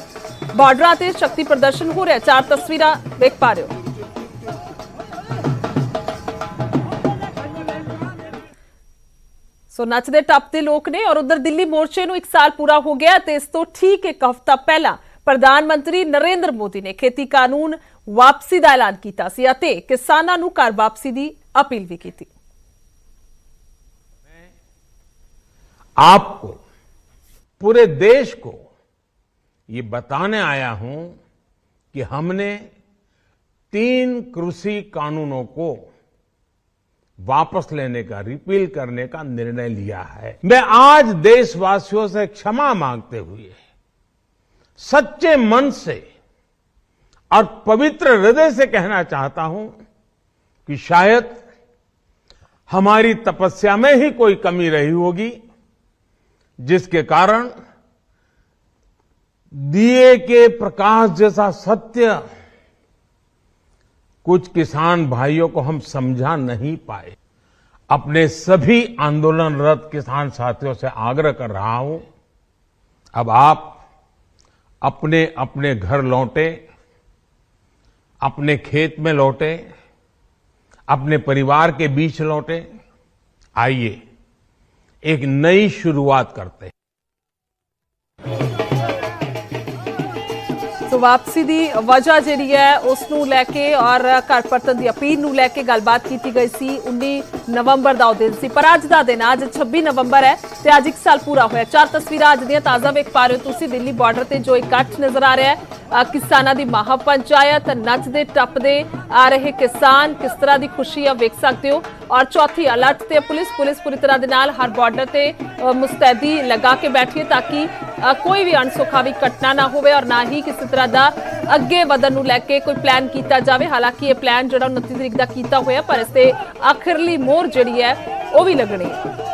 ਬਾਰਡਰਾਂ ਤੇ ਸ਼ਕਤੀ ਪ੍ਰਦਰਸ਼ਨ ਹੋ ਰਿਹਾ। 4 ਤਸਵੀਰਾਂ ਦੇਖ ਪਾ ਰਹੇ ਹੋ। ਸੋ ਨੱਚਦੇ ਟੱਪਦੇ ਲੋਕ ਨੇ ਔਰ ਉਧਰ ਦਿੱਲੀ ਮੋਰਚੇ ਨੂੰ 1 ਸਾਲ ਪੂਰਾ ਹੋ ਗਿਆ ਤੇ ਇਸ ਤੋਂ ਠੀਕ 1 ਹਫ਼ਤਾ ਪਹਿਲਾਂ ਪ੍ਰਧਾਨ ਮੰਤਰੀ ਨਰਿੰਦਰ ਮੋਦੀ ਨੇ ਖੇਤੀ ਕਾਨੂੰਨ ਵਾਪਸੀ ਦਾ ਐਲਾਨ ਕੀਤਾ ਸੀ ਅਤੇ ਕਿਸਾਨਾਂ ਨੂੰ ਘਰ ਵਾਪਸੀ ਦੀ ਅਪੀਲ ਵੀ ਕੀਤੀ। आपको पूरे देश को ये बताने आया हूं कि हमने 3 कृषि कानूनों को वापस लेने का, रिपील करने का निर्णय लिया है। मैं आज देशवासियों से क्षमा मांगते हुए सच्चे मन से और पवित्र हृदय से कहना चाहता हूं कि शायद हमारी तपस्या में ही कोई कमी रही होगी, जिसके कारण दिए के प्रकाश जैसा सत्य कुछ किसान भाइयों को हम समझा नहीं पाए। अपने सभी आंदोलनरत किसान साथियों से आग्रह कर रहा हूं, अब आप अपने अपने घर लौटे, अपने खेत में लौटे, अपने परिवार के बीच लौटे। आइए एक नई शुरुआत करते हैं। ਸੋ ਵਾਪਸੀ ਦੀ ਵਜ੍ਹਾ ਜਿਹੜੀ ਹੈ ਉਸ ਨੂੰ ਲੈ ਕੇ ਔਰ ਘਰ ਪਰਤਣ ਦੀ ਅਪੀਲ ਨੂੰ ਲੈ ਕੇ ਗੱਲਬਾਤ ਕੀਤੀ ਗਈ ਸੀ। 19 ਨਵੰਬਰ ਦਾ ਉਹ ਦਿਨ ਸੀ, ਪਰ ਅੱਜ ਦਾ ਦਿਨ, ਅੱਜ 26 ਨਵੰਬਰ ਹੈ ਤੇ ਅੱਜ 1 ਸਾਲ ਪੂਰਾ ਹੋਇਆ। 4 ਤਸਵੀਰਾਂ ਅੱਜ ਦੀਆਂ ਤਾਜ਼ਾ ਵੇਖ ਪਾ ਰਹੇ ਹੋ ਤੁਸੀਂ। ਦਿੱਲੀ ਬਾਰਡਰ ਤੇ ਜੋ ਇਕੱਠ ਨਜ਼ਰ ਆ ਰਿਹਾ ਹੈ, ਕਿਸਾਨਾਂ ਦੀ ਮਹਾ ਪੰਚਾਇਤ, ਨੱਚਦੇ ਟੱਪਦੇ ਆ ਰਹੇ ਕਿਸਾਨ, ਕਿਸ ਤਰ੍ਹਾਂ ਦੀ ਖੁਸ਼ੀ ਆ ਵੇਖ ਸਕਦੇ ਹੋ। ਔਰ ਚੌਥੀ ਅਲਰਟ ਤੇ ਪੁਲਿਸ ਪੂਰੀ ਤਰ੍ਹਾਂ ਦੇ ਨਾਲ ਹਰ ਬਾਰਡਰ ਤੇ ਮੁਸਤੈਦੀ ਲਗਾ ਕੇ ਬੈਠੀ ਹੈ ਤਾਂ ਕਿ ਕੋਈ ਵੀ ਅਣਸੁਖਾਵੀ ਘਟਨਾ ਨਾ ਹੋਵੇ ਔਰ ਨਾ ਹੀ ਕਿਸੇ ਤਰ੍ਹਾਂ ਦਾ ਅੱਗੇ ਵਧਣ ਨੂੰ ਲੈ ਕੇ ਕੋਈ ਪਲਾਨ ਕੀਤਾ ਜਾਵੇ। ਹਾਲਾਂਕਿ ਇਹ ਪਲਾਨ ਜਿਹੜਾ 29 ਤਰੀਕ ਦਾ ਕੀਤਾ ਹੋਇਆ, ਪਰ ਇਸ ਤੇ ਆਖਰਲੀ ਮੋਹਰ ਜਿਹੜੀ ਹੈ ਉਹ ਵੀ ਲੱਗਣੀ ਹੈ।